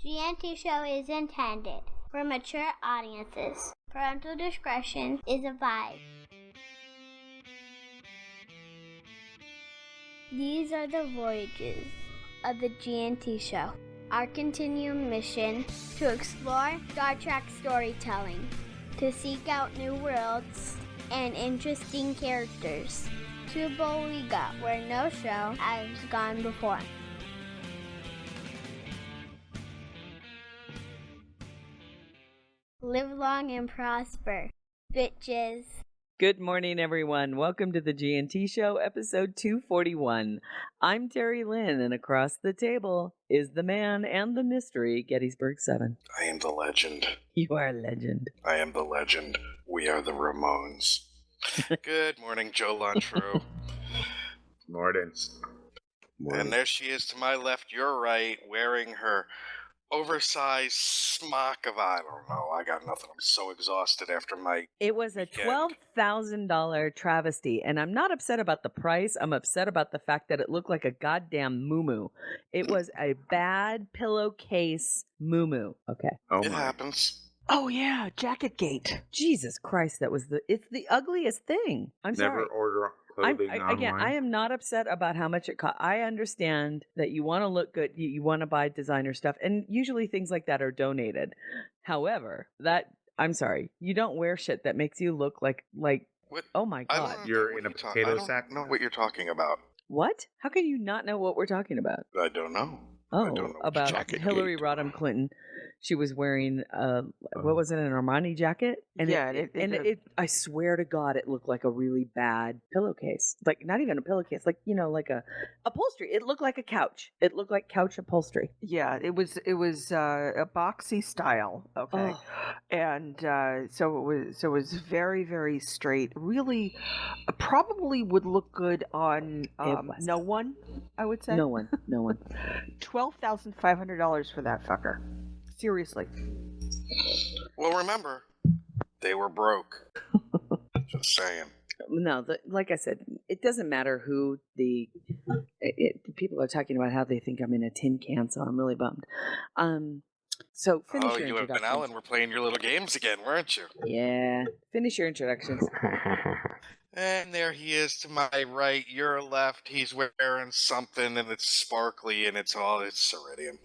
GNT Show is intended for mature audiences. Parental discretion is advised. These are the voyages of the GNT Show. Our continuing mission to explore Star Trek storytelling, to seek out new worlds and interesting characters, to Boliga, where no show has gone before. Live long and prosper, bitches. Good morning, everyone. Welcome to the GNT Show, episode 241. I'm Terry Lynn, and across the table is the man and the mystery, Gettysburg 7. I am the legend. You are a legend. I am the legend. We are the Ramones. Good morning, Joe Lontreux. Morning. And there she is to my left, your right, wearing her oversized smock of, I don't know, I got nothing. I'm so exhausted after my It was a $12,000 travesty, and I'm not upset about the price. I'm upset about the fact that it looked like a goddamn muumuu. It was a bad pillowcase muumuu. Okay. Oh It my. happens. Oh yeah, Jacket Gate. Jesus Christ, it's the ugliest thing. I'm Never sorry. order clothing online. Again, I am not upset about how much it cost. I understand that you want to look good, you want to buy designer stuff, and usually things like that are donated. However, I'm sorry, you don't wear shit that makes you look like What? oh my I god. don't know You're what in a you're ta- potato I don't sack? know what you're talking about. What? How can you not know what we're talking about? I don't know. I Oh, don't know what about Jacket Hillary Gate. Rodham Clinton. She was wearing what was it, an Armani jacket? And Yeah, I swear to God, it looked like a really bad pillowcase. Like not even a pillowcase, like like a upholstery. It looked like a couch. It looked like couch upholstery. Yeah, it was a boxy style. Okay, Oh. and so it was very, very straight. Really, probably would look good on was. no one. I would say No one. $12,500 for that fucker. Seriously. Well, remember, they were broke. Just saying. No, like I said, it doesn't matter who people are talking about how they think I'm in a tin can, so I'm really bummed. So finish your You and introductions. Alan were playing your little games again, weren't you? Yeah, finish your introductions. And there he is to my right, your left. He's wearing something, and it's sparkly, and it's Ceridian.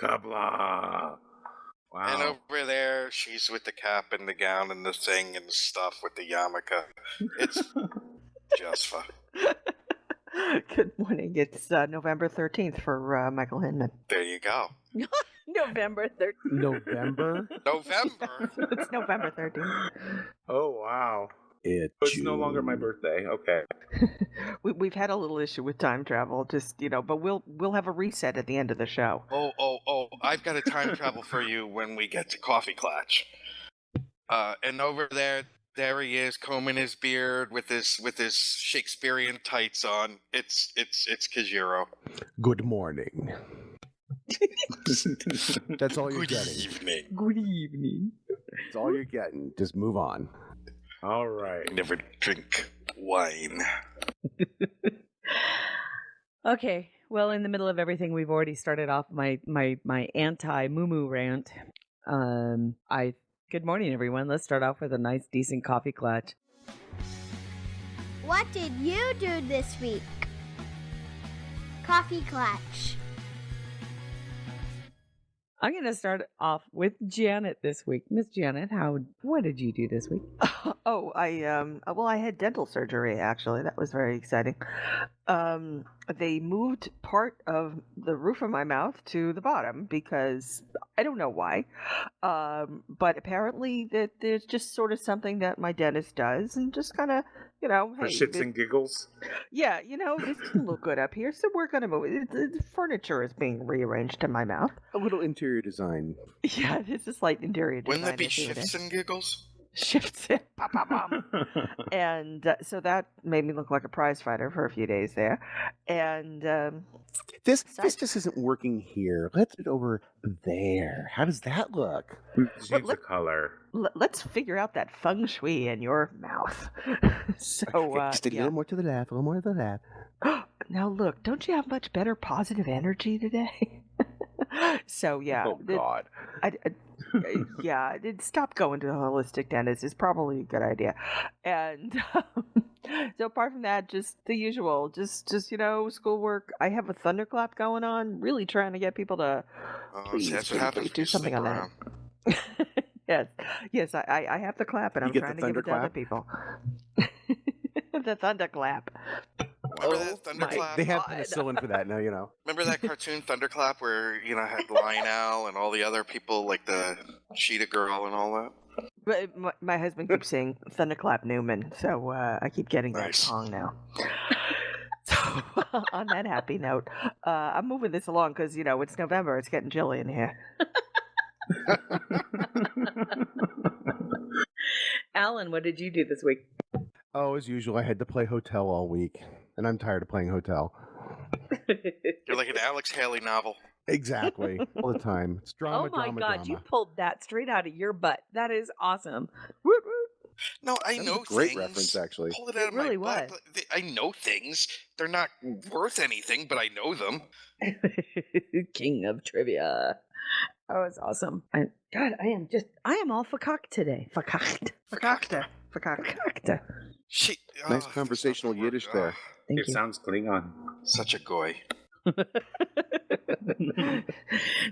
Kabla. Wow. And over there, she's with the cap and the gown and the thing and the stuff with the yarmulke. It's Jasfa. Good morning. It's November 13th for Michael Hinman. There you go. November 13th. November? November. It's November 13th. Oh, wow. It's no longer my birthday. Okay. We've had a little issue with time travel, just but we'll have a reset at the end of the show. Oh! I've got a time travel for you when we get to Coffee Clutch. And over there he is, combing his beard with his Shakespearean tights on. It's Kajiro. Good morning. That's all you're Good getting. evening. Good evening. That's all you're getting. Just move on. All right. Never drink wine. Okay. Well, in the middle of everything, we've already started off my anti-muumuu rant. Good morning, everyone. Let's start off with a nice, decent coffee clutch. What did you do this week? Coffee Clutch. I'm going to start off with Janet this week. Miss Janet, what did you do this week? Oh, I had dental surgery actually. That was very exciting. They moved part of the roof of my mouth to the bottom because I don't know why. But apparently that there's just sort of something that my dentist does and just kind of, For shits and giggles. yeah, it doesn't look good up here, so we're gonna move it. The furniture is being rearranged in my mouth. A little interior design. Yeah, it's a slight interior design. Wouldn't that be issue today. shifts and giggles? Shifts it. Pop, pop, pop. And so that made me look like a prize fighter for a few days there. And This Sorry. just isn't working here. Let's put it over there. How does that look? Change the color. let's figure out that feng shui in your mouth. So, Okay, just a little more to the left, a little more to the left. Now look, don't you have much better positive energy today? So yeah, Oh God. yeah, stop going to a holistic dentist is probably a good idea. And so apart from that, just the usual, just schoolwork. I have a thunderclap going on, really trying to get people to Oh, see, that's what please happens when do you something sneak on around. that. Yes, I have the clap, and You I'm get trying the to give it to other thunderclap? people. The thunderclap. Remember Oh that my Thunderclap? They have God. penicillin for that now, you know. Remember that cartoon Thunderclap where, had Lionel and all the other people, like the Cheetah Girl and all that? But my husband keeps saying thunderclap Newman, so I keep getting that Nice. song now. So on that happy note, I'm moving this along because it's November. It's getting chilly in here. Alan, what did you do this week? Oh, as usual, I had to play hotel all week, and I'm tired of playing hotel. You're like an Alex Haley novel. Exactly, all the time. It's drama, Oh my drama, God, drama. you pulled that straight out of your butt. That is awesome. No, I That was know a great things. reference, actually. Pull it It out of really my butt. was. But I know things. They're not worth anything, but I know them. King of trivia. That was awesome. God, I am all fakakt today. Fakakt. Fakakta. She, Nice oh, conversational there's nothing Yiddish work- there. Thank It you. sounds Klingon. Such a goy.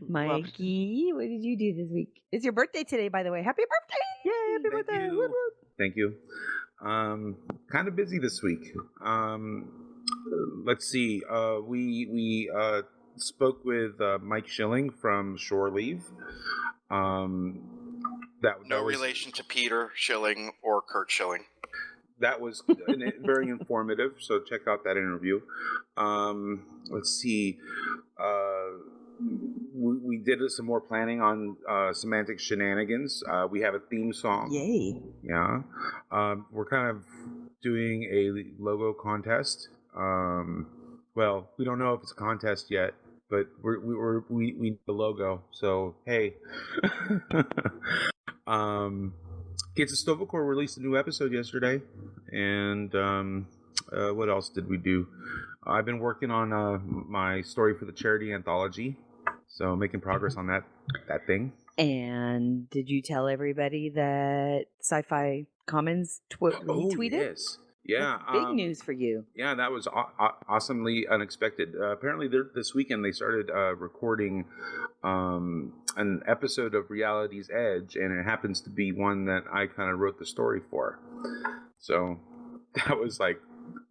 Mikey, what did you do this week? It's your birthday today, by the way. Happy birthday! Yay, happy Thank birthday. you. Woot woot. Thank you. Kind of busy this week. Let's see. We spoke with Mike Schilling from Shore Leave. That No was, relation to Peter Schilling or Kurt Schilling. That was very informative. So check out that interview. Let's see. We did some more planning on Semantic Shenanigans. We have a theme song. Yay. Yeah. We're kind of doing a logo contest. Well, we don't know if it's a contest yet, but we need the logo. So hey. Kids of Stovacor released a new episode yesterday, and what else did we do? I've been working on my story for the charity anthology, so making progress on that thing. And did you tell everybody that Sci-Fi Commons retweeted? Yes. Yeah, That's big news for you. Yeah, that was awesomely unexpected. Apparently, this weekend they started recording an episode of Reality's Edge, and it happens to be one that I kind of wrote the story for. So that was like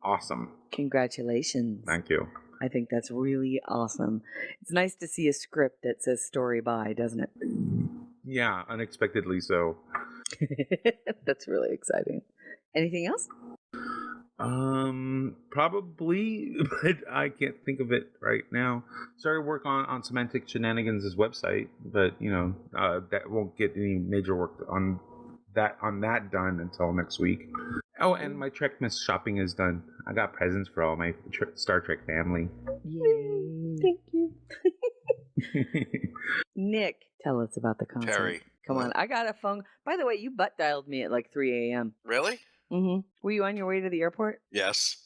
awesome. Congratulations. Thank you. I think that's really awesome. It's nice to see a script that says story by, doesn't it? Yeah, unexpectedly so. That's really exciting. Anything else? Probably, but I can't think of it right now. Started work on Semantic Shenanigans' website, but that won't get any major work on that done until next week. Oh, and my Trekmas shopping is done. I got presents for all my Star Trek family. Yay. Thank you. Nick, tell us about the concert. Terry. Come on. I got a phone. By the way, you butt dialed me at like 3 a.m. Really? Mm-hmm. Were you on your way to the airport? Yes.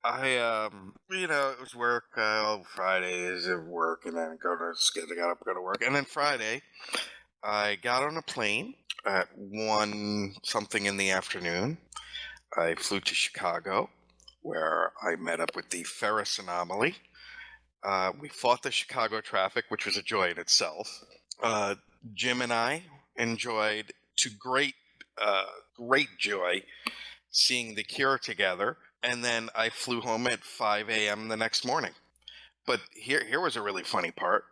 I it was work. Friday is at work, and then I got up, go to work, and then Friday, I got on a plane at 1-something in the afternoon. I flew to Chicago, where I met up with the Ferris Anomaly. We fought the Chicago traffic, which was a joy in itself. Jim and I enjoyed to great joy seeing The Cure together, and then I flew home at 5 a.m. the next morning. But here was a really funny part.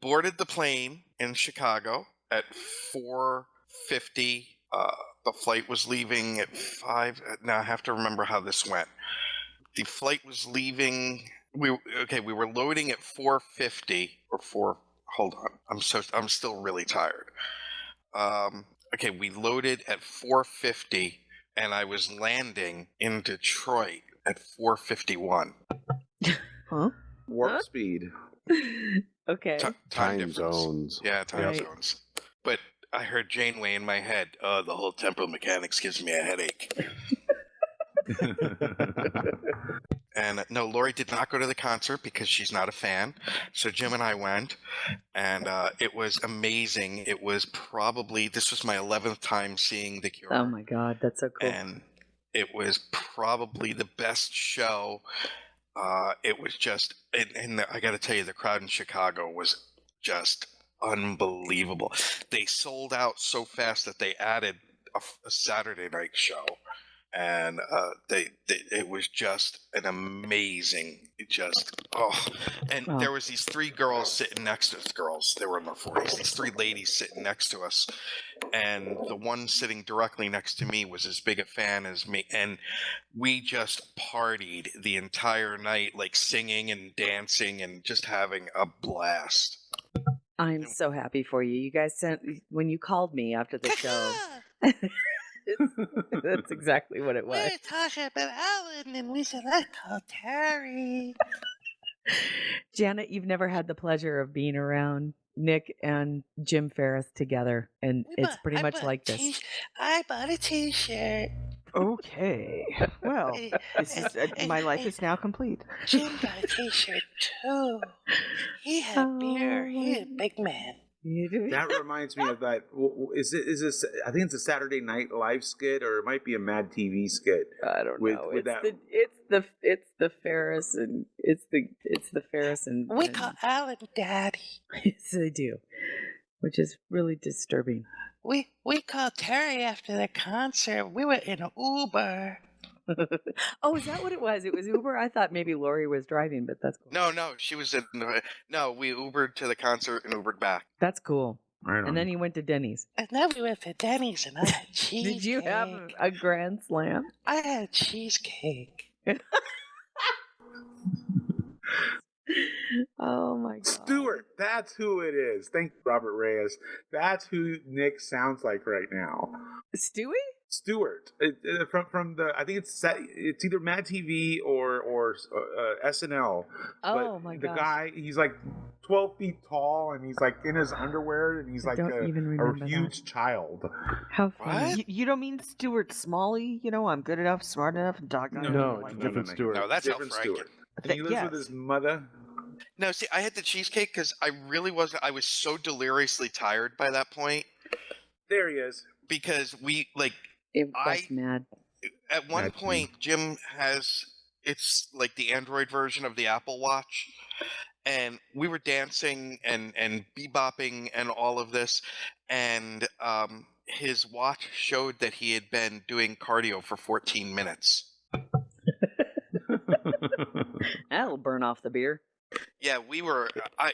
Boarded the plane in Chicago at 4:50. The flight was leaving at 5. Now I have to remember how this went. The flight was leaving. We were loading at 4:50 or 4. Hold on, I'm still really tired. We loaded at 4:50, and I was landing in Detroit at 4:51. Huh? Warp speed. Okay. Time Time difference. zones. Yeah, time Right. zones. But I heard Janeway in my head. The whole tempo mechanics gives me a headache. And no, Lori did not go to the concert because she's not a fan. So Jim and I went, and it was amazing. It was this was my 11th time seeing The Cure. Oh my God, that's so cool. And it was probably the best show. It was just, and I got to tell you, the crowd in Chicago was just unbelievable. They sold out so fast that they added a Saturday night show, and it was just an amazing, and Wow. there was these three girls sitting next to us. Girls, they were in their 40s. These three ladies sitting next to us, and the one sitting directly next to me was as big a fan as me, and we just partied the entire night, like singing and dancing and just having a blast. I'm so happy for you. You guys when you called me after the show. That's exactly what it was. We're talking about Alan, and we said, let's call Terry. Janet, you've never had the pleasure of being around Nick and Jim Ferris together, and it's pretty much like this. I bought a t-shirt. Okay. Well, this is my life is now complete. Jim got a t-shirt too. He had beer. He's a big man. That reminds me of that. Is this? I think it's a Saturday Night Live skit, or it might be a Mad TV skit. I don't know. With It's the Ferris and it's the Ferris and We call Alan Daddy. Yes, they do, which is really disturbing. We called Terry after the concert. We were in an Uber. Oh, is that what it was? It was Uber? I thought maybe Lori was driving, but that's cool. No, she was in. No, we Ubered to the concert and Ubered back. That's cool. Right And then you went to Denny's. And then we went to Denny's and I had cheesecake. Did you have a grand slam? I had cheesecake. Oh my God. Stuart, that's who it is. Thank you, Robert Reyes. That's who Nick sounds like right now. Stewie? Stewart, from the, I think it's either Mad TV or SNL. Oh But my the gosh. guy, he's like 12 feet tall, and he's like in his underwear, and he's like don't even remember a huge child. How funny. What? You don't mean Stuart Smalley? You know, I'm good enough, smart enough, and doggone. No, it's a different Stewart. No, that's Al Different Franken. Stewart. And he lives Yes. with his mother. No, see, I had the cheesecake because I really wasn't. I was so deliriously tired by that point There he is. because That's mad. at one Mad point Jim has it's like the Android version of the Apple Watch, and we were dancing and bebopping and all of this, and his watch showed that he had been doing cardio for 14 minutes. That'll burn off the beer. Yeah, we were. I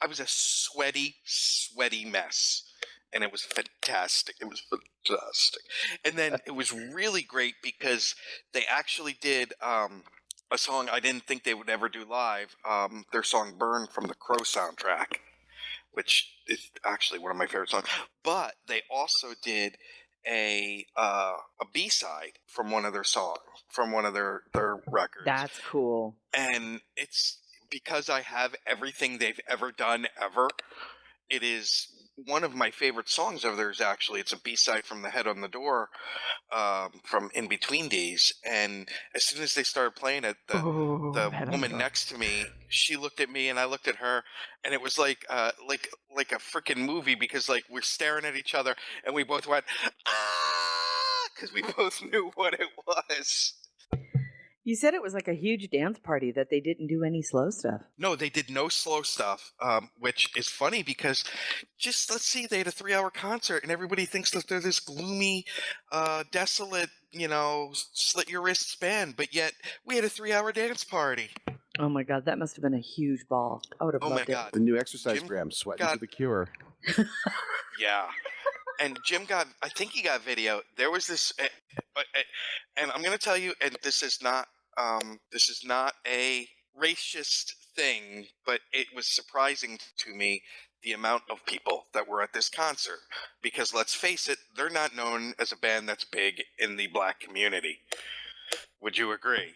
was a sweaty mess, and it was fantastic. It was fantastic, and then it was really great because they actually did a song I didn't think they would ever do live. Their song "Burn" from the Crow soundtrack, which is actually one of my favorite songs. But they also did a B-side from one of their songs, from one of their records. That's cool. And it's because I have everything they've ever done ever. It is one of my favorite songs of theirs. Actually, it's a B-side from "The Head on the Door," from In Between Days. And as soon as they started playing it, the woman next to me, she looked at me and I looked at her, and it was like a freaking movie because like we're staring at each other and we both went ah because we both knew what it was. You said it was like a huge dance party that they didn't do any slow stuff. No, they did no slow stuff, which is funny because just let's see, they had a 3-hour concert and everybody thinks that they're this gloomy, desolate, slit your wrists band, but yet we had a 3-hour dance party. Oh my God, that must have been a huge ball. I would have Oh my loved it. God. The new exercise Jim gram, sweating got- to the Cure. Yeah. And Jim I think he got video. There was this, and I'm going to tell you, and this is not a racist thing, but it was surprising to me the amount of people that were at this concert. Because let's face it, they're not known as a band that's big in the black community. Would you agree?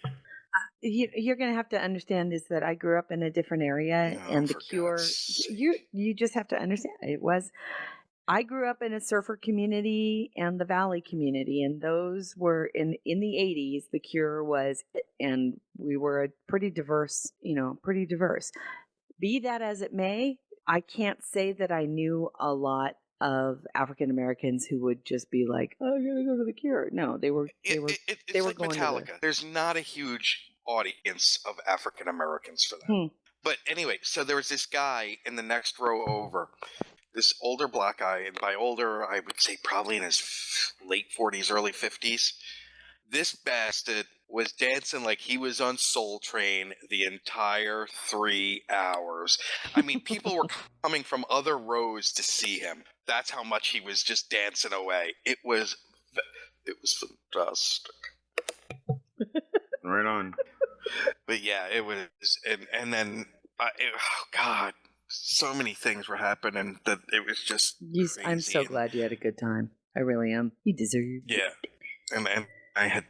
You're going to have to understand is that I grew up in a different area, Oh, and The for Cure. God's sake. You just have to understand it was. I grew up in a surfer community and the Valley community, and those were in the 80s. The Cure was, and we were a pretty diverse, pretty diverse. Be that as it may, I can't say that I knew a lot of African Americans who would just be like, "Oh, I'm gonna go to the Cure." No, they were It's were like going to Metallica. There's not a huge audience of African Americans for that. the. But anyway, so there was this guy in the next row over, this older black guy, and by older, I would say probably in his late 40s, early 50s. This bastard was dancing like he was on Soul Train the entire 3 hours. I mean, people were coming from other rows to see him. That's how much he was just dancing away. It was fantastic. Right on. But yeah, it was, and then, oh God, so many things were happening that it was just I'm crazy. so glad you had a good time. I really am. You deserve it. Yeah, and I had,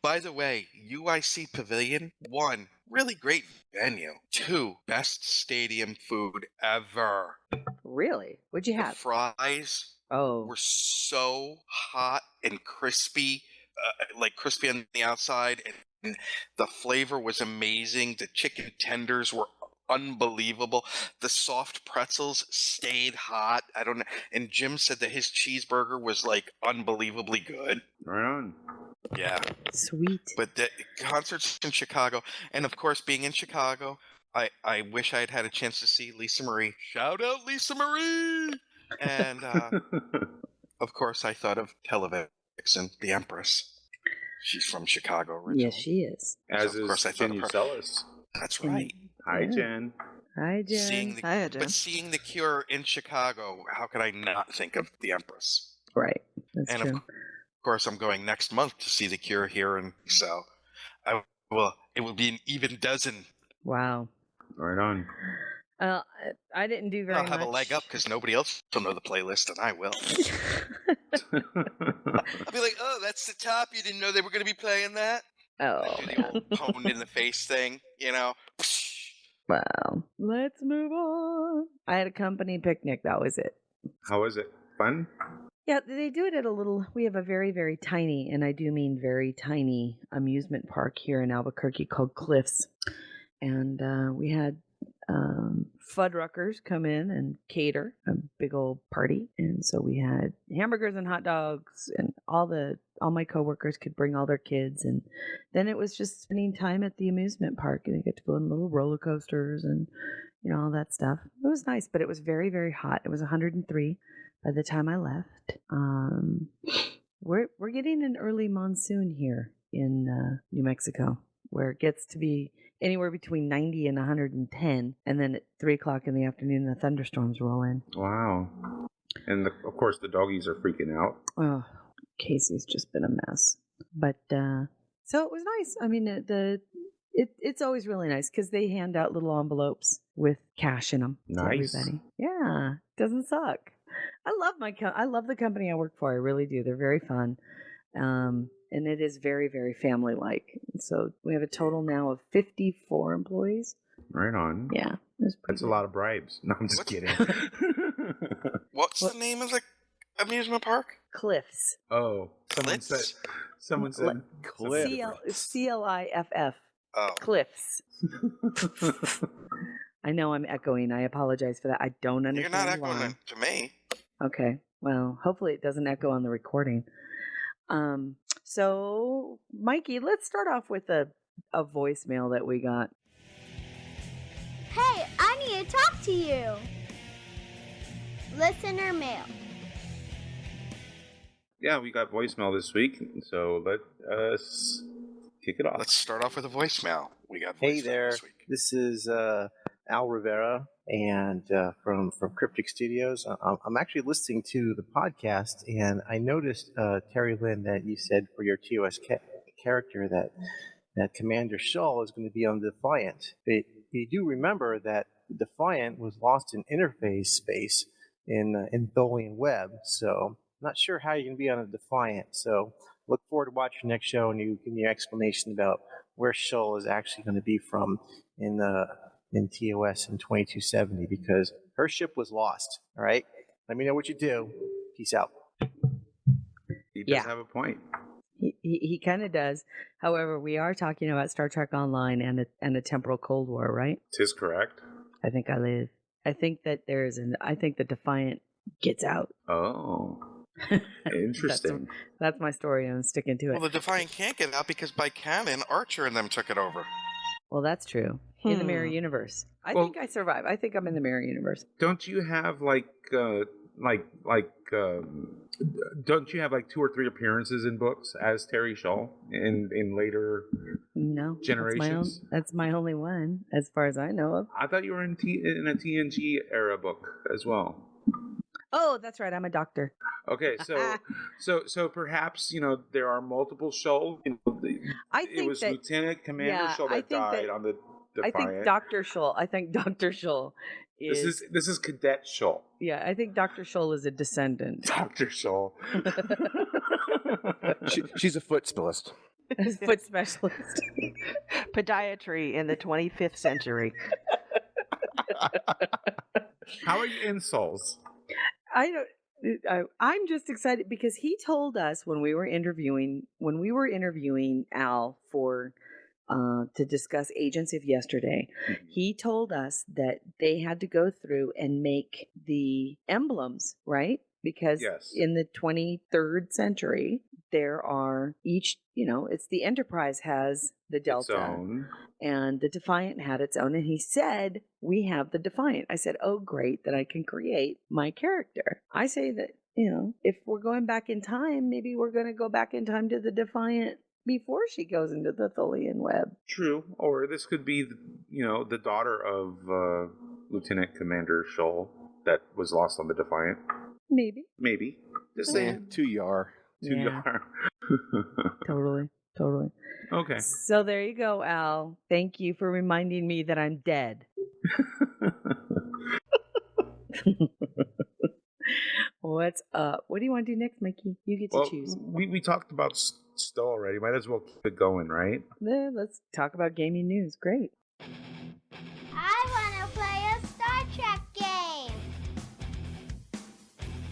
by the way, UIC Pavilion, 1, really great venue. 2, best stadium food ever. Really? What'd you The have? fries Oh, were so hot and crispy, like crispy on the outside, and the flavor was amazing. The chicken tenders were unbelievable. The soft pretzels stayed hot. I don't know. And Jim said that his cheeseburger was like unbelievably good. Right on. Yeah. sweet. But the concerts in Chicago, and of course, being in Chicago, I wish I had had a chance to see Lisa Marie. Shout out Lisa Marie! And of course, I thought of Televixen, the Empress. She's from Chicago originally. Yes, she is. As So, of is course, I thought Jen of her. Ucelis. That's right. Hi, Yeah. Jen. Hi, Jen. Hiya, Jen. But seeing the Cure in Chicago, how could I not think of the Empress? Right. That's And true. of course, I'm going next month to see the Cure here, and so it will be an even dozen. Wow. Right on. I didn't do very I'll much. have a leg up because nobody else will know the playlist, and I will. I'll be like, "Oh, that's the top. You didn't know they were going to be playing that." Oh, I do the man. old pwned in the face thing, you know. Wow. Let's move on. I had a company picnic. That was it. How was it? Fun? Yeah, they do it at a little. We have a very, very tiny, and I do mean very tiny, amusement park here in Albuquerque called Cliffs. And we had Fuddruckers come in and cater a big old party. And so we had hamburgers and hot dogs, and all my coworkers could bring all their kids. And then it was just spending time at the amusement park, and they get to go on little roller coasters and all that stuff. It was nice, but it was very, very hot. It was 103 by the time I left. We're getting an early monsoon here in New Mexico, where it gets to be anywhere between 90 and 110, and then at 3 o'clock in the afternoon, the thunderstorms roll in. Wow. And of course, the doggies are freaking out. Oh, Casey's just been a mess. But so it was nice. I mean, it's always really nice because they hand out little envelopes with cash in them Nice. to everybody. Yeah, it doesn't suck. I love the company I work for. I really do. They're very fun. And it is very, very family-like. So we have a total now of 54 employees. Right on. Yeah. That's That's a lot of bribes. No, I'm just What? kidding. What's the name of the amusement park? Cliffs. Oh, Cliffs? someone said Cliff. CLIFF. Oh, Cliffs. I know I'm echoing. I apologize for that. I don't you're understand not echoing why. it to me. Okay. Well, hopefully it doesn't echo on the recording. So, Mikey, let's start off with a voicemail that we got. Hey, I need to talk to you. Listener mail. Yeah, we got voicemail this week, so let us kick it off. Let's start off with a voicemail. We got Hey voicemail there, this week. this is Al Rivera, and from Cryptic Studios. I'm actually listening to the podcast, and I noticed, Terry Lynn, that you said for your TOS character that Commander Shaw is going to be on Defiant. But you do remember that Defiant was lost in interface space in Tholian Web, so not sure how you're going to be on a Defiant. So look forward to watching your next show, and you give me your explanation about where Shull is actually going to be from in TOS in 2270, because her ship was lost. All right, Let me know what you do. Peace out. He does Yeah. have a point. He kind of does. However, we are talking about Star Trek Online and a temporal Cold War, right? Tis correct. I think I think that I think the Defiant gets out. Oh, interesting. That's my story. I'm sticking to it. Well, the Defiant can't get out because by canon, Archer and them took it over. Well, that's true. In the mirror universe, I Well- think I survive. I think I'm in the mirror universe. Don't you have don't you have like 2 or 3 appearances in books as Terry Shaw in later? No, Generations? That's my only one, as far as I know of. I thought you were in a TNG era book as well. Oh, that's right. I'm a doctor. Okay, so perhaps there are multiple Shaw. I It think was that Lieutenant Commander yeah, Shaw I that think that- died on the I Defiant. think Dr. Scholl is This is Cadet Shaw. yeah. I think Dr. Scholl is a descendant. Dr. Shaw. She's a foot specialist. Foot specialist. Podiatry in the 25th century. How are your insoles? I'm just excited because he told us when we were interviewing Al for to discuss Agents of Yesterday, he told us that they had to go through and make the emblems, right? Because Yes. in the 23rd century, there are it's the Enterprise has the Its Delta own. and the Defiant had its own. And he said, we have the Defiant. I said, oh, great, that I can create my character. I say that, if we're going back in time, maybe we're going to go back in time to the Defiant before she goes into the Tholian web. True. Or this could be, the daughter of Lieutenant Commander Shaw that was lost on the Defiant. Maybe. Maybe. Just Yeah, saying. 2 Yar. Too Yeah. young. Totally. Okay. So there you go, Al. Thank you for reminding me that I'm dead. What's up? What do you want to do next, Mikey? You get to Well, choose. we talked about Stowe already. Might as well keep it going, right? Let's talk about gaming news. Great. I want to play a Star Trek game.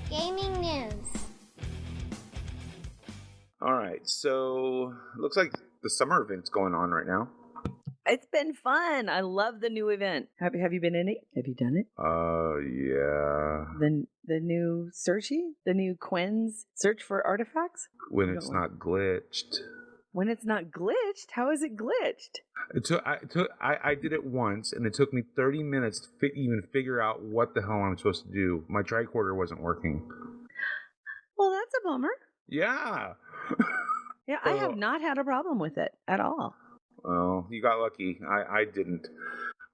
Gaming news. All right. So looks like the summer event's going on right now. It's been fun. I love the new event. Have you been in it? Have you done it? Yeah. The new Searchy? The new Quinn's search for artifacts? When You it's don't not glitched. When it's not glitched? How is it glitched? I did it once, and it took me 30 minutes to even figure out what the hell I'm supposed to do. My tricorder wasn't working. Well, that's a bummer. Yeah. Yeah, I have Well- not had a problem with it at all. Well, you got lucky. I didn't.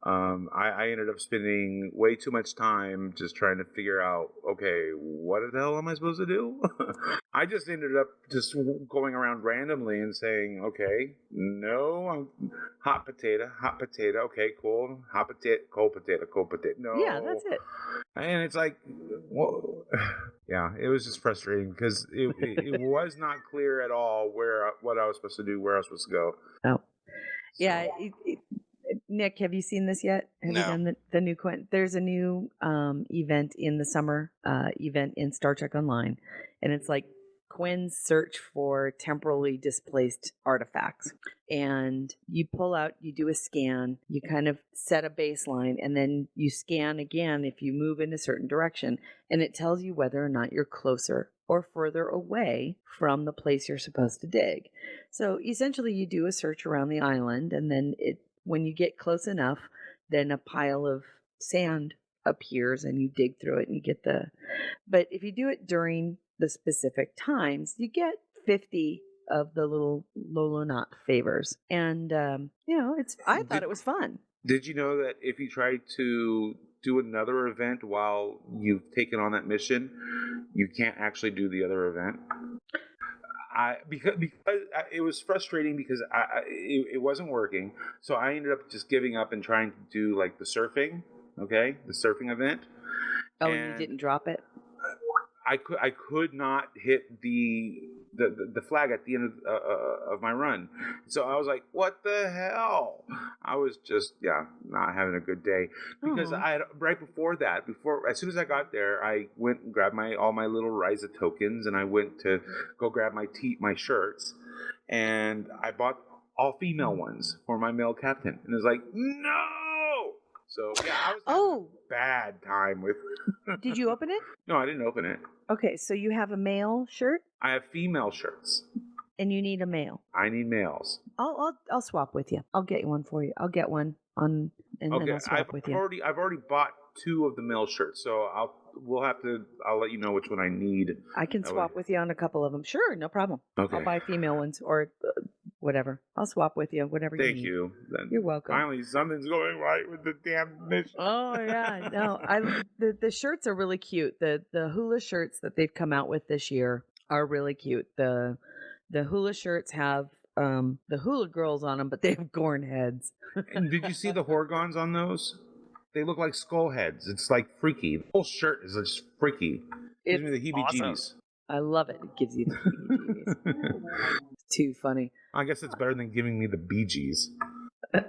I ended up spending way too much time just trying to figure out, okay, what the hell am I supposed to do? I just ended up just going around randomly and saying, okay, no, hot potato, okay, cool, hot potato, cold potato, no. Yeah, that's it. And it's like, well, yeah, it was just frustrating because it was not clear at all what I was supposed to do, where I was supposed to go. Oh. Yeah, So- Nick, have you seen this yet? Have No. you done the new Quinn? There's a new event in the summer event in Star Trek Online, and it's like Quinn's search for temporally displaced artifacts. And you pull out, you do a scan, you kind of set a baseline, and then you scan again if you move in a certain direction, and it tells you whether or not you're closer or further away from the place you're supposed to dig. So essentially, you do a search around the island, and then when you get close enough, then a pile of sand appears and you dig through it and you get but if you do it during the specific times, you get 50 of the little Lolonaut favors. And, I thought it was fun. Did you know that if you try to do another event while you've taken on that mission, you can't actually do the other event? Because it was frustrating because it wasn't working, so I ended up just giving up and trying to do like the surfing event. Oh, and you didn't drop it? I could not hit the the flag at the end of my run. So I was like, what the hell? I was just not having a good day because Aw. I had, right before that, as soon as I got there, I went and grabbed all my little Ryza tokens, and I went to go grab my shirts, and I bought all female ones for my male captain, and it was like, no. So I was having a bad time with. Did you open it? No, I didn't open it. Okay, so you have a male shirt I have female shirts. and you need a male. I need males. I'll swap with you. I'll get you one for you. I'll get one and then I'll swap with you. I've already bought 2 of the male shirts, so I'll let you know which one I need. I can swap with you on a couple of them. Sure, no problem. Okay. I'll buy female ones or whatever. I'll swap with you, whatever you Thank need. you. Then You're welcome. finally, something's going right with the damn mission. Oh yeah, no. The shirts are really cute. The hula shirts that they've come out with this year are really cute. The hula shirts have the hula girls on them, but they have Gorn heads. And did you see the Horgons on those? They look like skull heads. It's like freaky. The whole shirt is just freaky. Gives me the heebie-jeebies. awesome. I love it. It gives you the heebie-jeebies. It's too funny. I guess it's better than giving me the Bee Gees. I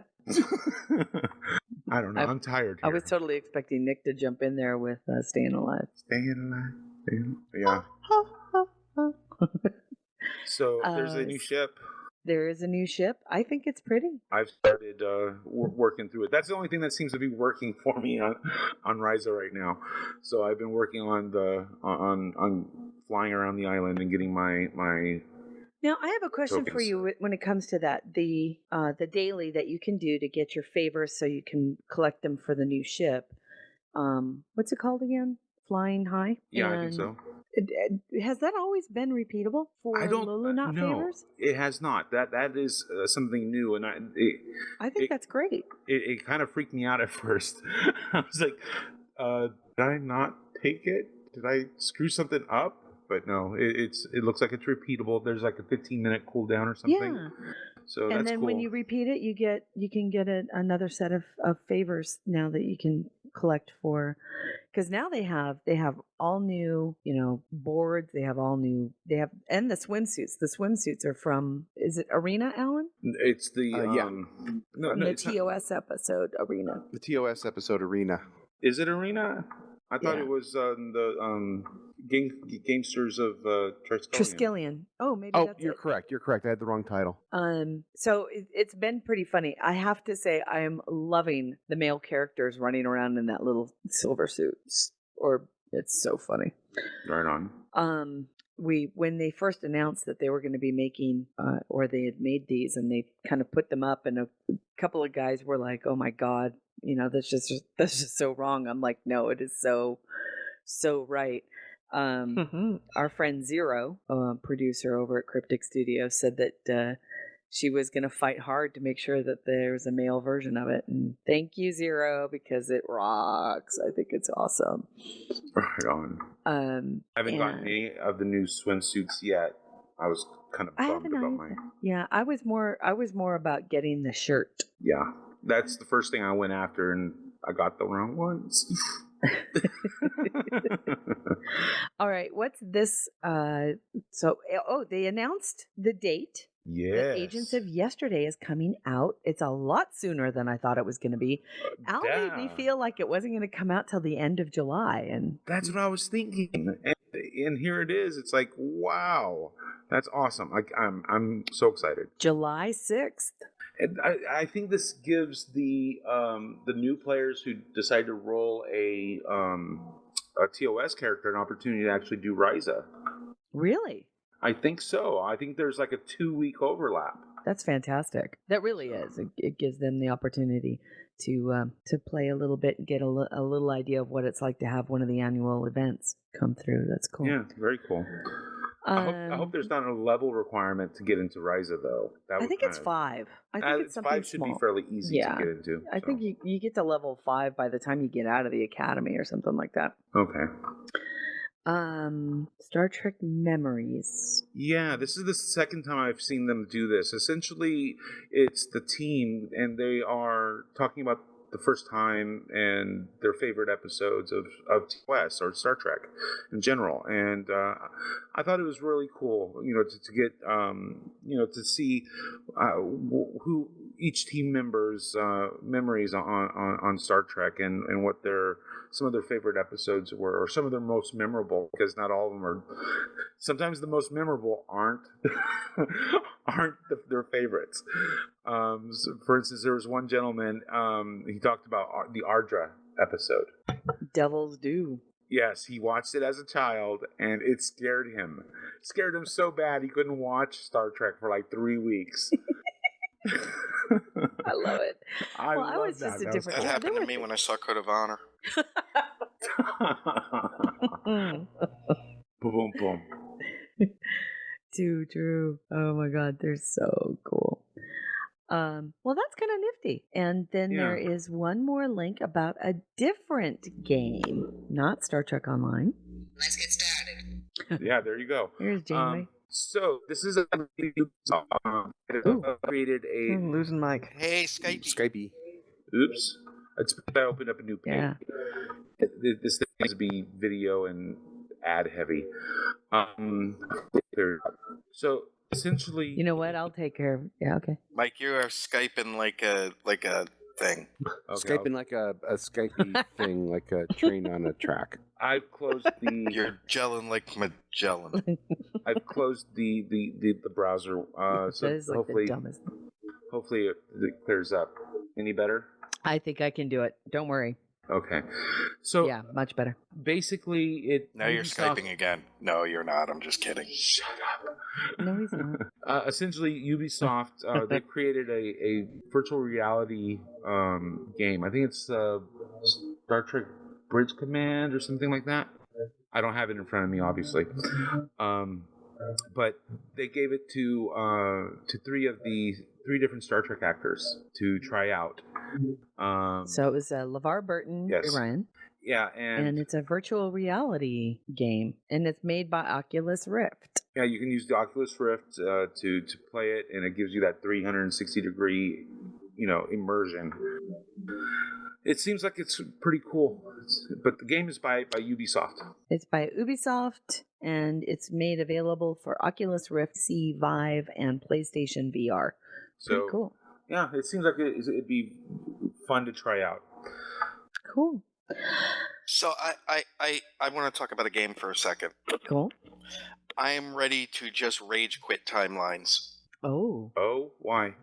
don't know. I'm tired. I Here. was totally expecting Nick to jump in there with Staying Alive. Staying alive. Yeah. So there's a new ship. There is a new ship. I think it's pretty. I've started working through it. That's the only thing that seems to be working for me on Ryza right now. So I've been working on on flying around the island and getting my. Now I have a question for tokens. you when it comes to that. The daily that you can do to get your favors so you can collect them for the new ship. What's it called again? Flying High? Yeah, I think so. Has that always been repeatable for I don't Lulu Not no, favors? it has not. That is something new, and I think that's great. it kind of freaked me out at first. I was like, did I not take it? Did I screw something up? But no, it looks like it's repeatable. There's like a 15-minute cooldown or something. Yeah. So And that's then cool. when you repeat it, you can get another set of favors now that you can collect for, because now they have all new boards. They have and the swimsuits. The swimsuits are from, is it Arena, Alan? It's the yeah. no, From no, the it's not. TOS episode Arena. The TOS episode Arena. Is it Arena? I thought Yeah. it was the Gamesters of Triskelion. Triskelion. Oh, maybe Oh, that's you're it. correct. You're correct. I had the wrong title. So it's been pretty funny. I have to say, I am loving the male characters running around in that little silver suit. It's so funny. Right on. When they first announced that they were going to be making, or they had made these, and they kind of put them up, and a couple of guys were like, "Oh my god, that's just so wrong." I'm like, "No, it is so right." Our friend Zero, producer over at Cryptic Studios, said that she was going to fight hard to make sure that there's a male version of it. And thank you, Zero, because it rocks. I think it's awesome. Right on. I haven't gotten any of the new swimsuits yet. I was kind of I bummed haven't about either. mine. Yeah, I was more about getting the shirt. Yeah, that's the first thing I went after, and I got the wrong ones. All right, what's this? They announced the date. Yes. The Agents of Yesterday is coming out. It's a lot sooner than I thought it was going to be. Al made me Yeah. feel like it wasn't going to come out till the end of July, and That's what I was thinking, and here it is. It's like, wow, that's awesome. I'm so excited. July 6th. And I think this gives the new players who decide to roll a TOS character an opportunity to actually do Ryza. Really? I think so. I think there's like a 2-week overlap. That's fantastic. That really is. It gives them the opportunity to play a little bit and get a little idea of what it's like to have one of the annual events come through. That's cool. Yeah, very cool. I hope there's not a level requirement to get into Ryza though. I think it's 5. I think it's something 5 should small. be fairly easy Yeah. to get into. I think you get to level 5 by the time you get out of the academy or something like that. Okay. Star Trek Memories. Yeah, this is the second time I've seen them do this. Essentially, it's the team, and they are talking about the first time and their favorite episodes of TOS or Star Trek in general. And I thought it was really cool, to get, to see who each team member's memories on Star Trek and what some of their favorite episodes were, or some of their most memorable, because not all of them are. Sometimes the most memorable aren't their favorites. So for instance, there was one gentleman. He talked about the Ardra episode. Devils do. Yes, he watched it as a child, and it scared him. It scared him so bad he couldn't watch Star Trek for like 3 weeks. I love it. I was just a different. That happened to me when I saw Code of Honor. Boom, boom. Too true. Oh my God, they're so cool. Well, that's kind of nifty. And then there is one more link about a different game, not Star Trek Online. Let's get started. Yeah, there you go. Here's Janeway. So this is created a I'm losing Mike. Hey, Skypey. Oops. I opened up a new page. Yeah. This thing has to be video and ad heavy. So essentially, You know what? I'll take care of it. Yeah, okay. Mike, you are Skyping like a thing. okay, Skyping like a Skypey thing, like a train on a track. I've closed the You're gelling like Magellan. I've closed the browser. So That is like the dumbest. hopefully it clears up. Any better? I think I can do it. Don't worry. Okay. So Yeah, much better. basically, it Now you're Ubisoft- Skyping again. No, you're not. I'm just kidding. Shut up. No, he's not. Essentially, Ubisoft they created a virtual reality game. I think it's Star Trek Bridge Command or something like that. I don't have it in front of me, obviously, but they gave it to three different Star Trek actors to try out. So it was LeVar Burton, Yes. Ryan, Yeah, and it's a virtual reality game, and it's made by Oculus Rift. yeah, you can use the Oculus Rift to play it, and it gives you that 360-degree, immersion. It seems like it's pretty cool, but the game is by Ubisoft. It's by Ubisoft, and it's made available for Oculus Rift, C, Vive, and PlayStation VR. Pretty So cool. yeah, it seems like it'd be fun to try out. Cool. So I want to talk about a game for a second. Cool. I am ready to just rage quit timelines. Oh. Oh, why?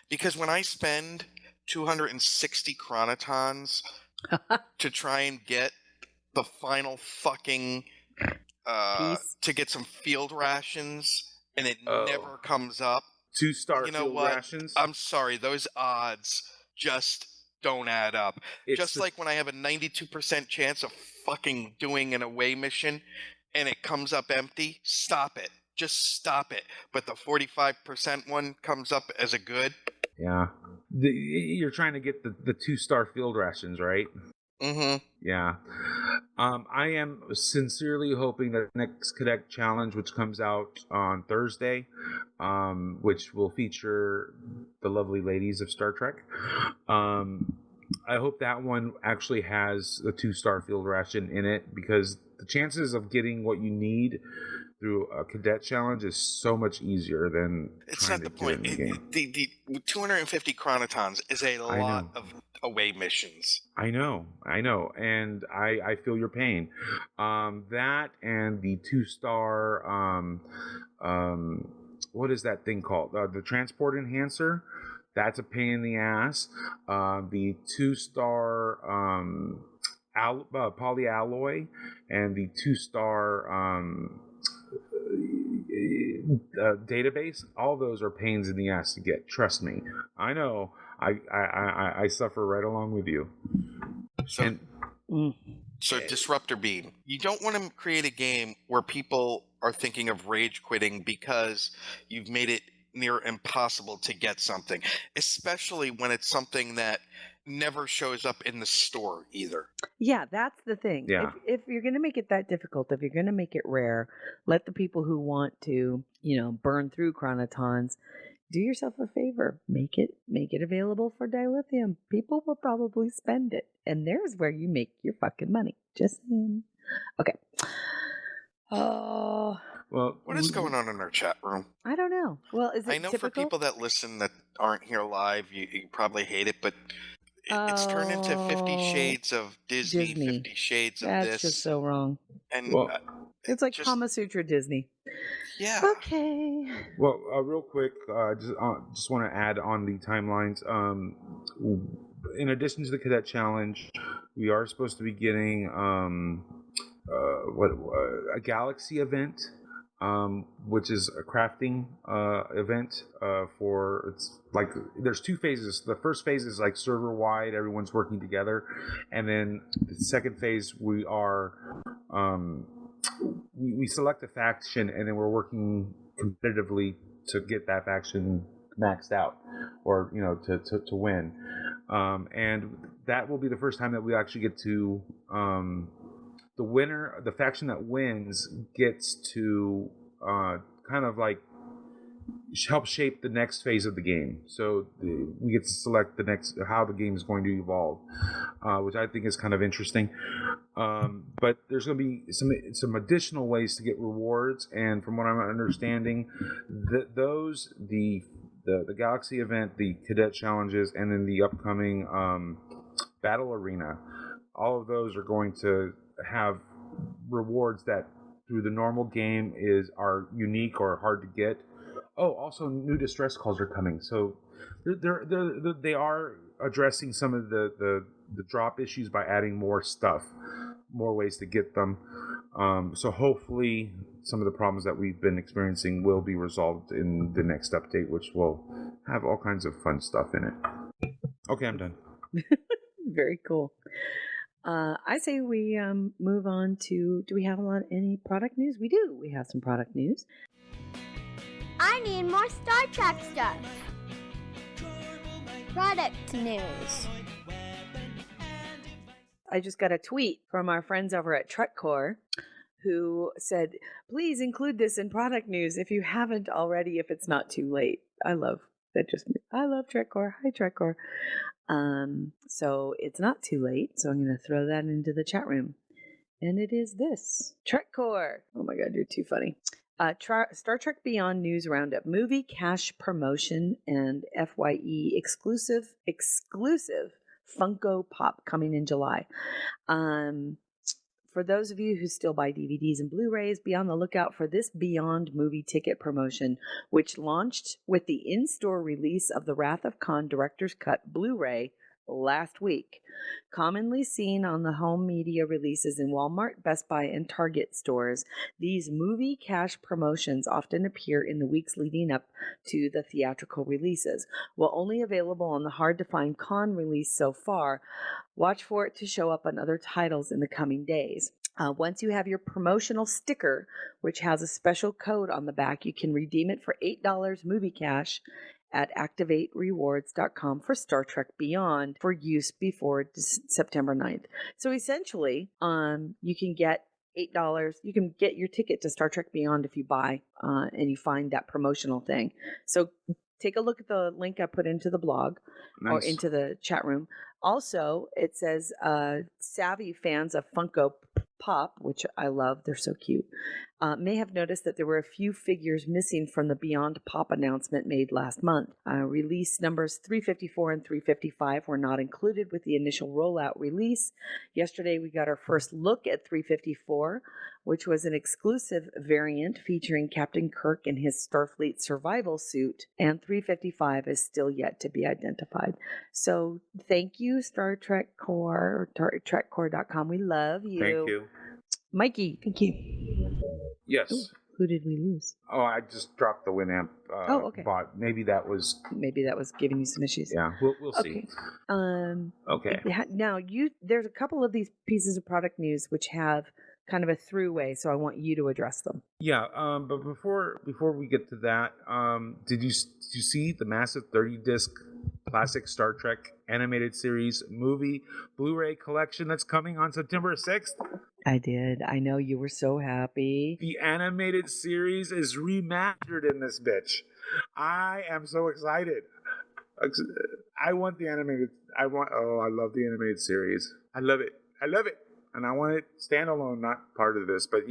Because when I spend 260 chronotons to try and get the final fucking Piece. to get some field rations and it Oh. never comes up. 2-star You know field what? rations. I'm sorry, those odds just don't add up. It's Just the- like when I have a 92% chance of fucking doing an away mission and it comes up empty, stop it. Just stop it. But the 45% one comes up as a good. Yeah, you're trying to get the 2-star field rations, right? Mm-hmm. Yeah. I am sincerely hoping that the next Cadet Challenge, which comes out on Thursday, which will feature the lovely ladies of Star Trek, I hope that one actually has the 2-star field ration in it, because the chances of getting what you need through a Cadet Challenge is so much easier than It's trying not the to get point. it in the game. The 250 chronotons is a I lot know. of away missions. I know, and I feel your pain. That and the 2-star, what is that thing called? The transport enhancer. That's a pain in the ass. The 2-star polyalloy and the 2-star database. All those are pains in the ass to get. Trust me. I know. I suffer right along with you. So, And so Disruptor Beam. You don't want to create a game where people are thinking of rage quitting because you've made it near impossible to get something, especially when it's something that never shows up in the store either. Yeah, that's the thing. Yeah. If you're going to make it that difficult, if you're going to make it rare, let the people who want to, burn through chronotons do yourself a favor. Make it available for dilithium. People will probably spend it. And there's where you make your fucking money. Just saying. Okay. Oh, Well, What is going on in our chat room? I don't know. Well, is it I know typical? for people that listen that aren't here live, you probably hate it, but it's turned into 50 Oh, Shades of Disney, Disney. 50 Shades of That's this. just so wrong. And Well, It's like just, Kama Sutra Disney. yeah. Okay. well, real quick, just want to add on the timelines. In addition to the Cadet Challenge, we are supposed to be getting a Galaxy event, which is a crafting event for, it's like there's 2 phases. The first phase is like server wide, everyone's working together, and then the second phase we are we select a faction and then we're working competitively to get that faction maxed out, or to win, and that will be the first time that we actually get to the faction that wins gets to kind of like help shape the next phase of the game. So we get to select how the game is going to evolve, which I think is kind of interesting. But there's going to be some additional ways to get rewards, and from what I'm understanding, the Galaxy event, the Cadet Challenges, and then the upcoming Battle Arena, all of those are going to have rewards that through the normal game are unique or hard to get. Oh, also new distress calls are coming, so they are addressing some of the drop issues by adding more stuff, more ways to get them. So hopefully some of the problems that we've been experiencing will be resolved in the next update, which will have all kinds of fun stuff in it. Okay, I'm done. Very cool. I say we move on to, do we have any product news? We do. We have some product news. I need more Star Trek stuff. Product news. I just got a tweet from our friends over at TrekCore who said, please include this in product news if you haven't already, if it's not too late. I love TrekCore. Hi, TrekCore. So it's not too late, so I'm going to throw that into the chat room. And it is this. TrekCore. Oh my God, you're too funny. Star Trek Beyond News Roundup. Movie cash promotion and FYE exclusive Funko Pop coming in July. For those of you who still buy DVDs and Blu-rays, be on the lookout for this Beyond movie ticket promotion, which launched with the in-store release of the Wrath of Khan Director's Cut Blu-ray last week. Commonly seen on the home media releases in Walmart, Best Buy, and Target stores, these movie cash promotions often appear in the weeks leading up to the theatrical releases. While only available on the hard-to-find Khan release so far, watch for it to show up on other titles in the coming days. Once you have your promotional sticker, which has a special code on the back, you can redeem it for $8 movie cash at activaterewards.com for Star Trek Beyond for use before September 9th. So essentially, you can get $8. You can get your ticket to Star Trek Beyond if you buy and you find that promotional thing. So take a look at the link I put into the blog or into the chat room. Also, it says savvy fans of Funko Pop, which I love, they're so cute, may have noticed that there were a few figures missing from the Beyond Pop announcement made last month. Release numbers 354 and 355 were not included with the initial rollout release. Yesterday, we got our first look at 354, which was an exclusive variant featuring Captain Kirk in his Starfleet survival suit, and 355 is still yet to be identified. So thank you, Star Trek Core, or TrekCore.com. We love you. Thank you. Mikey, thank you. Yes. Ooh, who did we lose? Oh, I just dropped the Winamp okay. bot. Maybe that was giving you some issues. Yeah, we'll see. Okay. Now there's a couple of these pieces of product news which have kind of a throughway, so I want you to address them. Yeah, but before we get to that, did you see the massive 30-disc classic Star Trek animated series movie Blu-ray collection that's coming on September 6th? I did. I know you were so happy. The animated series is remastered in this bitch. I am so excited. I want the animated. I love the animated series. I love it. I love it. And I want it standalone, not part of this. But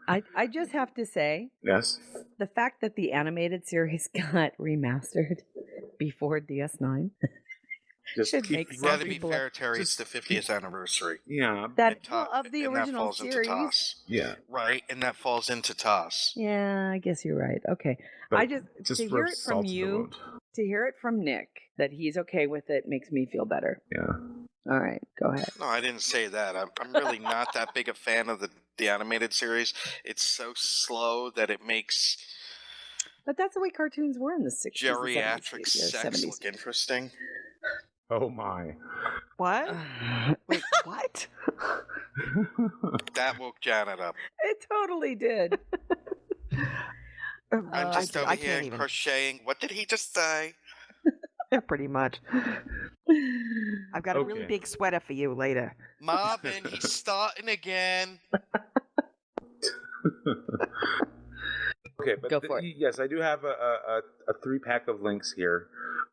I just have to say, yes. the fact that the animated series got remastered before DS9 Just should keep make Got some to be people fair, Terry. It's the 50th anniversary. Yeah. that And ta- of the and that original falls into series. TOS. Yeah. Right, and that falls into TOS. Yeah, I guess you're right. Okay, But I just to for hear it from salt in the you, wound. to hear it from Nick that he's okay with it makes me feel better. Yeah. All right, go ahead. No, I didn't say that. I'm really not that big a fan of the animated series. It's so slow that it makes But that's the way cartoons were in the 60s, geriatric and 70s, sex 70s. look interesting. Oh my. What? Wait, what? That woke Janet up. It totally did. I'm just over I here can't even. crocheting. What did he just say? Pretty much. I've got a really Okay. big sweater for you later. Marvin, he's starting again. Okay, but Go for it. yes, I do have a 3-pack of links here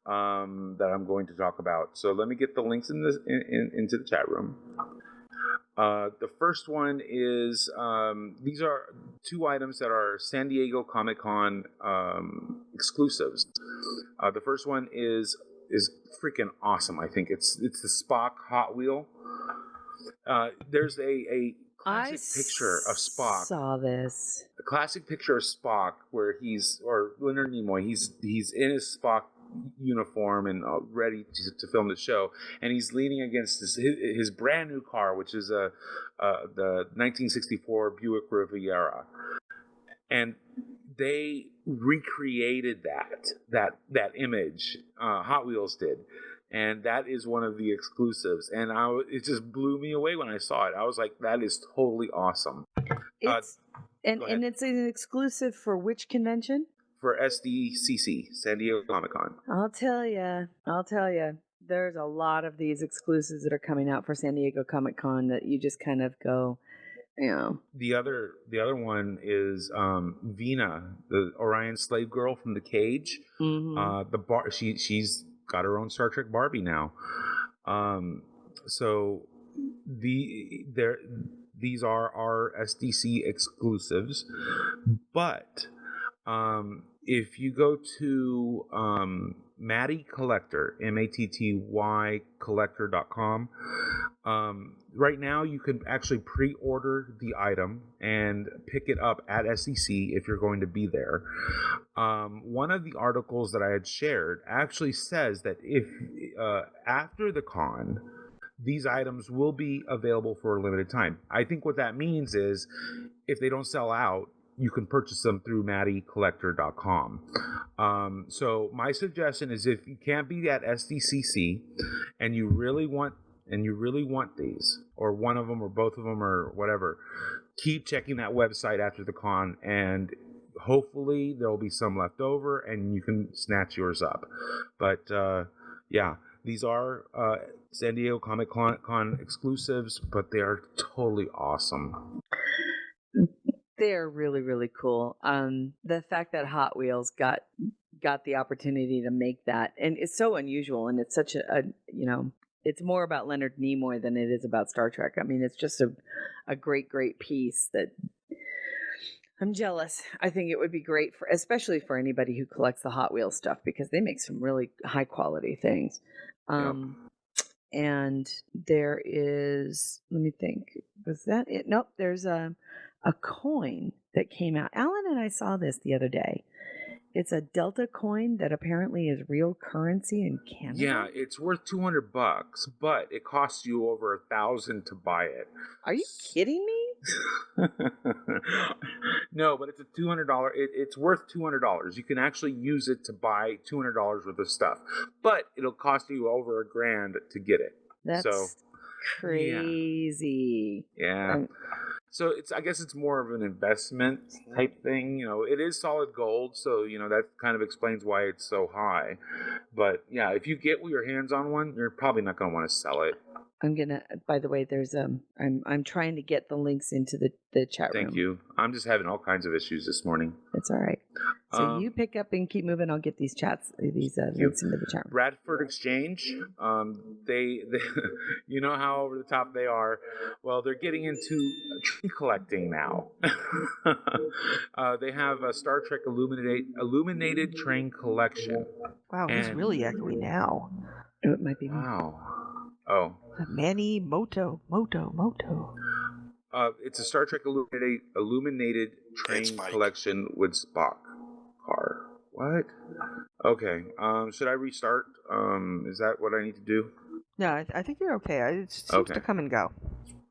that I'm going to talk about. So let me get the links into the chat room. The first one is these are 2 items that are San Diego Comic-Con exclusives. The first one is freaking awesome. I think it's the Spock Hot Wheel. There's a classic picture of Spock. Saw this. A classic picture of Spock where or Leonard Nimoy, he's in his Spock uniform and ready to film the show, and he's leaning against his brand new car, which is the 1964 Buick Riviera, and they recreated that image. Hot Wheels did. And that is one of the exclusives, and it just blew me away when I saw it. I was like, "That is totally awesome." It's go ahead. and it's an exclusive for which convention? For SDCC, San Diego Comic-Con. I'll tell you. There's a lot of these exclusives that are coming out for San Diego Comic-Con that you just kind of go, The other one is Vina, the Orion slave girl from The Cage. mhm. She's got her own Star Trek Barbie now. So these are our SDC exclusives, but if you go to Matty Collector, MATTY collector.com, right now you can actually pre-order the item and pick it up at SEC if you're going to be there. One of the articles that I had shared actually says that if after the con, these items will be available for a limited time. I think what that means is if they don't sell out, you can purchase them through mattycollector.com. So my suggestion is if you can't be at SDCC and you really want these, or one of them or both of them or whatever, keep checking that website after the con, and hopefully there will be some left over and you can snatch yours up. But yeah, these are San Diego Comic-Con exclusives, but they are totally awesome. They're really, really cool. The fact that Hot Wheels got the opportunity to make that, and it's so unusual, and it's such a it's more about Leonard Nimoy than it is about Star Trek. I mean, it's just a great piece that I'm jealous. I think it would be great especially for anybody who collects the Hot Wheels stuff, because they make some really high quality things. Yep. And there is, let me think, was that it? Nope, there's a coin that came out. Alan and I saw this the other day. It's a Delta coin that apparently is real currency in Canada. Yeah, it's worth $200, but it costs you over $1,000 to buy it. Are you kidding me? No, but it's a $200. It's worth $200. You can actually use it to buy $200 worth of stuff, but it'll cost you over $1,000 to get it. That's crazy. Yeah. So I guess it's more of an investment type thing. It is solid gold, so that kind of explains why it's so high. But yeah, if you get your hands on one, you're probably not going to want to sell it. I'm gonna. By the way, there's I'm trying to get the links into the chat room. Thank you. I'm just having all kinds of issues this morning. It's all right. So you pick up and keep moving. I'll get these links into the chat room. Bradford Exchange. They you know how over the top they are. Well, they're getting into tree collecting now. They have a Star Trek illuminated train collection. Wow, he's really echoey now. It might be me. Wow. Oh. Manny Moto. It's a Star Trek illuminated train collection with Spock car. What? Okay. Should I restart? Is that what I need to do? No, I think you're okay. It seems to come and go.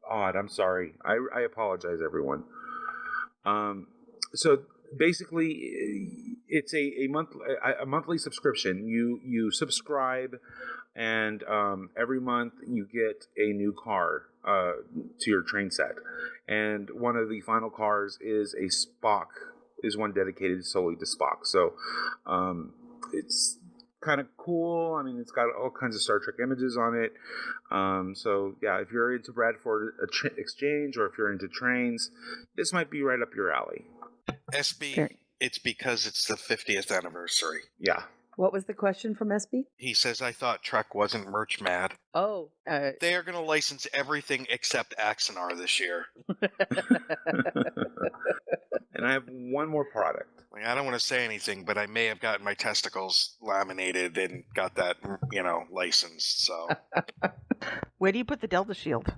Odd. I'm sorry. I apologize, everyone. So basically, it's a monthly subscription. You subscribe, and every month you get a new car to your train set. And one of the final cars is a Spock. Is one dedicated solely to Spock. So it's kind of cool. I mean, it's got all kinds of Star Trek images on it. So yeah, if you're into Bradford Exchange, or if you're into trains, this might be right up your alley. SB, it's because it's the 50th anniversary. Yeah. What was the question from SB? He says, I thought Trek wasn't merch mad. Oh. They are going to license everything except Axanar this year. And I have one more product. Like, I don't want to say anything, but I may have gotten my testicles laminated and got that, licensed. So Where do you put the Delta Shield?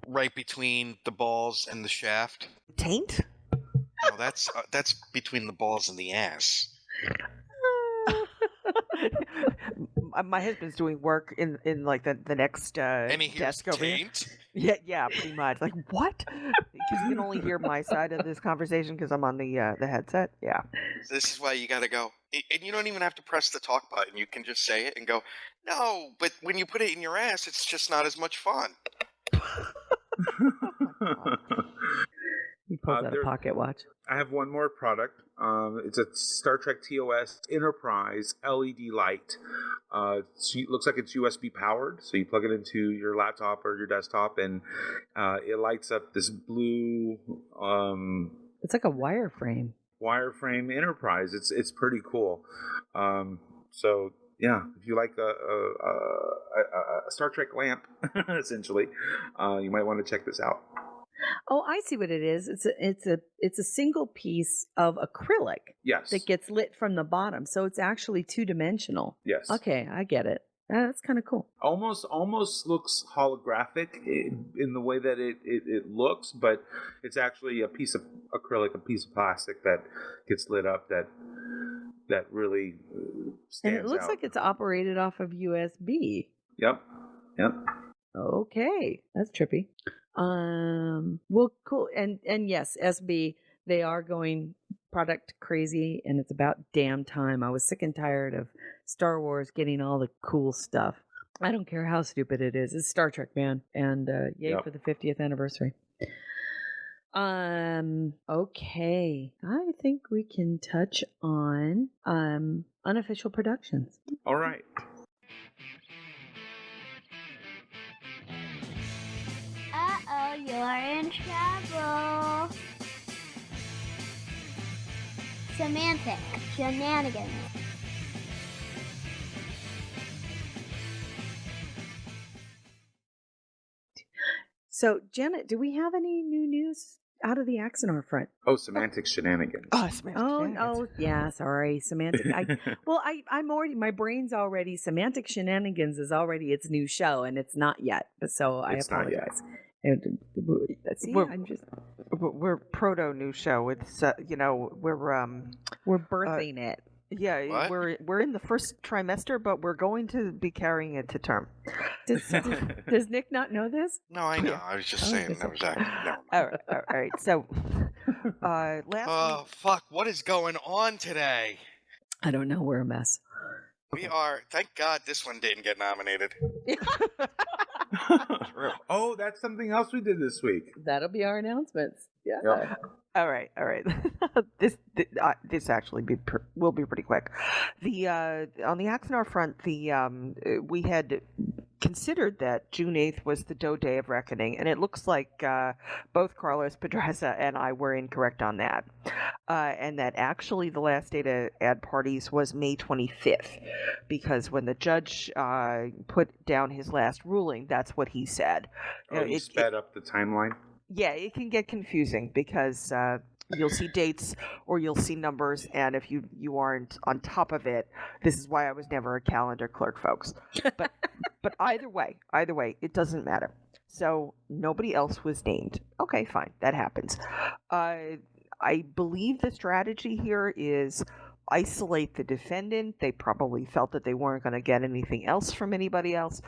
right between the balls and the shaft. Taint? No, that's between the balls and the ass. My husband's doing work in like the next And he hears desk over here. taint? Yeah, pretty much. Like, what? Because you can only hear my side of this conversation because I'm on the headset. Yeah. This is why you got to go. And you don't even have to press the talk button. You can just say it and go, no, but when you put it in your ass, it's just not as much fun. He pulls out a pocket watch. I have one more product. It's a Star Trek TOS Enterprise LED light. It looks like it's USB powered, so you plug it into your laptop or your desktop, and it lights up this blue. It's like a wireframe. Wireframe Enterprise. It's pretty cool. So yeah, if you like a Star Trek lamp, essentially, you might want to check this out. Oh, I see what it is. It's a single piece of acrylic. Yes. That gets lit from the bottom, so it's actually 2-dimensional. Yes. Okay, I get it. That's kind of cool. Almost looks holographic in the way that it looks, but it's actually a piece of acrylic, a piece of plastic that gets lit up that really stands out. And it looks like it's operated off of USB. Yep. Okay, that's trippy. Well, cool. And yes, SB, they are going product crazy, and it's about damn time. I was sick and tired of Star Wars getting all the cool stuff. I don't care how stupid it is. It's Star Trek, man. And yay for the 50th anniversary. Okay. I think we can touch on unofficial productions. All right. Uh-oh, you're in trouble. Semantic shenanigans. So, Janet, do we have any new news out of the Axanar front? Oh, semantic shenanigans. Oh, semantic shenanigans. Oh, yeah. Sorry, semantic. I'm already. My brain's already. Semantic shenanigans is already its new show, and it's not yet. So I apologize. See, we're proto new show. It's we're birthing it. Yeah, what? we're in the first trimester, but we're going to be carrying it to term. Does Nick not know this? No, I know. I was just saying that was accurate. All right. So, Oh, fuck. What is going on today? I don't know. We're a mess. We are. Thank God this one didn't get nominated. Oh, that's something else we did this week. That'll be our announcements. Yeah. Yep. All right. This actually will be pretty quick. The on the Axanar front, we had considered that June 8th was the Doe Day of Reckoning, and it looks like both Carlos Pedraza and I were incorrect on that. And that actually the last day to add parties was May 25th, because when the judge put down his last ruling, that's what he said. Oh, you sped up the timeline? Yeah, it can get confusing because you'll see dates or you'll see numbers, and if you aren't on top of it, this is why I was never a calendar clerk, folks. But either way, it doesn't matter. So nobody else was named. Okay, fine, that happens. I believe the strategy here is isolate the defendant. They probably felt that they weren't going to get anything else from anybody else,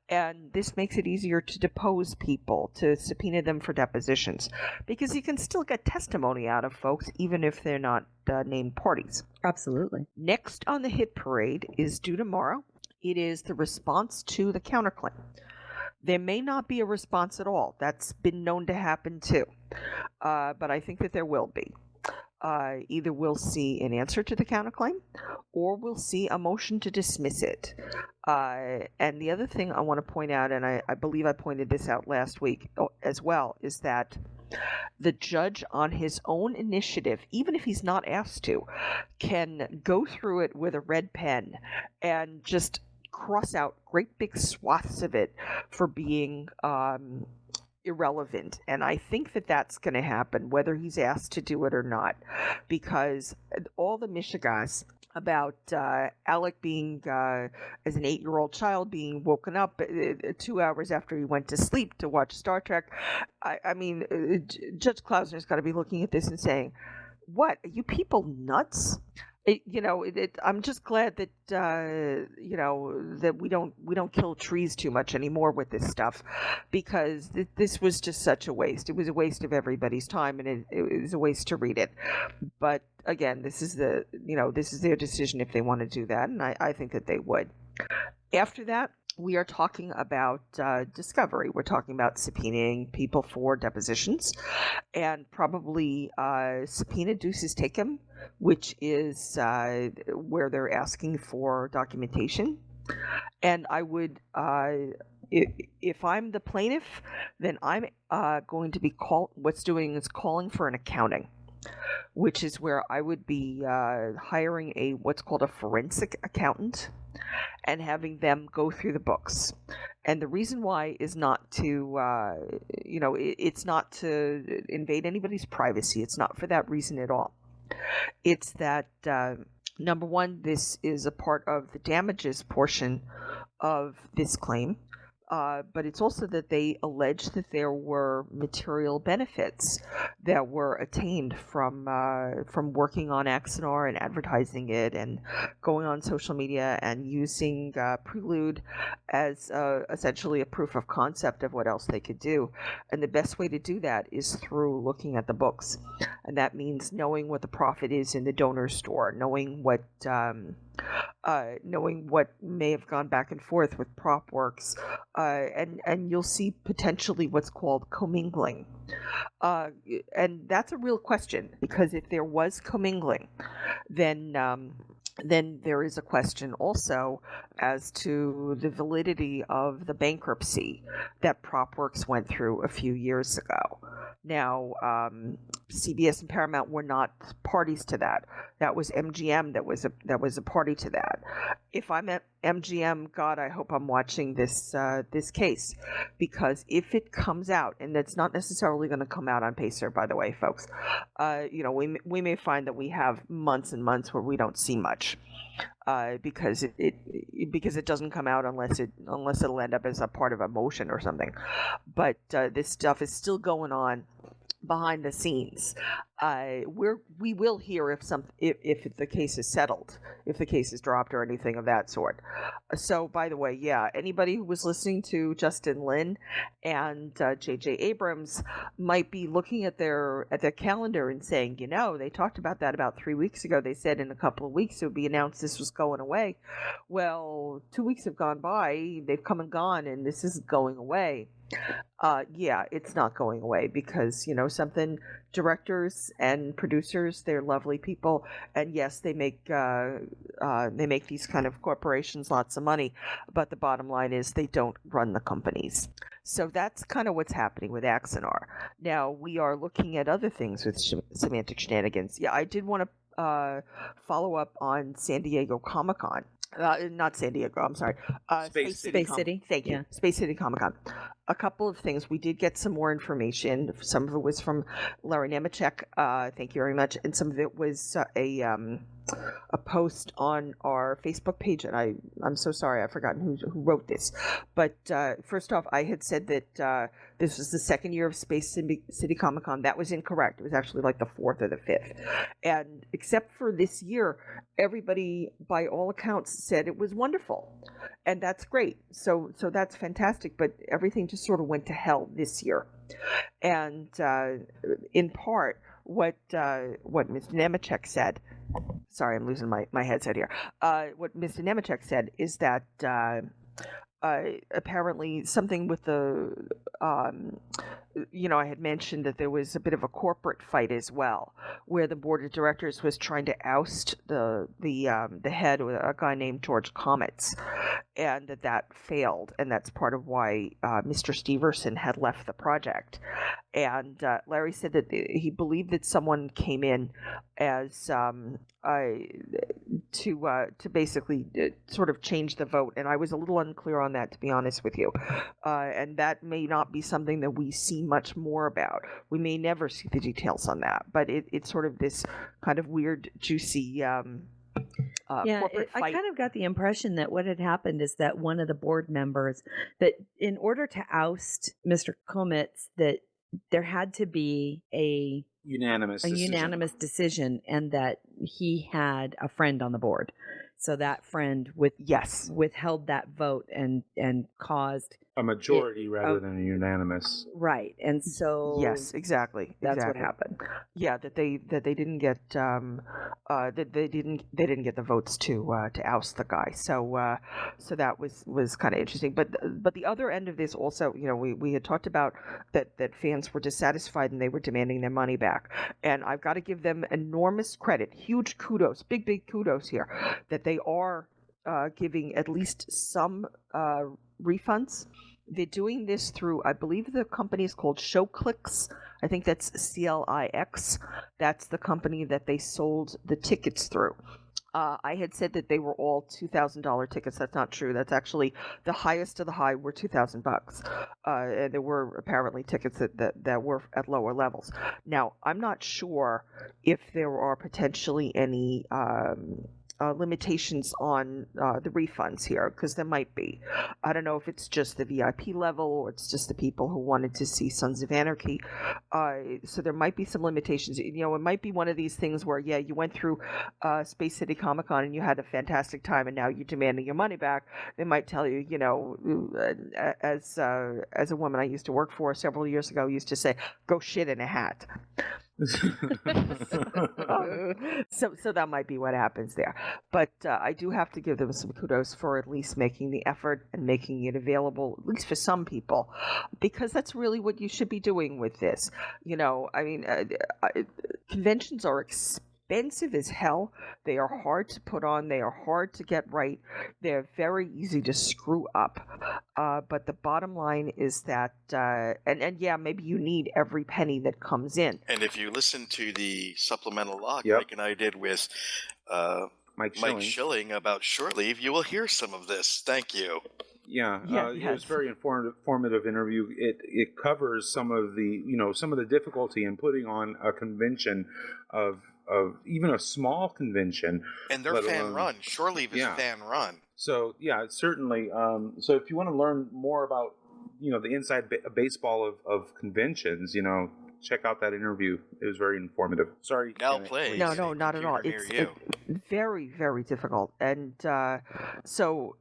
and this makes it easier to depose people, to subpoena them for depositions, because you can still get testimony out of folks even if they're not named parties. Absolutely. Next on the hit parade is due tomorrow. It is the response to the counterclaim. There may not be a response at all. That's been known to happen too, but I think that there will be. Either we'll see an answer to the counterclaim or we'll see a motion to dismiss it. And the other thing I want to point out, and I believe I pointed this out last week as well, is that the judge on his own initiative, even if he's not asked to, can go through it with a red pen and just cross out great big swaths of it for being irrelevant. And I think that that's going to happen whether he's asked to do it or not, because all the mishigas about Alec being, as an 8-year-old child, being woken up 2 hours after he went to sleep to watch Star Trek. I mean, Judge Klausner's got to be looking at this and saying, what, are you people nuts? I'm just glad that that we don't kill trees too much anymore with this stuff, because this was just such a waste. It was a waste of everybody's time, and it was a waste to read it. But again, this is their decision if they want to do that, and I think that they would. After that, we are talking about discovery. We're talking about subpoenaing people for depositions, and probably subpoena Deuces Takem, which is where they're asking for documentation. And I would, if I'm the plaintiff, then I'm going to be calling for an accounting, which is where I would be hiring what's called a forensic accountant and having them go through the books. And the reason why is not to, it's not to invade anybody's privacy. It's not for that reason at all. It's that, number one, this is a part of the damages portion of this claim. But it's also that they allege that there were material benefits that were attained from working on Axanar and advertising it and going on social media and using Prelude as essentially a proof of concept of what else they could do. And the best way to do that is through looking at the books. And that means knowing what the profit is in the donor store, knowing what may have gone back and forth with PropWorks, and you'll see potentially what's called commingling. And that's a real question, because if there was commingling, then there is a question also as to the validity of the bankruptcy that PropWorks went through a few years ago. Now, CBS and Paramount were not parties to that. That was MGM that was a party to that. If I'm at MGM, God, I hope I'm watching this case, because if it comes out, and that's not necessarily going to come out on Pacer, by the way, folks. We may find that we have months and months where we don't see much. Because it doesn't come out unless it'll end up as a part of a motion or something. But this stuff is still going on behind the scenes. We will hear if the case is settled, if the case is dropped or anything of that sort. So, by the way, yeah, anybody who was listening to Justin Lin and J.J. Abrams might be looking at their calendar and saying, they talked about that about 3 weeks ago. They said in a couple of weeks it would be announced this was going away. Well, 2 weeks have gone by, they've come and gone, and this isn't going away. Yeah, it's not going away because, something, directors and producers, they're lovely people. And yes, they make these kind of corporations lots of money, but the bottom line is they don't run the companies. So that's kind of what's happening with Axonar. Now, we are looking at other things with Semantic Shenanigans. Yeah, I did want to follow up on San Diego Comic-Con. Not San Diego, I'm sorry. Space Space City. Thank you. Yeah. Space City Comic-Con. A couple of things. We did get some more information. Some of it was from Larry Nemechek. Thank you very much. And some of it was a post on our Facebook page. And I'm so sorry, I've forgotten who wrote this. But first off, I had said that this was the second year of Space City Comic-Con. That was incorrect. It was actually like the fourth or the fifth. And except for this year, everybody, by all accounts, said it was wonderful. And that's great. So that's fantastic. But everything just sort of went to hell this year. And in part, what Mr. Nemechek said, sorry, I'm losing my headset here. What Mr. Nemechek said is that apparently something with the, I had mentioned that there was a bit of a corporate fight as well, where the board of directors was trying to oust the head, a guy named George Comets, and that failed, and that's part of why Mr. Steverson had left the project. And Larry said that he believed that someone came in as to basically sort of change the vote, and I was a little unclear on that, to be honest with you. And that may not be something that we see much more about. We may never see the details on that, but it's sort of this kind of weird, juicy corporate I fight. kind of got the impression that what had happened is that one of the board members, that in order to oust Mr. Kometz, that there had to be a Unanimous decision, and that he had a friend on the board. So that friend Yes. withheld that vote and caused a majority rather than a unanimous. right. And so Yes, exactly. that's what exactly. happened. Yeah, that they didn't get that they didn't get the votes to oust the guy. So so that was kind of interesting. But the other end of this also, we had talked about that fans were dissatisfied and they were demanding their money back. And I've got to give them enormous credit, huge kudos, big kudos here, that they are giving at least some refunds. They're doing this through, I believe the company is called ShowClix. I think that's CLIX. That's the company that they sold the tickets through. I had said that they were all $2,000 tickets. That's not true. That's actually the highest of the high were $2,000. And there were apparently tickets that were at lower levels. Now, I'm not sure if there are potentially any limitations on the refunds here, because there might be. I don't know if it's just the VIP level or it's just the people who wanted to see Sons of Anarchy. So there might be some limitations. It might be one of these things where, yeah, you went through Space City Comic-Con and you had a fantastic time and now you're demanding your money back. They might tell you, as a woman I used to work for several years ago used to say, go shit in a hat. So that might be what happens there. But I do have to give them some kudos for at least making the effort and making it available, at least for some people, because that's really what you should be doing with this. Conventions are expensive as hell. They are hard to put on. They are hard to get right. They're very easy to screw up. But the bottom line is that, and yeah, maybe you need every penny that comes in. And if you listen to the supplemental log Yep. Mike and I did with Mike Mike Schilling about short leave, you will hear some of this. Thank you. Yeah, Yeah, it yes. was a very informative interview. It covers some of the difficulty in putting on a convention of even a small convention. And they're let fan alone- run. Shore leave is Yeah. fan run. So yeah, certainly. So if you want to learn more about the inside baseball of conventions, check out that interview. It was very informative. Sorry, Now Janet, play. please. No, not at all. Computer It's near you. very, very difficult. And so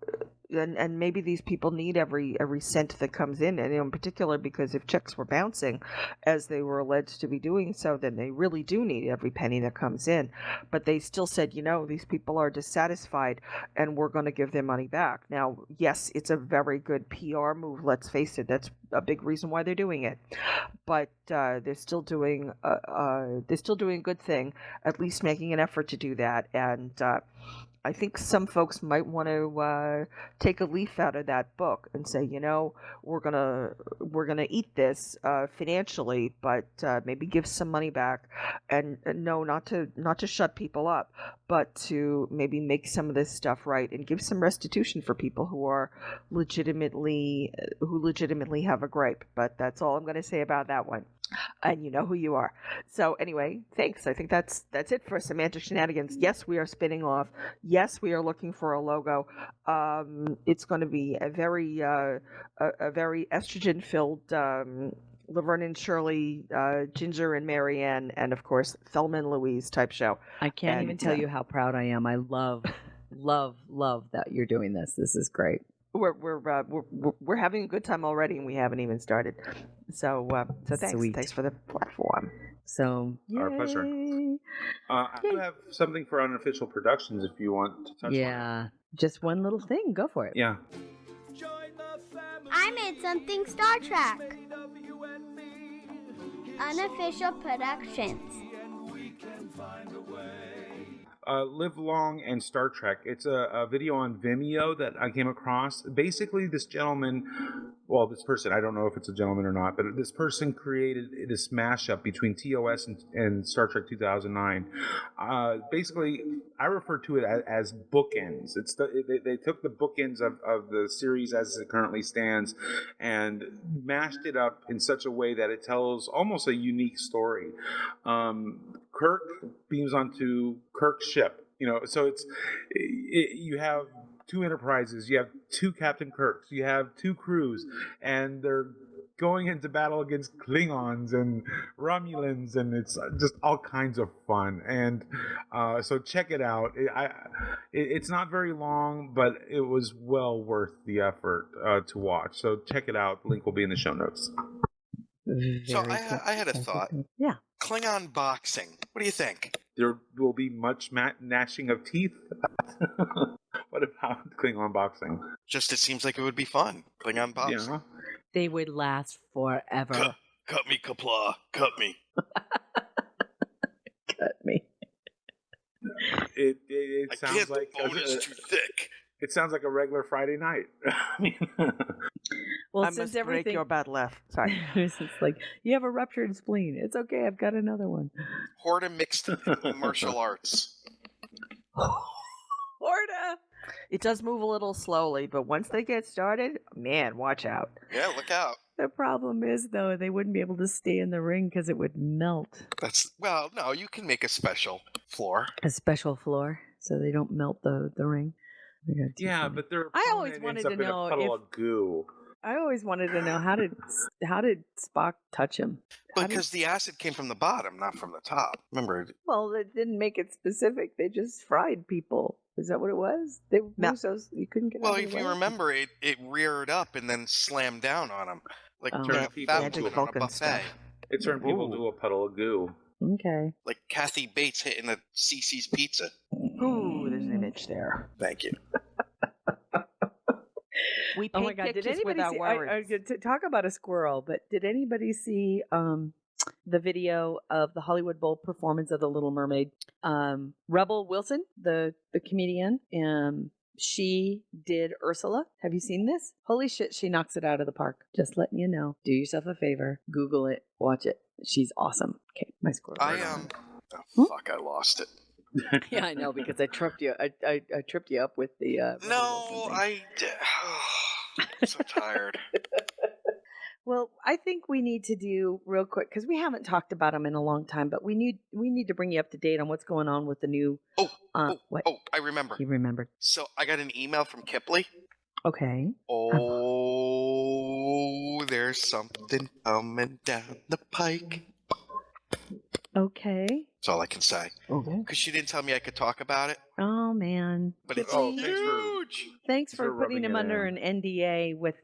and maybe these people need every cent that comes in, and in particular because if checks were bouncing, as they were alleged to be doing so, then they really do need every penny that comes in. But they still said, these people are dissatisfied, and we're going to give their money back. Now, yes, it's a very good PR move. Let's face it; that's a big reason why they're doing it. But they're still doing a good thing, at least making an effort to do that. And I think some folks might want to take a leaf out of that book and say, we're gonna eat this financially, but maybe give some money back, and no, not to shut people up, but to maybe make some of this stuff right and give some restitution for people who legitimately have a gripe. But that's all I'm going to say about that one. And you know who you are. So anyway, thanks. I think that's it for Semantic Shenanigans. Yes, we are spinning off. Yes, we are looking for a logo. It's going to be a very estrogen-filled Laverne and Shirley, Ginger and Marianne, and of course Thelma and Louise type show. I can't even tell you how proud I am. I love that you're doing this. This is great. We're having a good time already, and we haven't even started. So thanks. Sweet. Thanks for the platform. So our pleasure. I do have something for Unofficial Productions if you want to touch on it. Yeah, just one little thing. Go for it. Yeah. I made something Star Trek. Unofficial Productions. Live Long and Star Trek. It's a video on Vimeo that I came across. Basically, this gentleman, this person, I don't know if it's a gentleman or not, but this person created this mashup between TOS and Star Trek 2009. Basically, I refer to it as bookends. They took the bookends of the series as it currently stands and mashed it up in such a way that it tells almost a unique story. Kirk beams onto Kirk's ship, so you have two Enterprises, you have two Captain Kirks, you have two crews, and they're going into battle against Klingons and Romulans, and it's just all kinds of fun. And so check it out. It's not very long, but it was well worth the effort to watch. So check it out. The link will be in the show notes. So I had a thought. Yeah. Klingon boxing. What do you think? There will be much gnashing of teeth. What about Klingon boxing? Just it seems like it would be fun. Klingon boxing. Yeah. They would last forever. Cut me, Qapla'. Cut me. Cut me. It sounds like the bone is too thick. It sounds like a regular Friday night. I must break your bad laugh. Sorry. It's like, you have a ruptured spleen. It's okay. I've got another one. Horta mixed martial arts. Horta! It does move a little slowly, but once they get started, man, watch out. Yeah, look out. The problem is, though, they wouldn't be able to stay in the ring because it would melt. No, you can make a special floor. A special floor, so they don't melt the ring. Yeah, but I always wanted to know a puddle of goo. I always wanted to know how did Spock touch him? Because the acid came from the bottom, not from the top. Remember? Well, it didn't make it specific. They just fried people. Is that what it was? They were so you couldn't get. Well, out of if the you way? remember, it reared up and then slammed down on them, like turned people fat into food on a Vulcan buffet. stuff. It turned people into a puddle of goo. Okay. Like Kathy Bates hitting a CC's pizza. Ooh, there's an image there. Thank you. We Oh paint my God! Did pictures anybody without see? words. To talk about a squirrel, but did anybody see the video of the Hollywood Bowl performance of The Little Mermaid? Rebel Wilson, the comedian, she did Ursula. Have you seen this? Holy shit, she knocks it out of the park. Just letting you know. Do yourself a favor. Google it. Watch it. She's awesome. Okay, my squirrel. Fuck! I lost it. Yeah, I know because I tripped you. I tripped you up with the. No, I'm so tired. Well, I think we need to do real quick because we haven't talked about them in a long time, but we need to bring you up to date on what's going on with the new. What? Oh, I remember. You remembered. So I got an email from Kipley. Okay. Oh, there's something coming down the pike. Okay. That's all I can say. Okay. Because she didn't tell me I could talk about it. Oh man. But it's Thanks for huge. Thanks For for putting rubbing him it under in. an NDA with,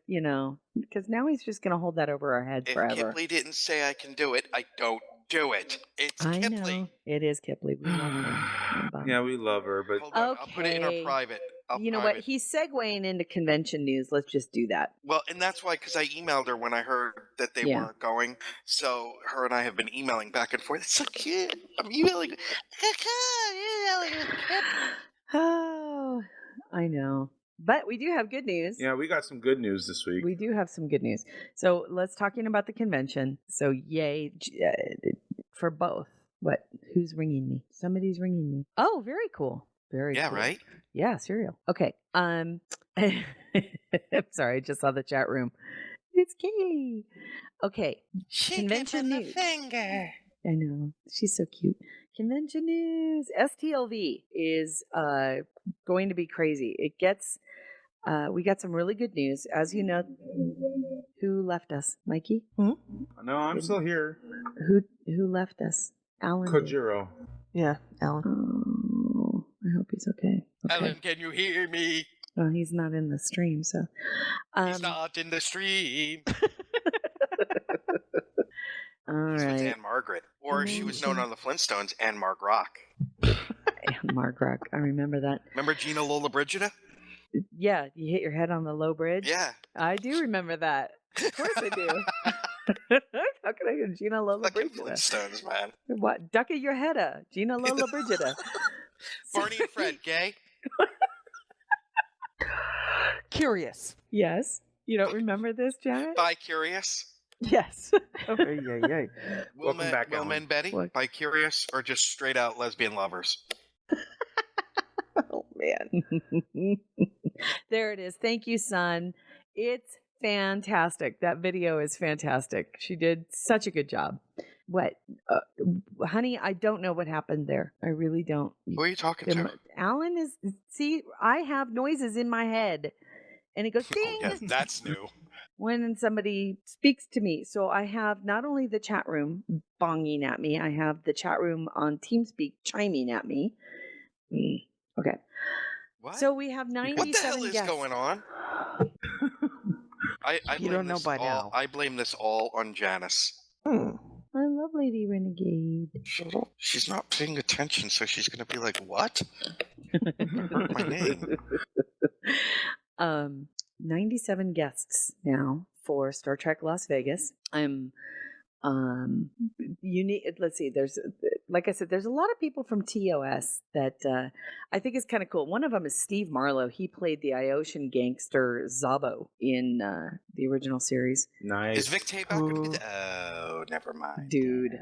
because now he's just going to hold that over our head If forever. Kipley didn't say I can do it, I don't do it. It's I Kipley. know. It is Kipley. We love him. Yeah, we love her, but Hold on, I'll put it in our Okay. private. You know what? He's segueing into convention news. Let's just do that. Well, and that's why, because I emailed her when I heard that they Yeah. weren't going. So her and I have been emailing back and forth. It's so cute. I'm emailing. Oh, I know. But we do have good news. yeah, we got some good news this week. We do have some good news. So let's talking about the convention. So yay for both. What? Who's ringing me? Somebody's ringing me. Oh, very cool. Very Yeah, cool. right? Yeah, cereal. Okay. I'm sorry, I just saw the chat room. It's Kaylee. Okay. Convention news. finger. I know. She's so cute. Convention news. STLV is going to be crazy. It gets we got some really good news. As you know, who left us? Mikey? No, I'm still here. Who left us? Alan. did. Kojiro. Yeah, Alan. Oh, I hope he's okay. Ellen, can you hear me? Well, he's not in the stream, so He's not in the stream. All He's with right. Anne Margaret. Or she was known on the Flintstones, Anne Marg Rock. Mark Rock. I remember that. Remember Gina Lola Brigida? Yeah, you hit your head on the low bridge. Yeah. I do remember that. Of course I do. How can I get Gina Lola Fucking Brigida? Flintstones, man. What? Ducka your heada. Gina Lola Brigida. Barney and Fred, gay? Curious. Yes. You don't remember this, Janet? Bi-curious? Yes. Welcome back, Wilma Alan. and Betty? What? Bi-curious or just straight out lesbian lovers? Oh man. There it is. Thank you, son. It's fantastic. That video is fantastic. She did such a good job. What? Honey, I don't know what happened there. I really don't. Who are you talking to? Alan is, see, I have noises in my head. And it goes ding Oh, yeah, that's new. when somebody speaks to me. So I have not only the chat room bonging at me, I have the chat room on TeamSpeak chiming at me. Okay. What? So we have 97 What the hell is guests. going on? I You blame don't know this by all, now. I blame this all on Janice. I love Lady Renegade. She's not paying attention, so she's going to be like, what? Hurt my name. 97 guests now for Star Trek Las Vegas. I'm unique. Let's see. There's, like I said, there's a lot of people from TOS that I think is kind of cool. One of them is Steve Marlowe. He played the Ioshan gangster Zabo in the original series. Nice. Is Vic Tayback going to be there? Oh, never mind. Dude,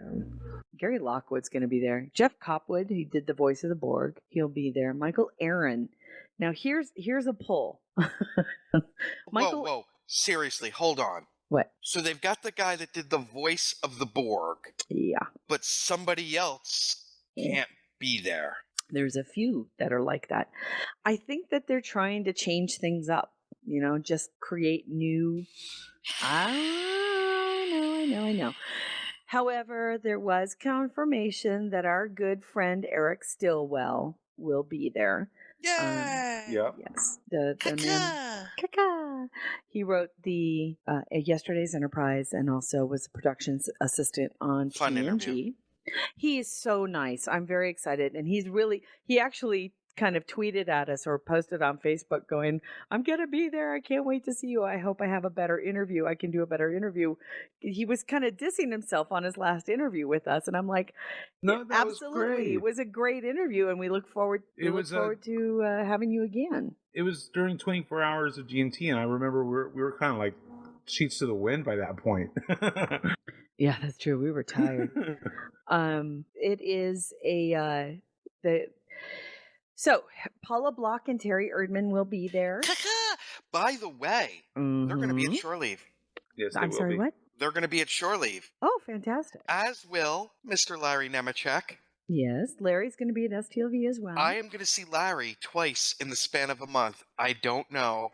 Gary Lockwood's going to be there. Jeff Copwood, who did the voice of the Borg, he'll be there. Michael Aaron. Now here's a poll. Michael, Whoa. Seriously, hold on. what? So they've got the guy that did the voice of the Borg, Yeah, but somebody else can't be there. there's a few that are like that. I think that they're trying to change things up. Just create new. I know. However, there was confirmation that our good friend Eric Stillwell will be there. Yay! Yep. Yes, the man. Caca. Kaka. He wrote the Yesterday's Enterprise and also was a production assistant on Fun TNG. interview. He is so nice. I'm very excited, and he actually kind of tweeted at us or posted on Facebook going, "I'm gonna be there. I can't wait to see you. I hope I have a better interview. I can do a better interview." He was kind of dissing himself on his last interview with us, and I'm like, No, that was absolutely, great. it was a great interview, and we look forward. It was to having you again. It was during 24 hours of GNT, and I remember we were kind of like sheets to the wind by that point. Yeah, that's true. We were tired. It is so Paula Block and Terry Erdman will be there. Caca! By the way, they're going to be at Mhm. shore leave. Yes, they I'm will sorry, be. what? They're going to be at shore leave, Oh, fantastic. as will Mr. Larry Nemechek. Yes, Larry's going to be at STLV as well. I am going to see Larry twice in the span of a month. I don't know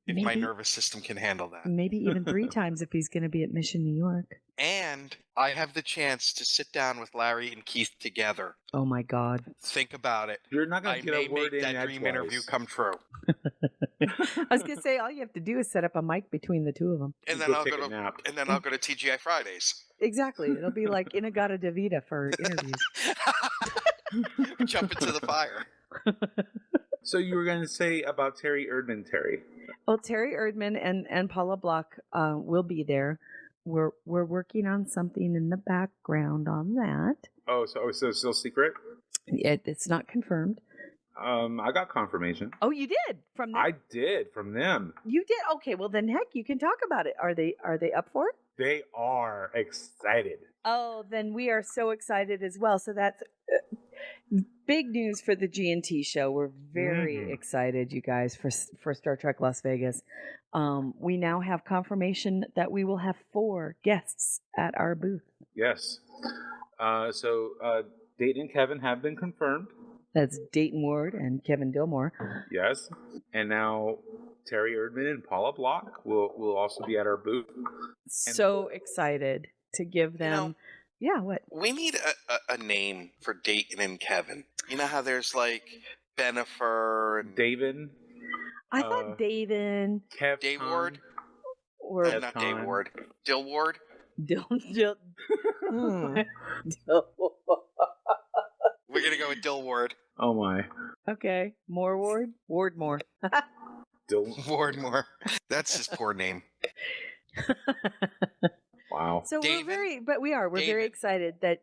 if my Maybe- nervous system can handle that. Maybe even 3 times if he's going to be at Mission New York. And I have the chance to sit down with Larry and Keith together. Oh my God. Think about it. You're not going I to get may a word make in that dream edgewise. interview come true. I was gonna say all you have to do is set up a mic between the two of them. And Go then I'll take go a to nap. TGI Fridays. Exactly. It'll be like Inagata Davida for interviews. Jump into the fire. So you were going to say about Terry Erdman, Terry? Well, Terry Erdman and Paula Block will be there. We're working on something in the background on that. Oh, so it's still secret? It's not confirmed. I got confirmation. Oh, you did from them? I did from them. You did? Okay, well then heck, you can talk about it. Are they up for it? They are excited. Oh, then we are so excited as well. So that's big news for the G&T show. We're very excited, you guys, for Star Trek Las Vegas. We now have confirmation that we will have 4 guests at our booth. Yes. So Dayton and Kevin have been confirmed. That's Dayton Ward and Kevin Dillmore. Yes. And now Terry Erdman and Paula Block will also be at our booth. So excited to give them. Yeah, what? We need a name for Dayton and Kevin. You know how there's like Benifer and Davin. I thought Davin. Kev. Dave Ward. Or Not Dave Ward. Dill Ward. Dill. We're gonna go with Dill Ward. Oh my. Okay. More Ward? Ward more. Ward more. That's his poor name. Wow. So David? we're very excited that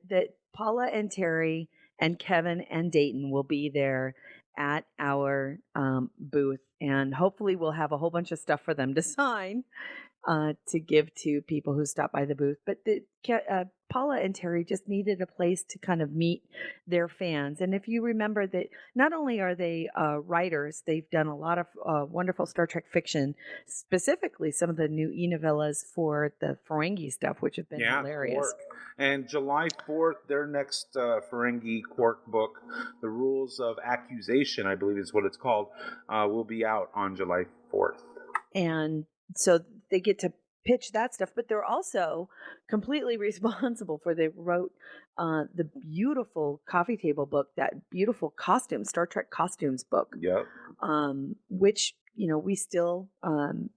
Paula and Terry and Kevin and Dayton will be there at our booth, and hopefully we'll have a whole bunch of stuff for them to sign to give to people who stop by the booth. But Paula and Terry just needed a place to kind of meet their fans. And if you remember that not only are they writers, they've done a lot of wonderful Star Trek fiction, specifically some of the new e-novellas for the Ferengi stuff, which have been hilarious. Quark. And July 4th, their next Ferengi Quark book, The Rules of Accusation, I believe is what it's called, will be out on July 4th. And so they get to pitch that stuff, but they're also completely responsible for, they wrote the beautiful coffee table book, that beautiful costume, Star Trek costumes book. Yep. Which, we still, and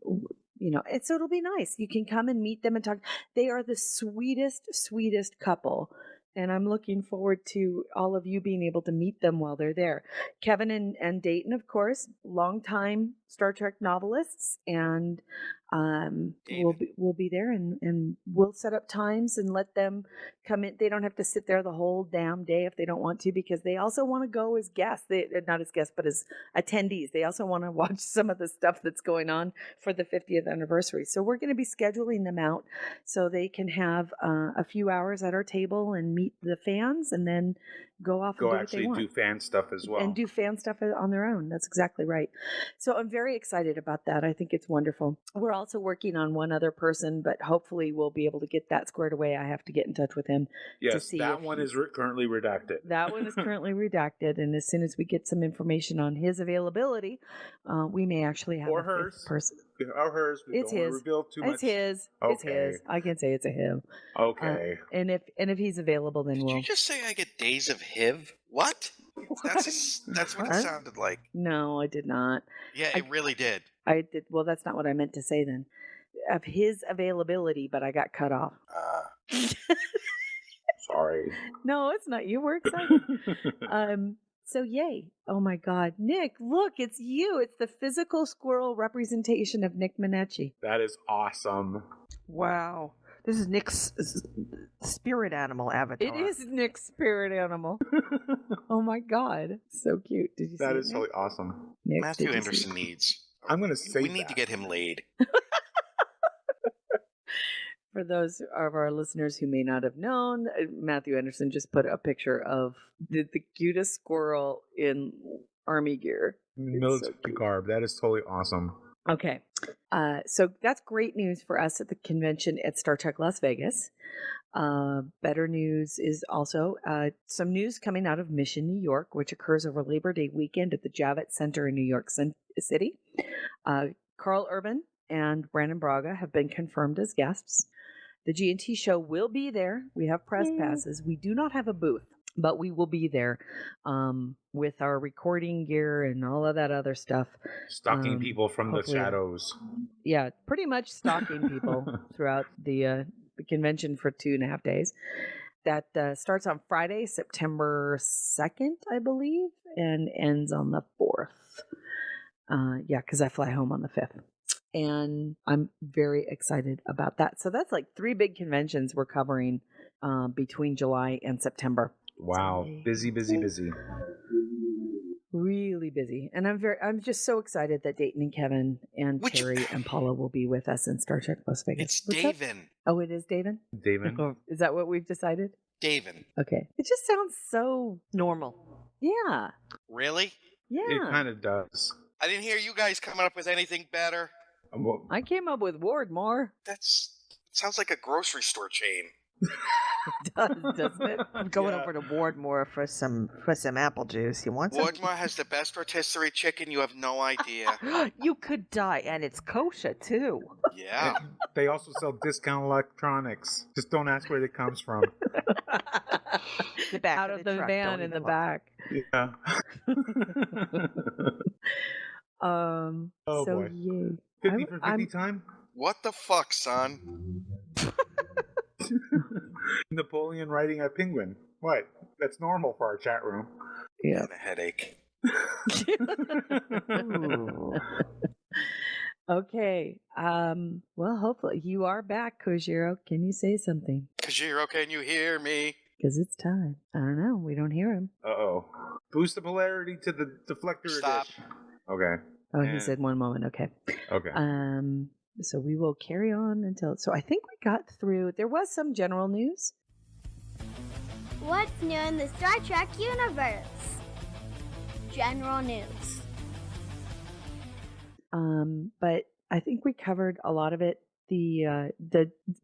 so it'll be nice. You can come and meet them and talk. They are the sweetest couple. And I'm looking forward to all of you being able to meet them while they're there. Kevin and Dayton, of course, longtime Star Trek novelists, and we'll be there, and we'll set up times and let them come in. They don't have to sit there the whole damn day if they don't want to, because they also want to go as guests. Not as guests, but as attendees. They also want to watch some of the stuff that's going on for the 50th anniversary. So we're going to be scheduling them out so they can have a few hours at our table and meet the fans, and then go off and do what they want. Do fan stuff as well. And do fan stuff on their own. That's exactly right. So I'm very excited about that. I think it's wonderful. We're also working on one other person, but hopefully we'll be able to get that squared away. I have to get in touch with him. Yes, that one is currently redacted. That one is currently redacted. And as soon as we get some information on his availability, we may actually have or a hers person. Or hers. We It's don't want to his. reveal too much. It's his. Okay. It's his. I can say it's a him. Okay. And if he's available, then Did we'll. you just say I get days of HIV? What? That's what it What? sounded like. No, I did not. Yeah, it really did. I did. Well, that's not what I meant to say then. Of his availability, but I got cut off. Sorry. No, it's not you. We're excited. So yay. Oh my God. Nick, look, it's you. It's the physical squirrel representation of Nick Minecci. That is awesome. Wow. This is Nick's spirit animal avatar. It is Nick's spirit animal. Oh my God. So cute. Did you see That it, is Nick? totally awesome. Nick, Matthew did you see Anderson it? needs. I'm going to say We need to get him laid. For those of our listeners who may not have known, Matthew Anderson just put a picture of the cutest squirrel in army gear. military garb. That is totally awesome. Okay. So that's great news for us at the convention at Star Trek Las Vegas. Better news is also some news coming out of Mission, New York, which occurs over Labor Day weekend at the Javits Center in New York City. Carl Urban and Brandon Braga have been confirmed as guests. The G&T show will be there. We have press passes. We do not have a booth. but we will be there with our recording gear and all of that other stuff. Stalking people from the hopefully- shadows. Yeah, pretty much stalking people throughout the convention for 2.5 days. That starts on Friday, September 2nd, I believe, and ends on the 4th. Yeah, because I fly home on the 5th. And I'm very excited about that. So that's like 3 big conventions we're covering between July and September. Wow. Busy, busy, busy. Really busy. And I'm just so excited that Dayton and Kevin and Terry and Paula will be with us in Star Trek Las Vegas. It's What's up? Davin. Oh, it is Davin? Davin. Oh, is that what we've decided? Davin. Okay. It just sounds so Normal. yeah. Really? Yeah. It kind of does. I didn't hear you guys coming up with anything better. Well, I came up with Wardmore. It sounds like a grocery store chain. It does, doesn't it? I'm going over to Wardmore for some apple juice. You want some? Wardmore has the best rotisserie chicken. You have no idea. You could die, and it's kosher too. Yeah. they also sell discount electronics. Just don't ask where it comes from. The back Out of the truck, van don't in the even look. back. Yeah. Oh Oh, so boy. yay. 50 for 50 I'm- time? What the fuck, son? Napoleon riding a penguin. What? That's normal for our chat room. Yeah. And a headache. Ooh. Okay. Well, hopefully you are back, Kojiro. Can you say something? Kajiro, can you hear me? Because it's time. I don't know. We don't hear him. Uh-oh. Boost the polarity to the deflector Stop. edition. Okay. Oh, Yeah. he said 1 moment. Okay. Okay. So we will carry on until. So I think we got through. There was some general news. What's new in the Star Trek universe? General news. But I think we covered a lot of it. The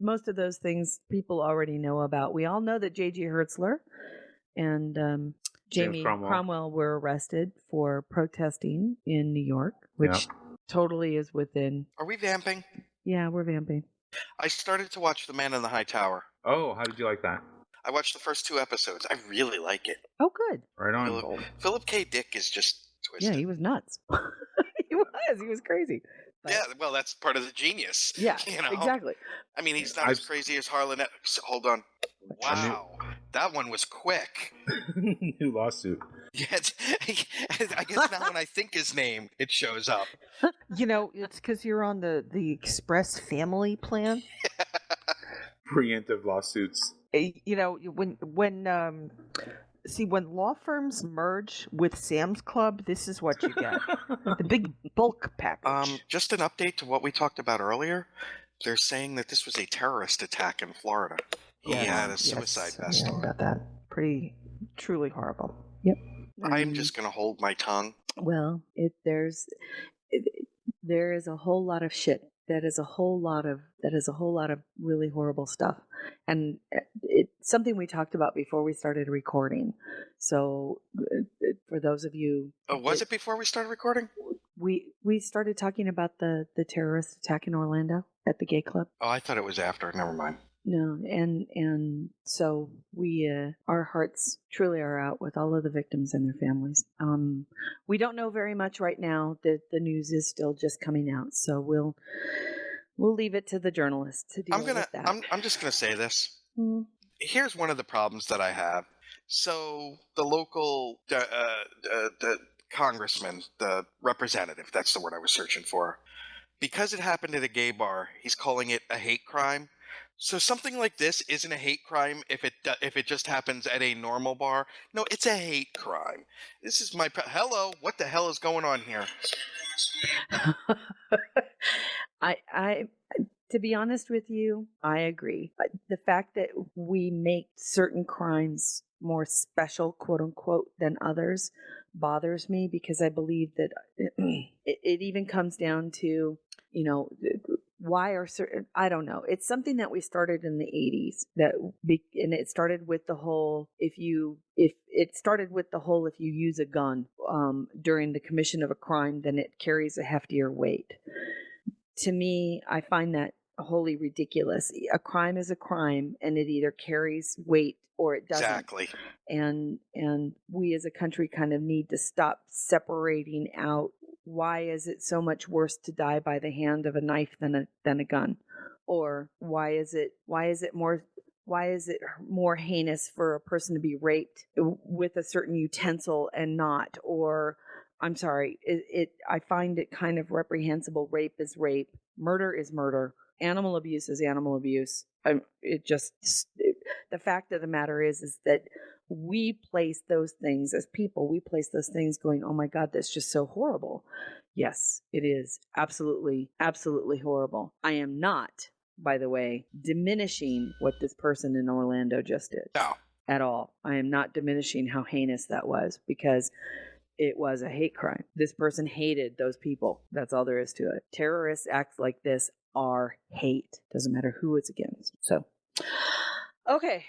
most of those things people already know about. We all know that J.G. Hertzler and Jamie Cromwell were arrested for protesting in New York, which totally is within. Are we vamping? Yeah, we're vamping. I started to watch The Man in the High Tower. Oh, how did you like that? I watched the first 2 episodes. I really like it. Oh, good. Right on. Philip K. Dick is just twisted. Yeah, he was nuts. He was crazy. But- Yeah, well, that's part of the genius. Yeah, You know? exactly. I mean, he's not as crazy as Harlan. Hold on. Wow. That one was quick. New lawsuit. Yeah, I guess now when I think his name, it shows up. You know, it's because you're on the Express Family plan. Preemptive lawsuits. You know, when law firms merge with Sam's Club, this is what you get: the big bulk package. Just an update to what we talked about earlier. They're saying that this was a terrorist attack in Florida. He had a suicide vest I on. about that. Pretty, truly horrible. Yep. I'm just going to hold my tongue. Well, there is a whole lot of shit. That is a whole lot of really horrible stuff, and it's something we talked about before we started recording. So, for those of you, Oh, was it before we started recording? we started talking about the terrorist attack in Orlando at the gay club. Oh, I thought it was after. Never mind. No, and so we our hearts truly are out with all of the victims and their families. We don't know very much right now. The news is still just coming out, so we'll leave it to the journalists to deal with that. I'm just gonna say this. Mm. Here's one of the problems that I have. So the local the congressman, the representative, that's the word I was searching for. Because it happened at a gay bar, he's calling it a hate crime. So something like this isn't a hate crime if it just happens at a normal bar. No, it's a hate crime. This is my hello. What the hell is going on here? I to be honest with you, I agree. The fact that we make certain crimes more special, quote unquote, than others bothers me, because I believe that it even comes down to, you know, why are certain, I don't know. It's something that we started in the 80s and it started with the whole, if you use a gun during the commission of a crime, then it carries a heftier weight. To me, I find that wholly ridiculous. A crime is a crime, and it either carries weight or it doesn't. Exactly. And we as a country kind of need to stop separating out, why is it so much worse to die by the hand of a knife than a gun, or why is it more heinous for a person to be raped with a certain utensil and not? Or I'm sorry, I find it kind of reprehensible. Rape is rape, murder is murder, animal abuse is animal abuse. The fact of the matter is that we place those things as people. We place those things going, oh my God, that's just so horrible. Yes, it is absolutely, absolutely horrible. I am not, by the way, diminishing what this person in Orlando just did. No. At all. I am not diminishing how heinous that was, because it was a hate crime. This person hated those people. That's all there is to it. Terrorist acts like this are hate. Doesn't matter who it's against. So, okay.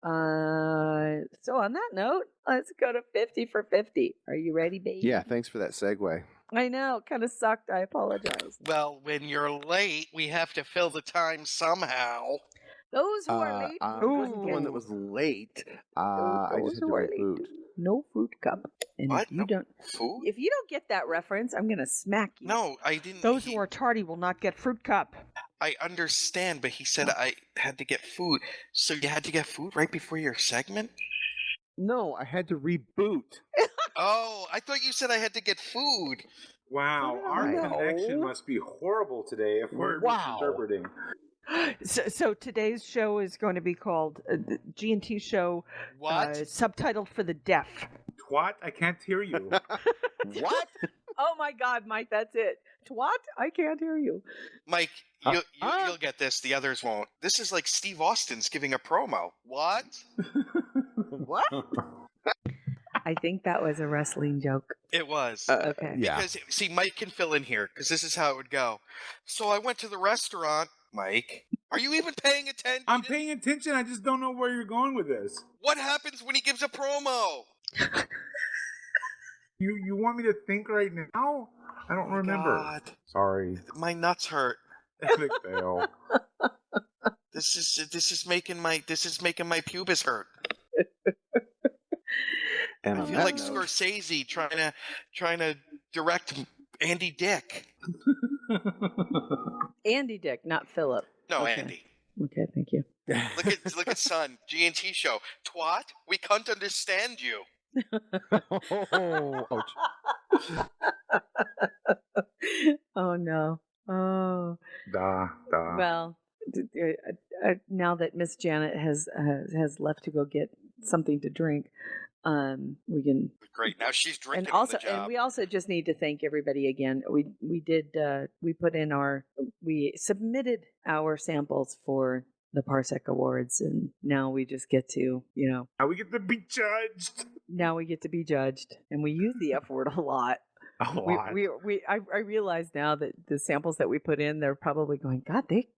So on that note, let's go to 50 for 50. Are you ready, baby? Yeah, thanks for that segue. I know, kind of sucked. I apologize. Well, when you're late, we have to fill the time somehow. Those who are late. I wasn't the one that was late. I just had to buy food. No fruit cup. And What? if you don't, Food? if you don't get that reference, I'm gonna smack you. No, I didn't. Those who are tardy will not get fruit cup. I understand, but he said I had to get food. So you had to get food right before your segment? No, I had to reboot. Oh, I thought you said I had to get food. Wow, our No. connection must be horrible today if we're Wow. misinterpreting. So today's show is going to be called the G&T Show, What? subtitled for the deaf. Twat, I can't hear you. What? Oh my God, Mike, that's it. Twat, I can't hear you. Mike, you'll get this. The others won't. This is like Steve Austin's giving a promo. What? What? I think that was a wrestling joke. It was. Okay. Yeah. Because, see, Mike can fill in here, because this is how it would go. So I went to the restaurant. Mike, are you even paying attention? I'm paying attention. I just don't know where you're going with this. What happens when he gives a promo? You want me to think right now? I don't remember. God, Sorry. my nuts hurt. Epic fail. This is making my pubis hurt. And I on feel that like note, Scorsese trying to direct Andy Dick. Andy Dick, not Philip. No, Okay. Andy. Okay, thank you. Look at son, G&T show. Twat, we can't understand you. oh, ouch. Oh no. Oh. Da. Well, now that Miss Janet has left to go get something to drink, we can. Great. Now she's drinking And also, on the job. and we also just need to thank everybody again. We submitted our samples for the Parsec Awards, and now we just get to, Now we get to be judged. and we use the F word a lot. A lot. I realize now that the samples that we put in, they're probably going, God, they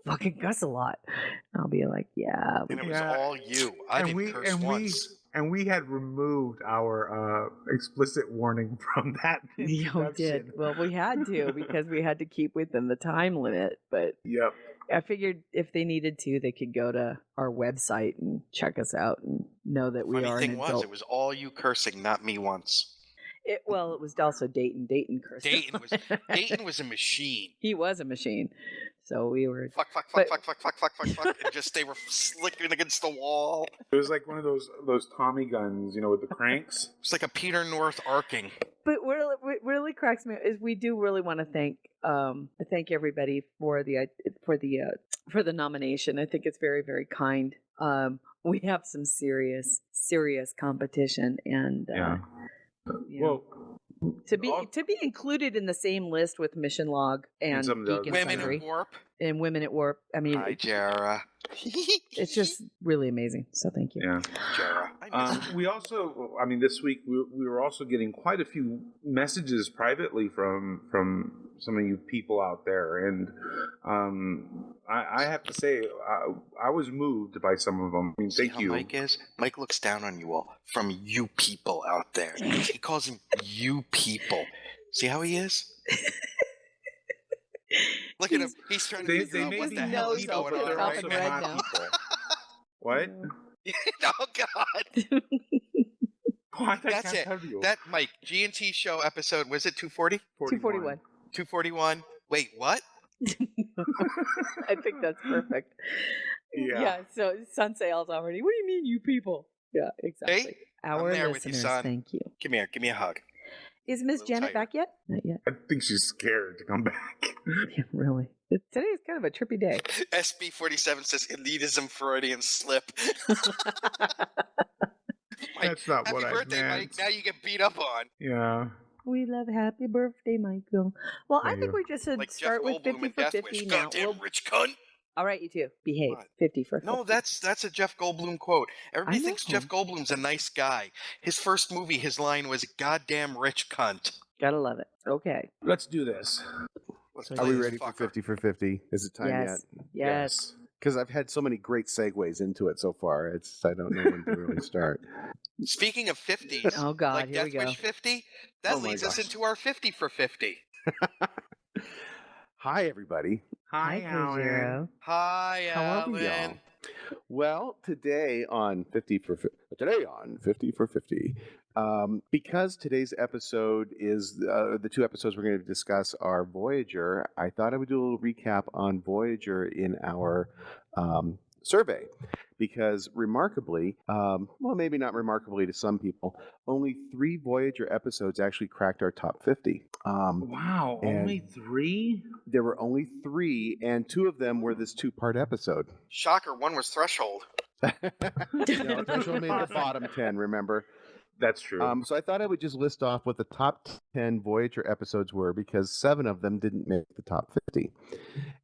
fucking cuss a lot. And I'll be like, yeah. And it was Yeah. all you. I didn't curse once. And we had removed our explicit warning from that. Yeah, we did. introduction. Well, we had to because we had to keep within the time limit. But Yep. I figured if they needed to, they could go to our website and check us out and know that we Funny are thing an was, adult. it was all you cursing, not me once. It was also Dayton. Dayton cursed. Dayton was a machine. He was a machine. So we were. Fuck, But- and just they were slicking against the wall. It was like one of those Tommy guns, with the cranks. It's like a Peter North arcing. But what really cracks me is we do really want to thank everybody for the nomination. I think it's very, very kind. We have some serious competition, and Yeah. you know, to be included in the same list with Mission Log and some of the Geek and other Women Sundry in Warp. and Women at Warp. I mean, Hi, Jara. it's just really amazing. So thank you. Yeah. Jara. I miss you. We also, this week we were also getting quite a few messages privately from some of you people out there, and I have to say I was moved by some of them. I mean, See thank how you. Mike is? Mike looks down on you all. From you people out there. He calls them you people. See how he is? Look at He's trying to They, figure they out may what be the hell is people, going but on they're right also now. not people. What? Oh God, What? I that's can't it. tell you. That Mike G&T show episode was it 240? 241. 241. Wait, what? I think that's perfect. Yeah. So sun sales already. What do you mean, you people? Yeah, exactly. I'm Our there with you, listeners, son. thank you. Give me a hug. Is Miss little Janet tighter. back yet? Not yet. I think she's scared to come back. Yeah, really. Today is kind of a trippy day. SB47 says elitism Freudian slip. Mike, That's not happy what I birthday, meant. Mike. Now you get beat up on. Yeah. We love happy birthday, Michael. Well, I Thank think you. we just should Like Jeff start with Goldblum 50 in for Death 50 Wish. now. Goddamn rich cunt. All right, you two. Behave. What? 50 for 50. No, that's a Jeff Goldblum quote. Everybody I thinks know. Jeff Goldblum's a nice guy. His first movie, his line was "Goddamn rich cunt." Gotta love it. Okay. Let's do this. Let's Are play we this ready for fucker. 50 for 50? Is it time Yes. yet? Yes. Because I've had so many great segues into it so far. I don't know when to really start. Speaking of 50s, Oh, God. like Here we Death go. Wish 50, that Oh my leads us gosh. into our 50 for 50. Hi, everybody. Hi, Alan. Kojiro. Hi, How are we, y'all? Alan. Well, today on 50 for 50, because today's episode is the two episodes we're going to discuss are Voyager. I thought I would do a little recap on Voyager in our survey, because remarkably, well, maybe not remarkably to some people, only 3 Voyager episodes actually cracked our top 50. Wow, And- only 3? There were only 3, and 2 of them were this 2-part episode. Shocker, one was Threshold. No, Threshold made the bottom 10, remember? That's true. So I thought I would just list off what the top 10 Voyager episodes were, because 7 of them didn't make the top 50.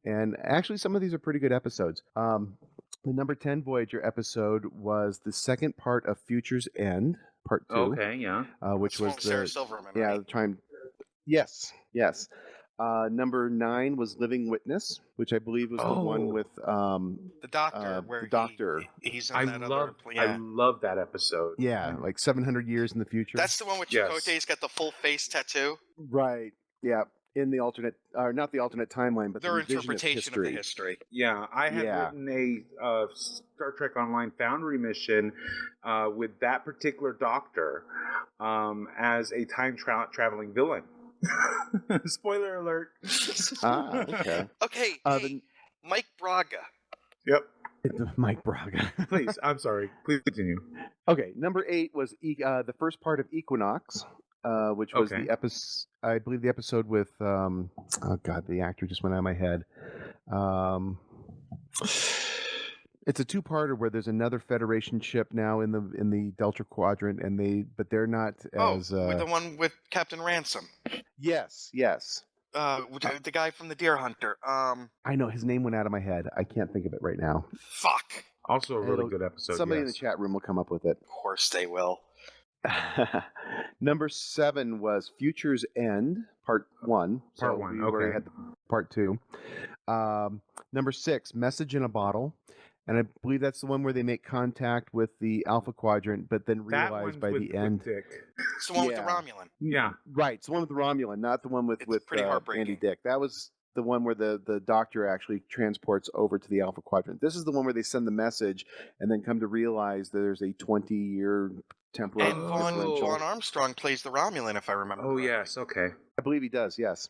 And actually, some of these are pretty good episodes. The number 10 Voyager episode was the second part of Future's End, part 2. Okay, yeah. Which That's was the one the... with Sarah Silverman, Yeah, right? the time... Yes. Number 9 was Living Witness, which I believe was the one Oh. with... The Doctor, the where Doctor. he's I on that love other... Yeah. I love that episode. Yeah, like 700 years in the future. That's the one with Yes. Chakotay's got the full face tattoo. Right. Yeah. In the alternate, or not the alternate timeline, but Their the revision interpretation of of the history. history. Yeah, I had Yeah. written a Star Trek Online Foundry mission with that particular Doctor as a time traveling villain. Spoiler alert. Ah, okay. Okay, Uh, hey, Mike Braga. Yep. Mike Braga. Please, I'm sorry. Please continue. Okay, number 8 was the first part of Equinox, which was Okay. the episode. I believe the episode with oh god, the actor just went out of my head. It's a 2-parter where there's another Federation ship now in the Delta Quadrant, and they're not as with the one with Captain Ransom. yes. The guy from the Deer Hunter. I know his name went out of my head. I can't think of it right now. Fuck. Also a really It'll- good episode. Somebody in yes. the chat room will come up with it. Of course they will. Number 7 was Future's End, Part 1. Part 1, we already okay. had the Part 2. Number 6, Message in a Bottle. And I believe that's the one where they make contact with the Alpha Quadrant, but then That realize one's by with the end. Dick. It's the one with the Yeah. Romulan. Yeah. Right, it's the one with the Romulan, not the one with It's pretty Andy heartbreaking. Dick. That was the one where the Doctor actually transports over to the Alpha Quadrant. This is the one where they send the message and then come to realize that there's a 20-year temporal And differential. Vaughn Armstrong plays the Romulan, if I remember. Oh correctly. yes. Okay. I believe he does, yes.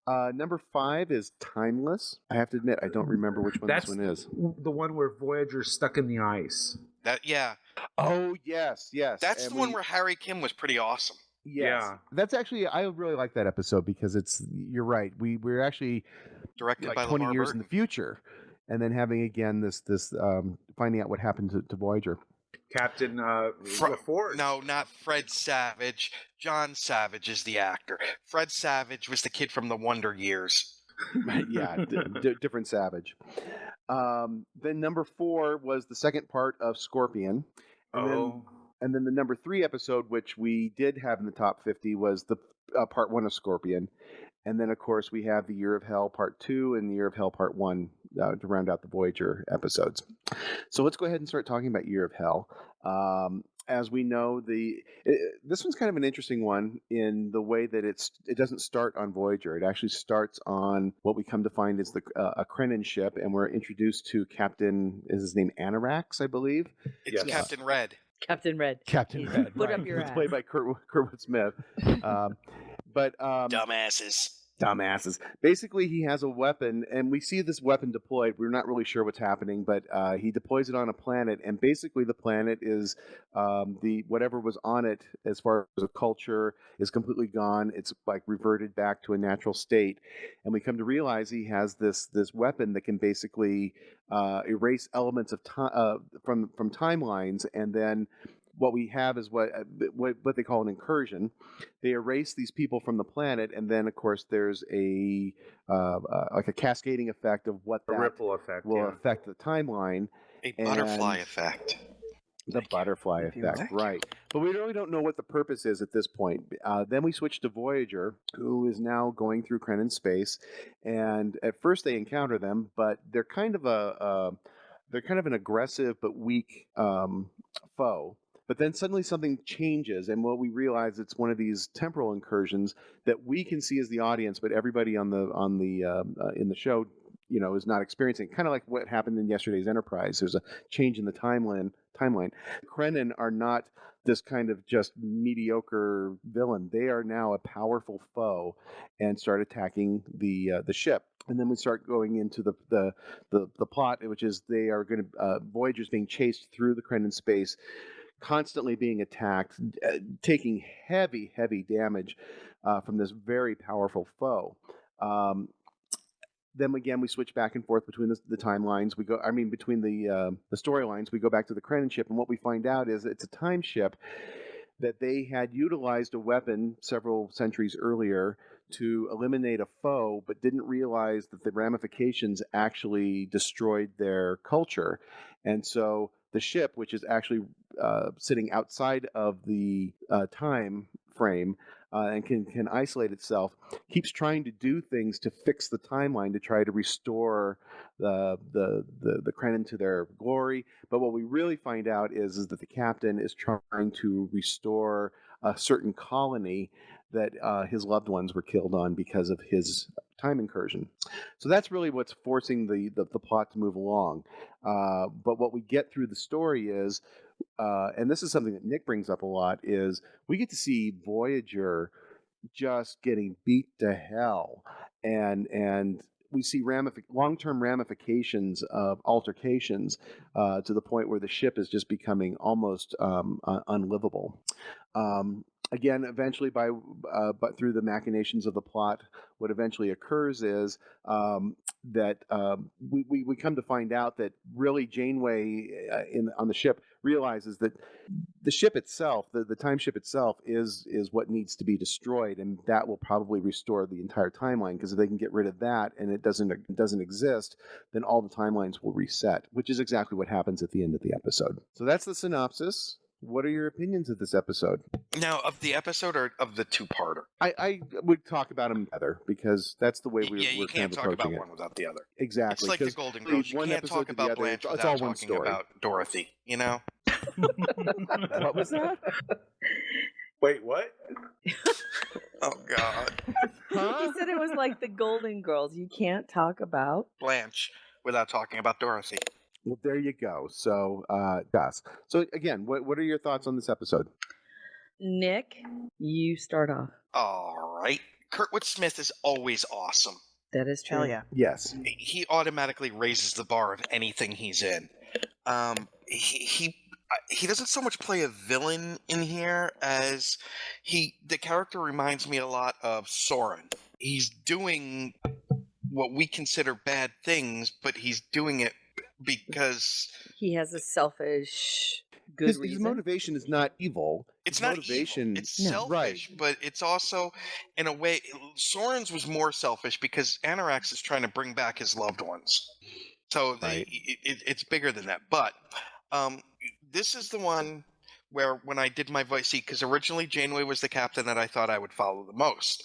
Number 5 is Timeless. I have to admit, I don't remember which one That's this one is. the one where Voyager's stuck in the ice. Yeah. Oh, yes. That's And the one where Harry Kim was pretty awesome. Yes. Yeah. That's actually, I really like that episode because you're right. We're actually Directed like by 20 LeVar years Burton. in the future. And then having again this finding out what happened to Voyager. Captain LaForge. No, not Fred Savage. John Savage is the actor. Fred Savage was the kid from the Wonder Years. Yeah, different Savage. Then number 4 was the second part of Scorpion. And then the number 3 episode, which we did have in the top 50, was the part 1 of Scorpion. And then, of course, we have the Year of Hell Part 2 and the Year of Hell Part 1 to round out the Voyager episodes. So let's go ahead and start talking about Year of Hell. as we know, this one's kind of an interesting one in the way that it doesn't start on Voyager. It actually starts on what we come to find is a Krenin ship, and we're introduced to Captain. Is his name Anarax, I believe? It's Yes. Captain Red. Captain Red. Captain Red. Put right. up your It's ass. played by Kurtwood Smith. But Dumbasses. dumbasses. Basically, he has a weapon, and we see this weapon deployed. We're not really sure what's happening, but he deploys it on a planet, and basically the planet is the whatever was on it as far as a culture is completely gone. It's like reverted back to a natural state, and we come to realize he has this weapon that can basically erase elements of time from timelines, and then what we have is what they call an incursion. They erase these people from the planet, and then of course there's a like a cascading effect of what A that ripple effect. will Yeah. affect the timeline. A butterfly And- effect. The butterfly Thank you. effect, Thank you. right? But we really don't know what the purpose is at this point. Then we switch to Voyager, who is now going through Krenin space, and at first they encounter them, but they're kind of an aggressive but weak foe. But then suddenly something changes, and what we realize it's one of these temporal incursions that we can see as the audience, but everybody on the in the show, is not experiencing. Kind of like what happened in yesterday's Enterprise. There's a change in the timeline. Krenin are not this kind of just mediocre villain. They are now a powerful foe, and start attacking the ship. And then we start going into the plot, which is they are going to Voyager's being chased through the Krenin space, constantly being attacked, taking heavy damage from this very powerful foe. Then again, we switch back and forth between the timelines. Between the storylines. We go back to the Krenin ship, and what we find out is it's a time ship that they had utilized a weapon several centuries earlier to eliminate a foe, but didn't realize that the ramifications actually destroyed their culture. And so the ship, which is actually sitting outside of the time frame and can isolate itself, keeps trying to do things to fix the timeline to try to restore the Krenin to their glory. But what we really find out is that the captain is trying to restore a certain colony that his loved ones were killed on because of his time incursion. So that's really what's forcing the plot to move along. But what we get through the story is, and this is something that Nick brings up a lot, is we get to see Voyager just getting beat to hell, and we see long-term ramifications of altercations to the point where the ship is just becoming almost unlivable. Again, eventually, but through the machinations of the plot, what eventually occurs is that we come to find out that really Janeway on the ship realizes that the ship itself, the time ship itself, is what needs to be destroyed, and that will probably restore the entire timeline. Because if they can get rid of that and it doesn't exist, then all the timelines will reset, which is exactly what happens at the end of the episode. So that's the synopsis. What are your opinions of this episode? Now, of the episode or of the two-parter? I would talk about them together because that's the way we're you kind can't of talk about approaching it. one without the other. Exactly. It's like the 'cause Golden Girls. You one can't episode talk to the about other, Blanche it's without all one talking story. about Dorothy, you know? What was that? Wait, what? Oh, God. He said it was like the Golden Girls. You can't talk about. Blanche without talking about Dorothy. Well, there you go. So, Gus. So again, what are your thoughts on this episode? Nick, you start off. All right. Kurtwood Smith is always awesome. That is true. Hell yeah. Yes. He automatically raises the bar of anything he's in. He doesn't so much play a villain in here as the character reminds me a lot of Soren. He's doing what we consider bad things, but he's doing it because He has a selfish good His reason. motivation is not evil. it's His not motivation. evil. It's No. selfish, Right. but it's also, in a way, Soren's was more selfish because Anarax is trying to bring back his loved ones. So Right. it's bigger than that. But this is the one where when I did my voice, because originally Janeway was the captain that I thought I would follow the most.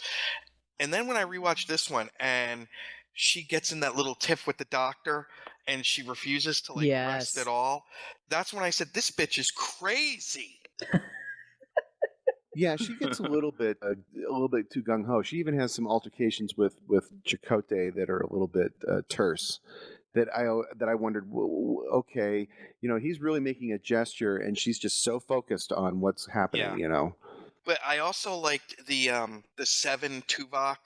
And then when I rewatched this one and she gets in that little tiff with the doctor and she refuses to rest Yes. at all, that's when I said, this bitch is crazy. Yeah, she gets a little bit too gung ho. She even has some altercations with Chakotay that are a little bit terse. That I wondered, okay, he's really making a gesture, and she's just so focused on what's happening, Yeah. But I also liked the Seven Tuvok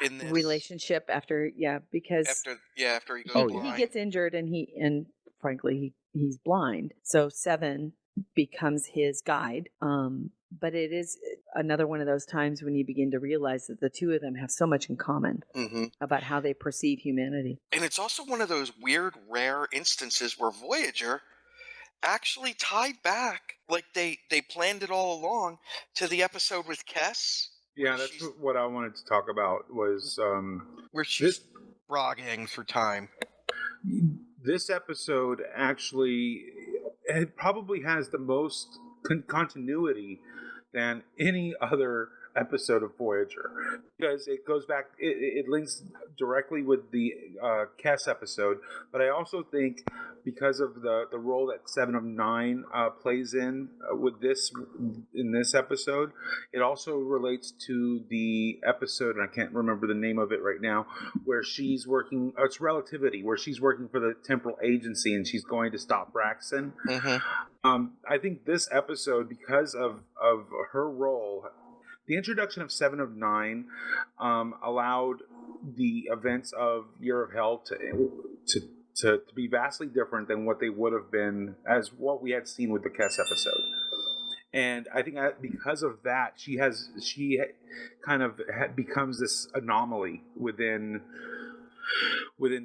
in this Relationship after, because after he goes he, Oh, he blind. gets injured and frankly he's blind. So Seven becomes his guide. But it is another one of those times when you begin to realize that the two of them have so much in common about how they perceive humanity. And it's also one of those weird, rare instances where Voyager actually tied back, like they planned it all along, to the episode with Kes. Yeah, that's what I wanted to talk about. Was where she's brogging for time. This episode actually, it probably has the most continuity than any other episode of Voyager, because it goes back, it links directly with the Kes episode, but I also think because of the role that Seven of Nine plays in this episode, it also relates to the episode, and I can't remember the name of it right now, where she's working, it's Relativity, where she's working for the Temporal Agency and she's going to stop Braxton. I think this episode, because of her role, the introduction of Seven of Nine allowed the events of Year of Hell to be vastly different than what they would have been as what we had seen with the Kes episode. And I think that because of that, she kind of becomes this anomaly within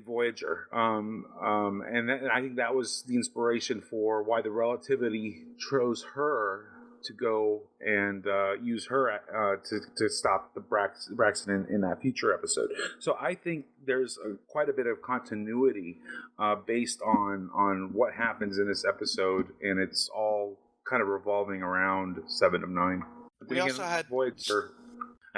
Voyager, and I think that was the inspiration for why the Relativity chose her to go and use her to stop the Braxton in that future episode. So I think there's quite a bit of continuity based on what happens in this episode, and it's all kind of revolving around Seven of Nine. We also had Voyager.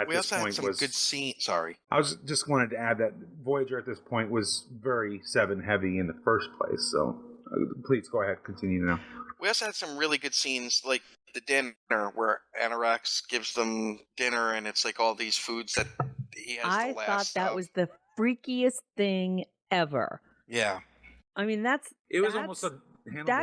We also had some good scenes. Sorry, I was just wanted to add that Voyager at this point was very Seven heavy in the first place. So please go ahead, continue now. We also had some really good scenes, like the dinner where Anorax gives them dinner, and it's like all these foods that he has. I thought that was the freakiest thing ever. Yeah, I mean that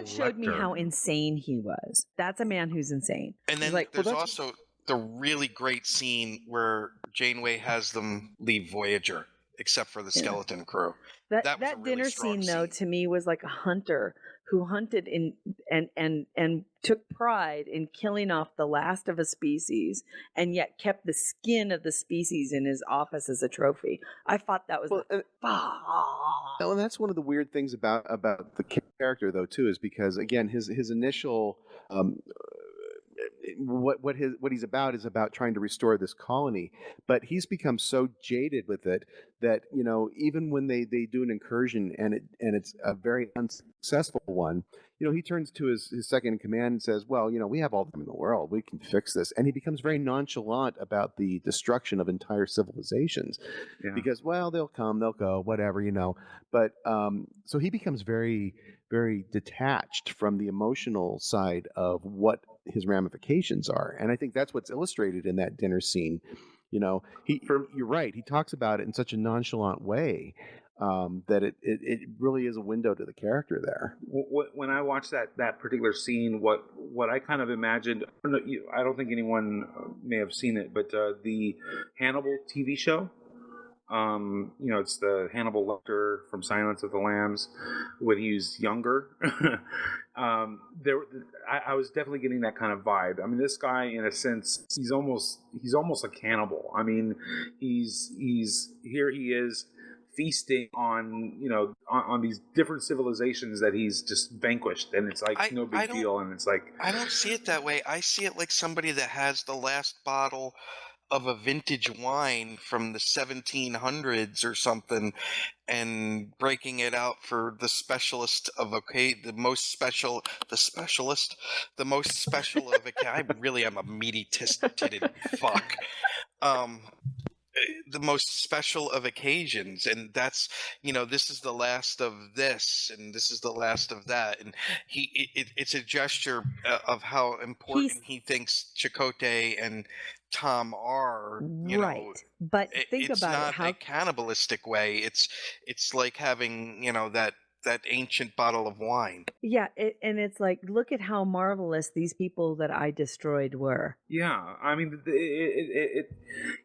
showed me how insane he was. That's a man who's insane. And then there's also the really great scene where Janeway has them leave Voyager, except for the skeleton crew. That really dinner scene, though, to me was like a hunter who hunted and took pride in killing off the last of a species, and yet kept the skin of the species in his office as a trophy. I thought that was and that's one of the weird things about the character, though, too, is because again his initial what he's about is about trying to restore this colony, but he's become so jaded with it that even when they do an incursion and it's a very unsuccessful one, he turns to his second in command and says, well, we have all the time in the world, we can fix this, and he becomes very nonchalant about the destruction of entire civilizations because, well, they'll come, they'll go, whatever, but so he becomes very, very detached from the emotional side of what his ramifications are. And I think that's what's illustrated in that dinner scene. You're right. He talks about it in such a nonchalant way that it really is a window to the character there. When I watched that particular scene, what I kind of imagined, I don't think anyone may have seen it, but the Hannibal TV show, it's the Hannibal Lecter from Silence of the Lambs when he was younger. I was definitely getting that kind of vibe. I mean, this guy, in a sense, he's almost a cannibal. I mean, he's here. He is feasting on on these different civilizations that he's just vanquished, and it's like no big deal. And it's like, I don't see it that way. I see it like somebody that has the last bottle of a vintage wine from the 1700s or something, and breaking it out for the specialist of the most special of I really am a meaty titted fuck. the most special of occasions, and that's, this is the last of this and this is the last of that, and it's a gesture of how important he thinks Chakotay and Tom are. Right. But think It's about it. not How a cannibalistic way. It's like having, that ancient bottle of wine. Yeah, and it's like, look at how marvelous these people that I destroyed were. Yeah, I mean,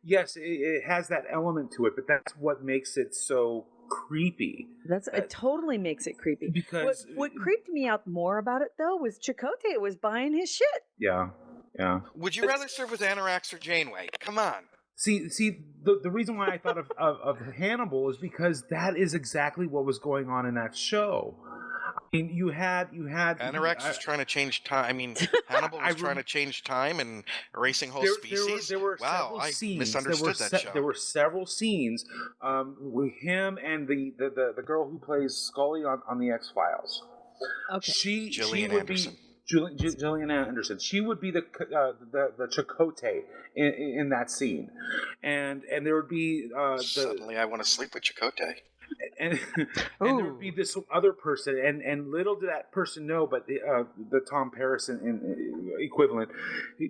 yes, it has that element to it, but that's what makes it so creepy. It totally makes it creepy. Because what creeped me out more about it though was Chakotay was buying his shit. Yeah. Would you rather serve with Anorax or Janeway? Come on. See, the reason why I thought of Hannibal is because that is exactly what was going on in that show. I mean, you had Anorax was trying to change time. I mean, Hannibal was trying to change time and erasing whole species. There were wow, several I scenes. misunderstood that show. There were several scenes with him and the girl who plays Scully on the X-Files. Okay. Gillian Anderson. Gillian Anderson. She would be the Chakotay in that scene, and there would be Suddenly, I want to sleep with Chakotay. And there would be this other person, and little did that person know, but the Tom Paris equivalent,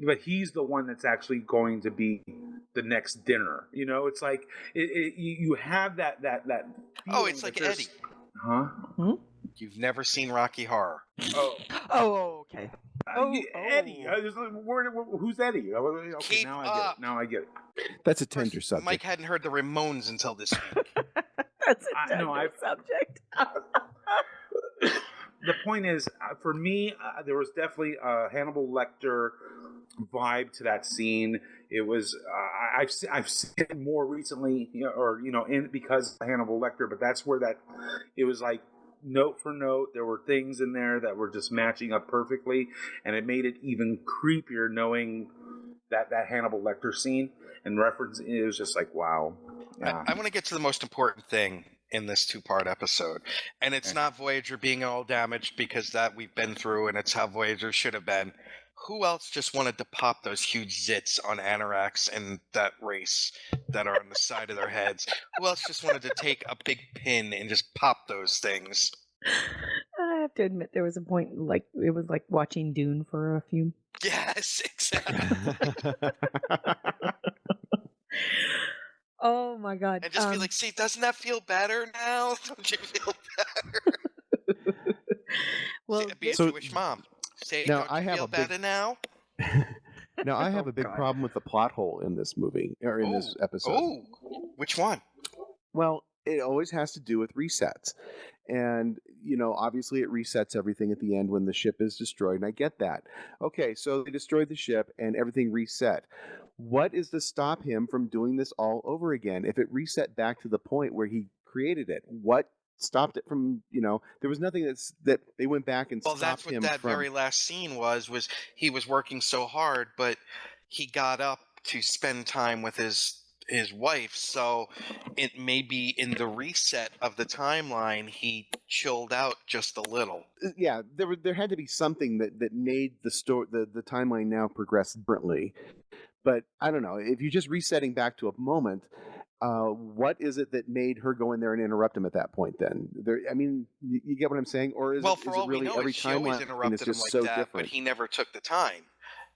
but he's the one that's actually going to be the next dinner. It's like you have that. Oh, it's like Eddie. Huh? Hmm? You've never seen Rocky Horror. Oh, okay. Eddie. Who's Eddie? Okay, Keep now up. I get it. That's a tender subject. Mike hadn't heard the Ramones until this week. That's a tender subject. The point is, for me, there was definitely a Hannibal Lecter vibe to that scene. It was I've seen it more recently, because of Hannibal Lecter, but that's where it was like note for note. There were things in there that were just matching up perfectly, and it made it even creepier knowing that Hannibal Lecter scene and reference. It was just like, wow. Yeah. I want to get to the most important thing in this 2-part episode, and it's not Voyager being all damaged, because that we've been through, and it's how Voyager should have been. Who else just wanted to pop those huge zits on Anorax and that race that are on the side of their heads? Who else just wanted to take a big pin and just pop those things? I have to admit, there was a point, like, it was like watching Dune for a few. Yes, exactly. Oh my God. And just be like, see, doesn't that feel better now? Don't you feel better? Well, be a Jewish mom. Say, now, don't I you have feel a big, better now? Now, I have a big problem with the plot hole in this movie, or in this episode. Oh, which one? Well, it always has to do with resets. And, obviously it resets everything at the end when the ship is destroyed, and I get that. Okay, so they destroyed the ship and everything reset. What is to stop him from doing this all over again? If it reset back to the point where he created it, what stopped it from, there was nothing that they went back and stopped him from. Well, that's what that very last scene was he was working so hard, but he got up to spend time with his wife, so it may be in the reset of the timeline he chilled out just a little. Yeah, there had to be something that made the story, the timeline now progress differently. But I don't know, if you're just resetting back to a moment, what is it that made her go in there and interrupt him at that point? Then, you get what I'm saying, or is it really every she always timeline interrupted is just him like so that, different? but he never took the time.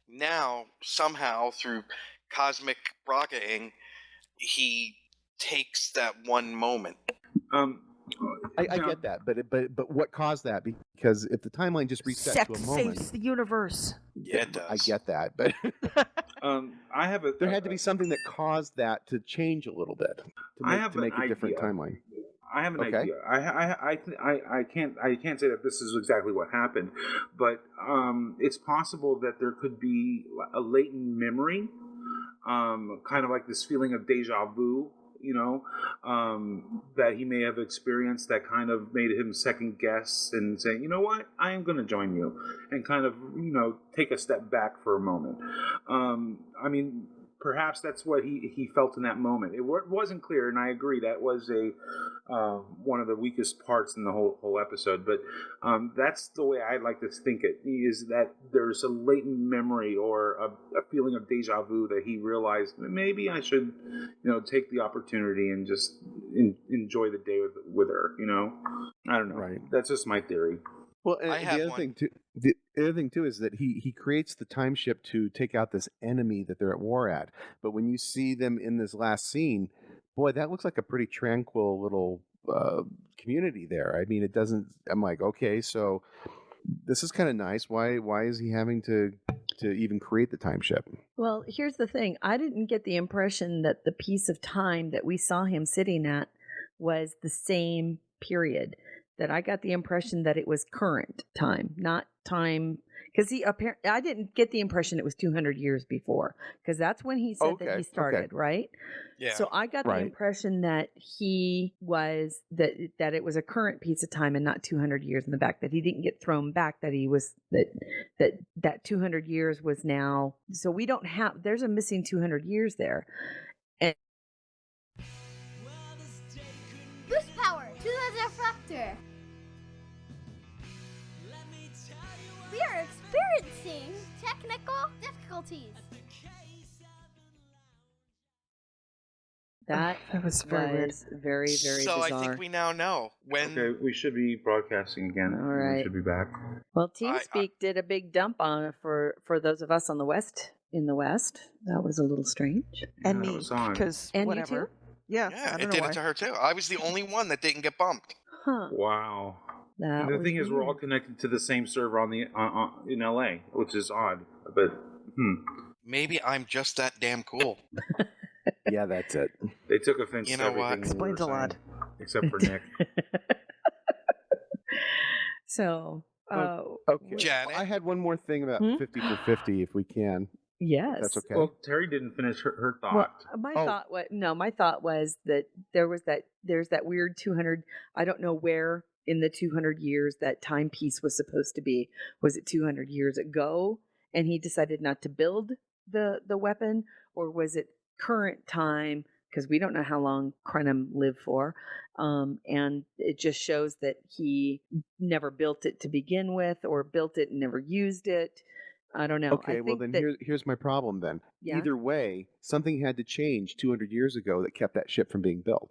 Now, somehow, through cosmic rocketing, he takes that one moment. I get that, but what caused that? Because if the timeline just resets Sex to a moment, saves the universe. Yeah, it does. I get that, but there had to be something that caused that to change a little bit to make a different timeline. I have an idea. I can't say that this is exactly what happened, but it's possible that there could be a latent memory, kind of like this feeling of deja vu, that he may have experienced that kind of made him second guess and say, you know what, I am going to join you, and kind of, take a step back for a moment. perhaps that's what he felt in that moment. It wasn't clear, and I agree that was a one of the weakest parts in the whole episode. But that's the way I like to think it, is that there's a latent memory or a feeling of deja vu that he realized maybe I should, take the opportunity and just enjoy the day with her. I don't know. Right. That's just my theory. Well, and I have the other one. thing too. The other thing too is that he creates the time ship to take out this enemy that they're at war at. But when you see them in this last scene, boy, that looks like a pretty tranquil little community there. I mean, it doesn't. I'm like, okay, so this is kind of nice. Why is he having to even create the time ship? Well, here's the thing. I didn't get the impression that the piece of time that we saw him sitting at was the same period. That I got the impression that it was current time, not time. Because I didn't get the impression it was 200 years before, because that's when he said that he started, right? Yeah. So I got the Right. impression that he was that it was a current piece of time and not 200 years in the back. That he didn't get thrown back. That he was that 200 years was now. So we don't have. There's a missing 200 years there. And Boost power to the disruptor. We are experiencing technical difficulties. that was very weird. was very, very so bizarre. I think we now know when. Okay, we should be broadcasting again. All right. We should be back. Well, I- TeamSpeak did a big dump on it for those of us on the West. In the West, that was a little strange. And Yeah, it me, was on. because And you whatever. too? Yeah, Yeah, I it don't know did why. it to her too. I was the only one that didn't get bumped. Huh? Wow. That And the was thing is, we're all weird. connected to the same server in LA, which is odd. But Maybe I'm just that damn cool. Yeah, that's it. they took offense You to know everything what? we Explains were a lot. saying, except for Nick. So, Okay. Janet? I had one more thing about Hmm? 50 for 50, if we can. yes. That's okay. Well, Terry didn't finish her Well, thought. my Oh. thought was that there's that weird 200. I don't know where in the 200 years that timepiece was supposed to be. Was it 200 years ago, and he decided not to build the weapon, or was it current time? Because we don't know how long Krenim lived for, and it just shows that he never built it to begin with, or built it and never used it. I don't know. Okay, I well think then that, here's my problem then. Yeah. Either way, something had to change 200 years ago that kept that ship from being built.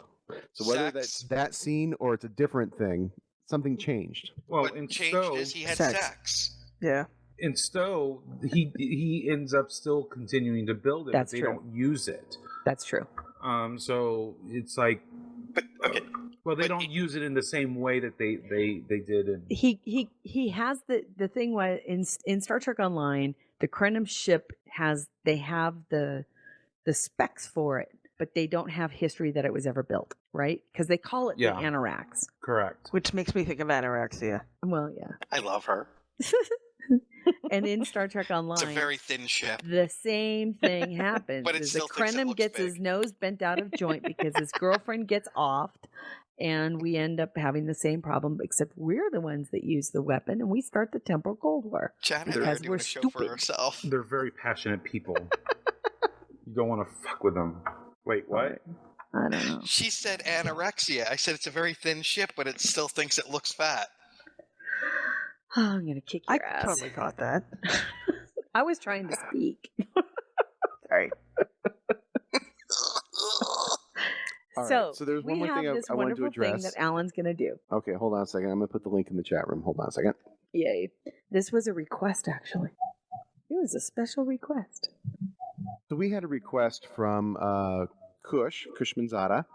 So whether that's Sex. that scene or it's a different thing, something changed. Well, What in changed Stowe, is he had Sex. sex. Yeah. in Stowe, he ends up still continuing to build it, That's but they true. don't use it. that's true. So it's like, But okay, well, they But don't use it in the same way that they did in. He has the thing where in Star Trek Online, the Krenim ship have the specs for it, but they don't have history that it was ever built, right? Because they call it Yeah. the Anorax. Correct. Which makes me think of anorexia. Well, yeah. I love her. And in Star Trek It's Online, a very thin ship. the same thing happens. But it is still the thinks it Krenim looks gets big. his nose bent out of joint because his girlfriend gets offed, and we end up having the same problem, except we're the ones that use the weapon, and we start the temporal Cold War. Janet Because are doing we're a show for stupid. herself. They're very passionate people. You don't want to fuck with them. Wait, what? I don't know. She said anorexia. I said it's a very thin ship, but it still thinks it looks fat. Oh, I'm gonna kick I your ass. totally caught that. I was trying to speak. Sorry. All right, So, so there's one we more thing have I this wanted to wonderful thing address. that Alan's gonna do. Okay, hold on a second. I'm going to put the link in the chat room. Hold on a second. Yay! This was a request, actually. It was a special request. So we had a request from Kush Manzada,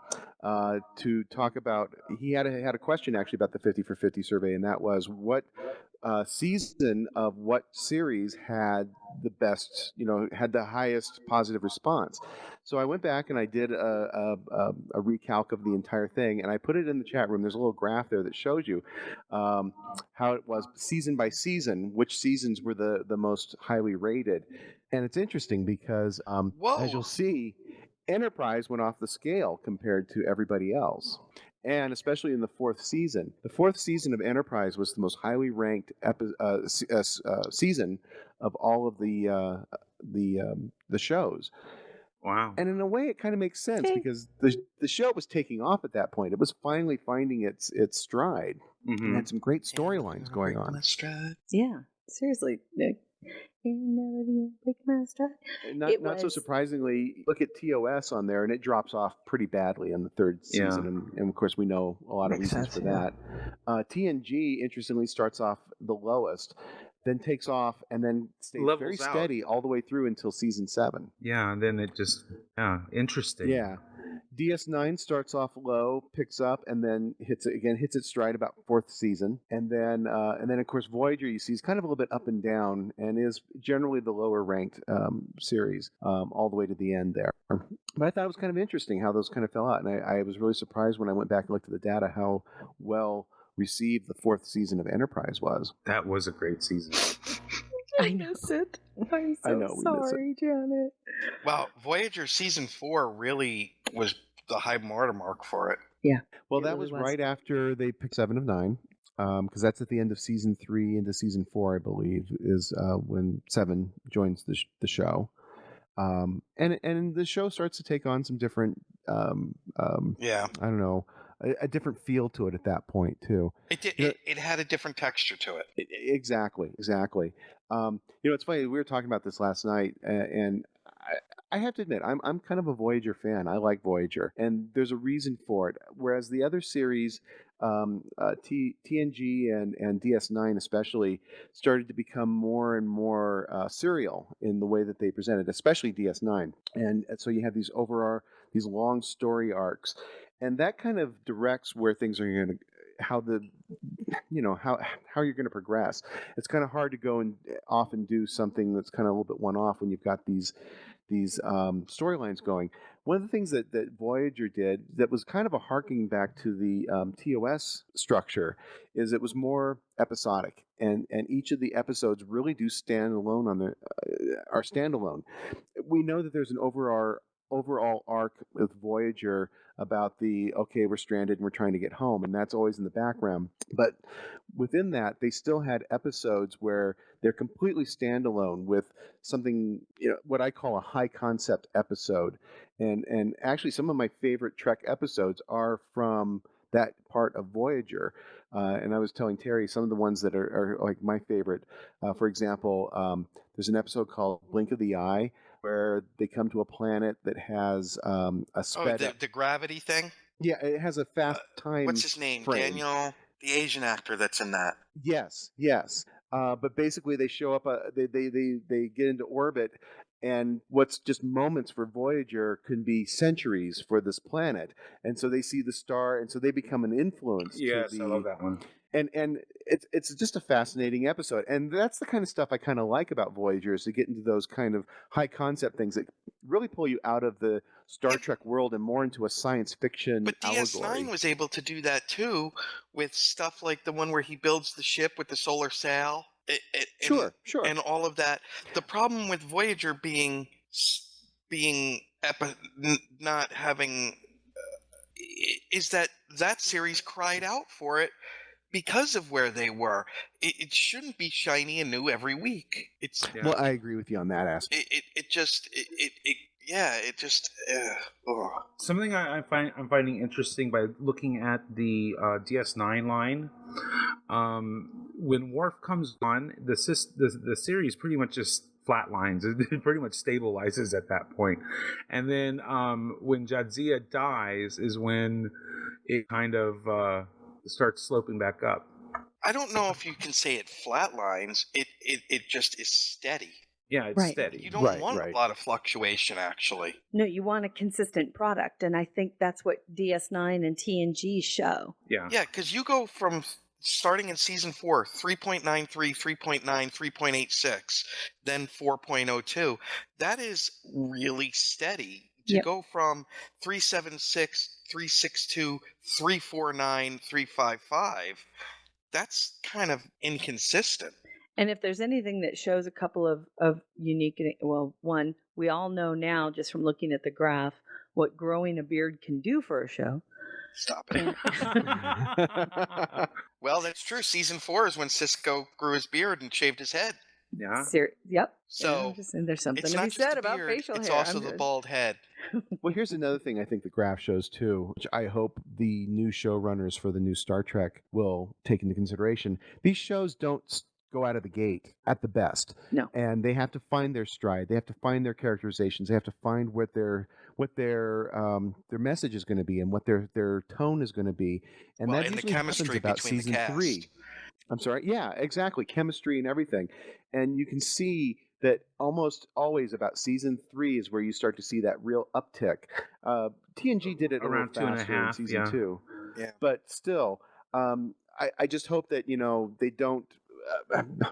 to talk about. He had a question actually about the 50 for 50 survey, and that was what season of what series had the best, had the highest positive response. So I went back and I did a recalc of the entire thing, and I put it in the chat room. There's a little graph there that shows you how it was season by season, which seasons were the most highly rated. And it's interesting because, as you'll see, Enterprise went off the scale compared to everybody else. And especially in the fourth season. The fourth season of Enterprise was the most highly ranked season of all of the shows. Wow. And in a way, it kind of makes sense because the show was taking off at that point. It was finally finding its stride. Mm-hmm. And had some great storylines going on. Yeah, seriously, Nick. Not so surprisingly, look at TOS on there, and it drops off pretty badly in the third season, and of course we know a lot of reasons for that. TNG, interestingly, starts off the lowest, then takes off, and then stays very steady all the way through until season 7. Yeah, and then it just interesting. Yeah. DS9 starts off low, picks up, and then hits its stride about 4th season, and then of course Voyager you see is kind of a little bit up and down, and is generally the lower ranked series all the way to the end there. But I thought it was kind of interesting how those kind of fell out, and I was really surprised when I went back and looked at the data how well received the 4th season of Enterprise was. That was a great season. I miss it. I'm so sorry, Janet. Well, Voyager season 4 really was the high watermark for it. Yeah. Well, that was right after they picked 7 of 9, because that's at the end of season 3 into season 4, I believe, is when 7 joins the show. And the show starts to take on some different, I don't know, a different feel to it at that point too. It had a different texture to it. Exactly. It's funny. We were talking about this last night, and I have to admit, I'm kind of a Voyager fan. I like Voyager, and there's a reason for it. Whereas the other series, TNG and DS9 especially, started to become more and more serial in the way that they presented, especially DS9. And so you have these long story arcs, and that kind of directs where things are going to, how you're going to progress. It's kind of hard to go and often do something that's kind of a little bit one-off when you've got these storylines going. One of the things that Voyager did that was kind of a harking back to the TOS structure is it was more episodic, and each of the episodes really do stand alone are standalone. We know that there's an overall arc with Voyager about we're stranded and we're trying to get home, and that's always in the background. But within that, they still had episodes where they're completely standalone with something, what I call a high concept episode. And actually some of my favorite Trek episodes are from that part of Voyager. And I was telling Terry some of the ones that are like my favorite. For example, there's an episode called Blink of the Eye, where they come to a planet that has a sped up. The gravity thing? Yeah, it has a fast time. What's his name? frame. Daniel, the Asian actor that's in that. Yes. But basically, they show up. They get into orbit, and what's just moments for Voyager can be centuries for this planet. And so they see the star, and so they become an influence. Yes, I love that one. And it's just a fascinating episode, and that's the kind of stuff I kind of like about Voyager, is to get into those kind of high concept things that really pull you out of the Star Trek world and more into a science fiction DS9 allegory. was able to do that too, with stuff like the one where he builds the ship with the solar sail. Sure. And all of that. The problem with Voyager not having is that series cried out for it because of where they were. It shouldn't be shiny and new every week. Well, I agree with you on that aspect. Something I'm finding interesting by looking at the DS9 line. When Worf comes on, the series pretty much just flatlines. It pretty much stabilizes at that point. And then when Jadzia dies is when it kind of starts sloping back up. I don't know if you can say it flatlines. It just is steady. Yeah, it's steady. You don't want a lot of fluctuation, actually. No, you want a consistent product, and I think that's what DS9 and TNG show. Yeah. Yeah, because you go from starting in season 4, 3.93, 3.9, 3.86, then 4.02. That is really steady. To go from 376, 362, 349, 355, that's kind of inconsistent. And if there's anything that shows a couple of unique, one, we all know now just from looking at the graph what growing a beard can do for a show. Stop it. Well, that's true. Season 4 is when Sisko grew his beard and shaved his head. Yeah. Yep. So Yeah, I'm just saying there's something it's to not be just said the about beard, facial it's hair. also the bald head. Well, here's another thing I think the graph shows too, which I hope the new showrunners for the new Star Trek will take into consideration. These shows don't go out of the gate at the best. No. And they have to find their stride. They have to find their characterizations. They have to find what their message is going to be and what their tone is going to be. And Well, that and the usually happens chemistry about between the season cast. 3. I'm sorry. Yeah, exactly. Chemistry and everything. And you can see that almost always about season 3 is where you start to see that real uptick. TNG did it a Around little faster in 2.5, season yeah. 2. Yeah. But still, I just hope that, they don't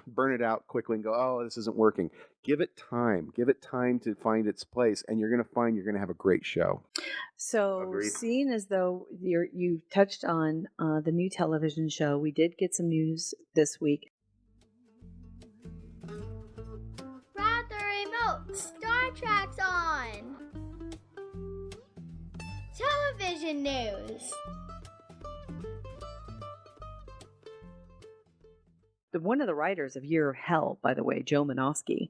burn it out quickly and go, oh, this isn't working. Give it time. Give it time to find its place, and you're going to find you're going to have a great show. So, Agreed. seeing as though you touched on the new television show, we did get some news this week. Grab the remote. Star Trek's on. Television news. One of the writers of Year of Hell, by the way, Joe Menosky,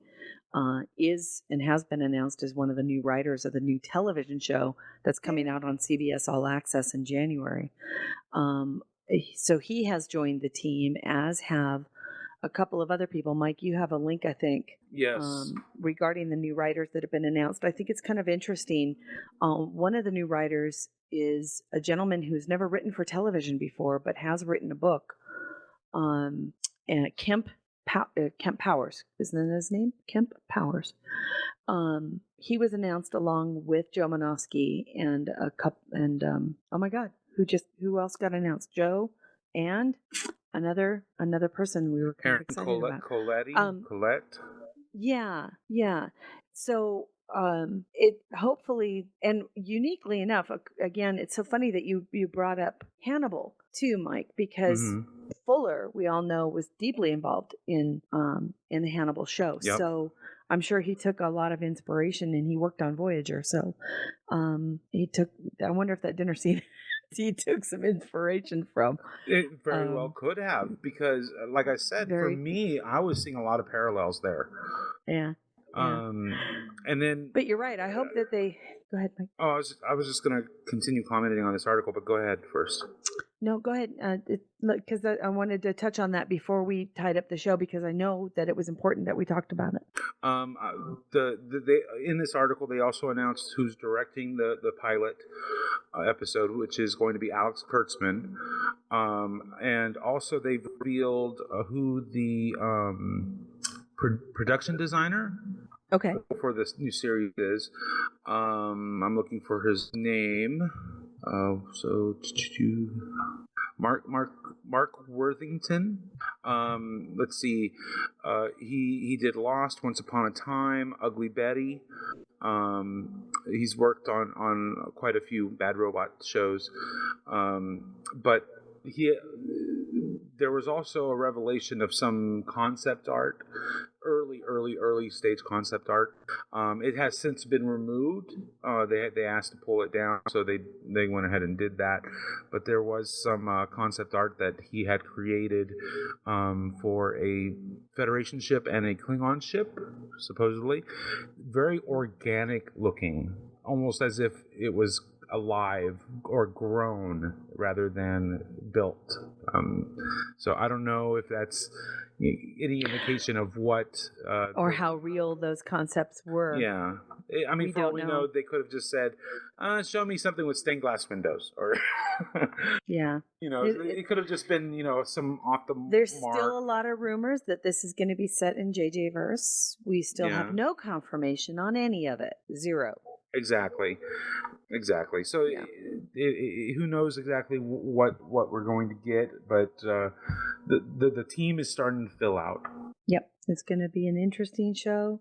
is and has been announced as one of the new writers of the new television show that's coming out on CBS All Access in January. So he has joined the team, as have a couple of other people. Mike, you have a link, I think, Yes. regarding the new writers that have been announced. I think it's kind of interesting. One of the new writers is a gentleman who's never written for television before, but has written a book. And Kemp Powers, isn't that his name? Kemp Powers. He was announced along with Joe Menosky and oh my God, who else got announced? Joe and another person we were kind of Aaron excited about. Colette. Yeah. So it hopefully, and uniquely enough, again, it's so funny that you brought up Hannibal too, Mike, because Fuller, we all know, was deeply involved in the Hannibal show. Yep. So I'm sure he took a lot of inspiration, and he worked on Voyager. So I wonder if that dinner scene he took some inspiration from. It very well could have, because like I said, for me, I was seeing a lot of parallels there. Yeah. And then, but you're right. I hope that they go ahead, Mike. Oh, I was just going to continue commenting on this article, but go ahead first. No, go ahead. Because I wanted to touch on that before we tied up the show, because I know that it was important that we talked about it. In this article, they also announced who's directing the pilot episode, which is going to be Alex Kurtzman. And also they've revealed who the production designer for this new series is. I'm looking for his name. Mark Worthington. Let's see. He did Lost, Once Upon a Time, Ugly Betty. He's worked on quite a few Bad Robot shows. But there was also a revelation of some concept art, early stage concept art. It has since been removed. They asked to pull it down, so they went ahead and did that. But there was some concept art that he had created for a Federation ship and a Klingon ship, supposedly. Very organic looking, almost as if it was alive or grown rather than built. So I don't know if that's any indication of what or how real those concepts were. Yeah, I mean, for all we know, they could have just said, "Show me something with stained glass windows," or yeah, it could have just been some off the There's mark. still a lot of rumors that this is going to be set in JJ verse. We still have no confirmation on any of it. Zero. Exactly. So who knows exactly what we're going to get, but the team is starting to fill out. Yep, it's going to be an interesting show.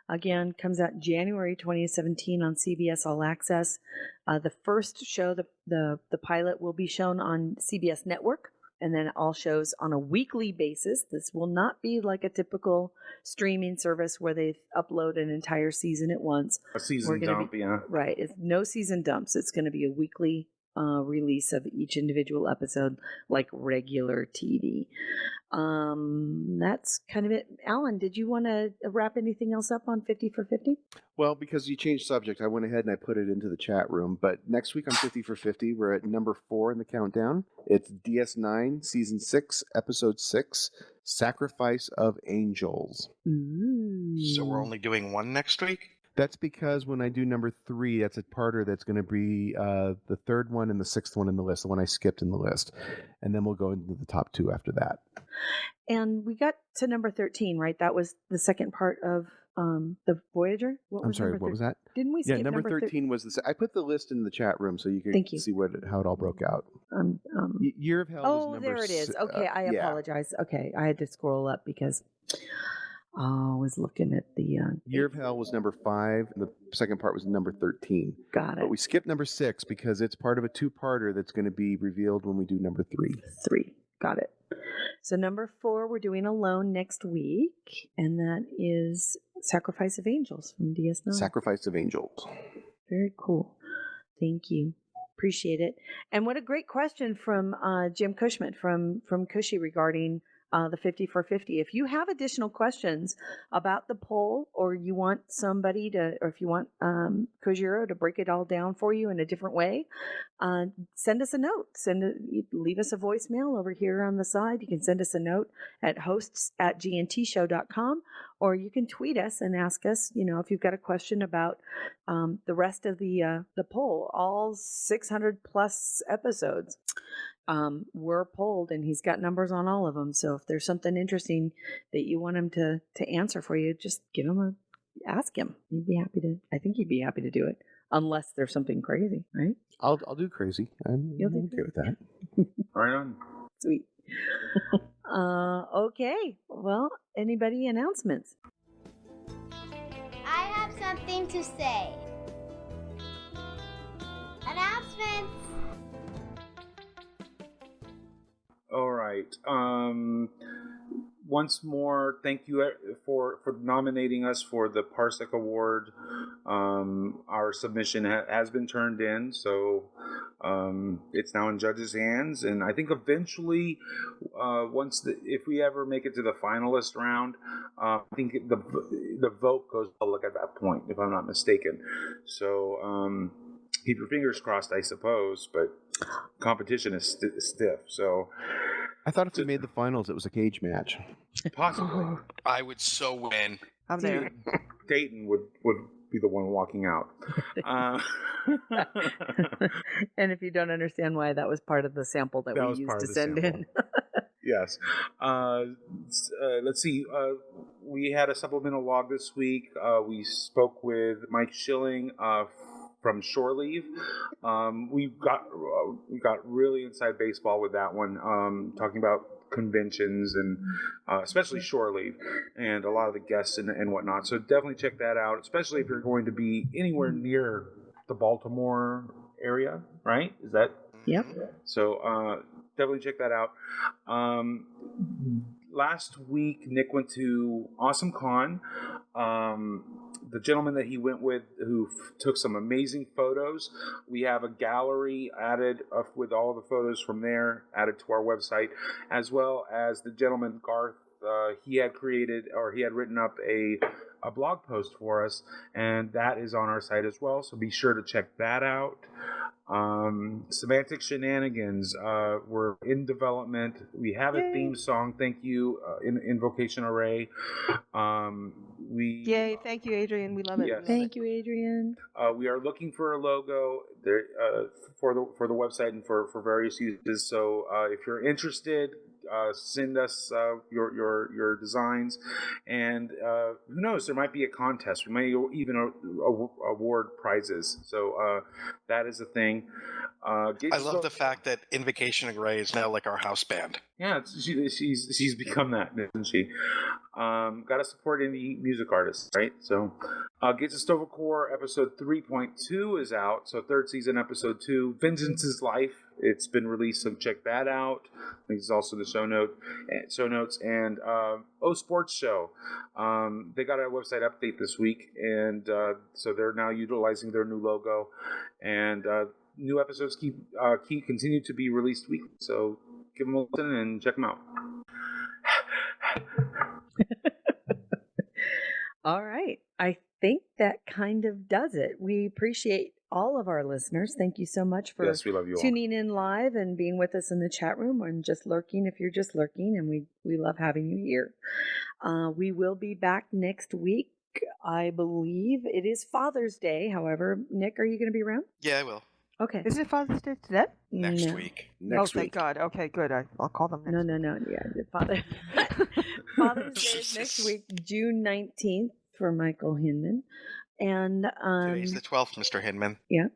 Again, comes out January 2017 on CBS All Access. The first show, the pilot, will be shown on CBS Network, and then all shows on a weekly basis. This will not be like a typical streaming service where they upload an entire season at once. A season dump, yeah. Right. It's no season dumps. It's going to be a weekly release of each individual episode like regular TV. That's kind of it. Alan, did you want to wrap anything else up on 50 for 50? Well, because you changed subject, I went ahead and I put it into the chat room. But next week on 50 for 50, we're at number 4 in the countdown. It's DS9, Season 6, Episode 6, Sacrifice of Angels. Ooh. So we're only doing one next week? That's because when I do number 3, that's a parter that's going to be the third one and the sixth one in the list, the one I skipped in the list. And then we'll go into the top 2 after that. And we got to number 13, right? That was the second part of the Voyager? I'm sorry, what was that? Didn't we skip number 13 was the... I put the list in the chat room so you could see how it all broke out. Year of Hell was number... there it is. Okay, I apologize. Okay, I had to scroll up because I was looking at the... Year of Hell was number 5, and the second part was number 13. Got it. But we skipped number 6 because it's part of a 2-parter that's going to be revealed when we do number 3. 3. Got it. So number 4, we're doing Alone next week, and that is Sacrifice of Angels from DS9. Sacrifice of Angels. Very cool. Thank you. Appreciate it. And what a great question from Jim Cushman from Cushy regarding the 50 for 50. If you have additional questions about the poll, or you want somebody to, or if you want Kojiro to break it all down for you in a different way, send us a note. Leave us a voicemail over here on the side. You can send us a note at hosts@gntshow.com, or you can tweet us and ask us, if you've got a question about the rest of the poll, all 600 plus episodes. Were polled, and he's got numbers on all of them. So if there's something interesting that you want him to answer for you, just ask him. He'd be happy to. I think he'd be happy to do it, unless there's something crazy, right? I'll do crazy. I'm okay with that. Right on. Sweet. Okay. Well, anybody announcements? I have something to say. Announcements. All right. Once more, thank you for nominating us for the Parsec Award. Our submission has been turned in, so it's now in judges' hands. And I think eventually, if we ever make it to the finalist round, I think the vote goes public at that point, if I'm not mistaken. So keep your fingers crossed, I suppose, but competition is stiff. So I thought if we made the finals, it was a cage match. Possibly. I would so win. I'm there. Dayton would be the one walking out. And if you don't understand why, that was part of the sample that we used to send in. Yes. Let's see. We had a supplemental log this week. We spoke with Mike Schilling from Shore Leave. We got really inside baseball with that one, talking about conventions and especially Shore Leave and a lot of the guests and whatnot. So definitely check that out, especially if you're going to be anywhere near the Baltimore area, right? Is that? Yep. So definitely check that out. Last week, Nick went to Awesome Con. The gentleman that he went with, who took some amazing photos, we have a gallery added with all the photos from there added to our website, as well as the gentleman Garth. He had written up a blog post for us, and that is on our site as well. So be sure to check that out. Semantic Shenanigans, we're in development. We have a theme song. Thank you, Invocation Array. Yay! Thank you, Adrian. We love it. Yes. Thank you, Adrian. We are looking for a logo there for the website and for various uses. So if you're interested, send us your designs, and who knows, there might be a contest. We may even award prizes. So that is a thing. I love the fact that Invocation Array is now like our house band. Yeah, she's become that, isn't she? Got to support indie music artists, right? So, Gates of Tovacor episode 3.2 is out. So, third season, episode 2. Vengeance is Life. It's been released, so check that out. This is also the show notes. And Sports Show. They got a website update this week, and so they're now utilizing their new logo. And new episodes continue to be released weekly. So give them a listen and check them out. All right. I think that kind of does it. We appreciate all of our listeners. Thank you so much for Yes, we love you all. tuning in live and being with us in the chat room and just lurking if you're just lurking. And we love having you here. We will be back next week. I believe it is Father's Day. However, Nick, are you going to be around? Yeah, I will. Okay. Isn't it Father's Day today? Next No. week. Next Thank week. God. Okay, good. I'll call them next No. Yeah, Father's Day is next week, June 19th for Michael Hinman. And Today's the 12th, Mr. Hinman. yeah,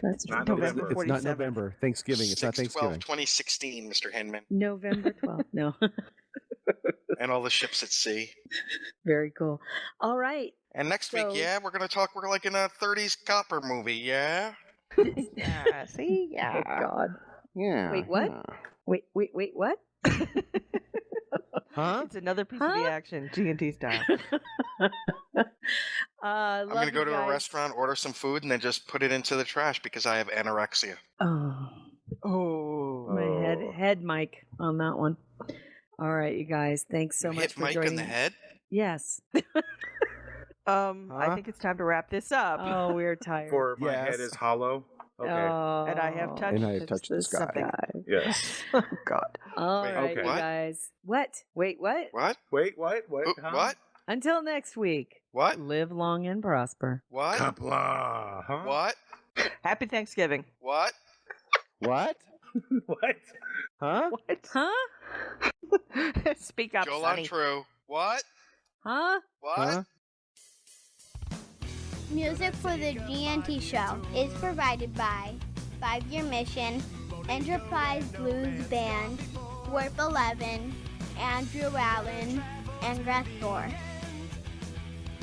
that's Not true. November It's not 47th. November. Thanksgiving. It's not 6/12, Thanksgiving. 2016, Mr. Hinman. November 12th. No. And all the ships at sea. Very cool. All right. And next So- week, yeah, we're like in a 30s copper movie, yeah? Yeah, see? Oh Yeah. God. Yeah. Wait, what? yeah. Wait, what? Huh? It's another piece of Huh? the action, G&T style. I'm going to go to a restaurant, order some food, and then just put it into the trash because I have anorexia. Oh, Oh. my head mic on that one. All right, you guys. Thanks so You much hit for Mike joining. in the head? Yes. I Huh? think it's time to wrap this up. Oh, we're tired. For my head Yes. is hollow. Okay. And I have touched, And I have touched the sky. something. Yes. Oh, God. All Wait, right, okay. you What? guys. What? Wait, what? What? Wait, what? What? Huh? What? Until next week. What? Live long and prosper. What? Kapla. Huh? What? Happy Thanksgiving. What? What? What? Huh? What? Huh? Speak up, Joel Sonny. on true. What? Huh? What? Huh? Music for the GNT show is provided by 5 Year Mission, Enterprise Blues Band, Warp 11, Andrew Allen, and Greth Thor.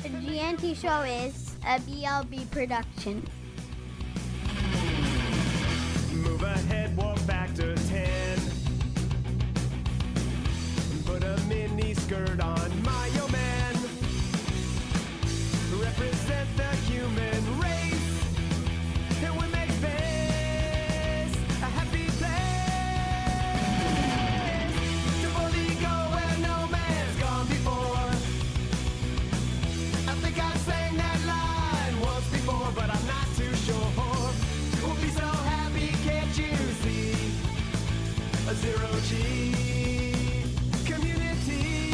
The GNT show is a BLB production. Move ahead, walk back to 10. Put a mini skirt on my yo man. Represent the human race. And we make space a happy place. To boldly go where no man's gone before. I think I sang that line once before, but I'm not too sure. We'll be so happy, can't you see? A zero-G community.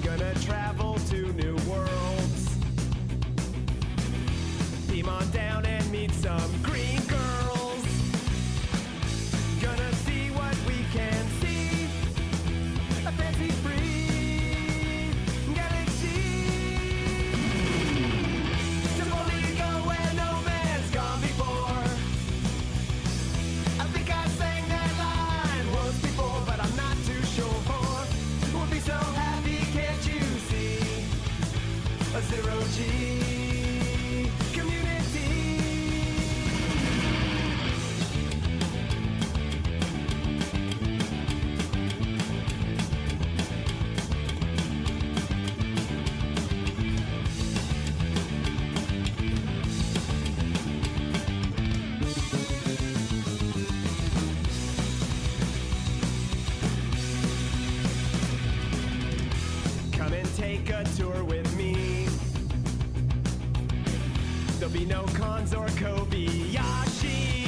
Gonna travel to new worlds. Beam on down and meet some green girls. Gonna see what we can see. A fancy-free galaxy. To boldly go where no man's gone before. I think I sang that line once before, but I'm not too sure. We'll be so happy, can't you see? A zero-G community. Come and take a tour with me. There'll be no cons or Kobayashi.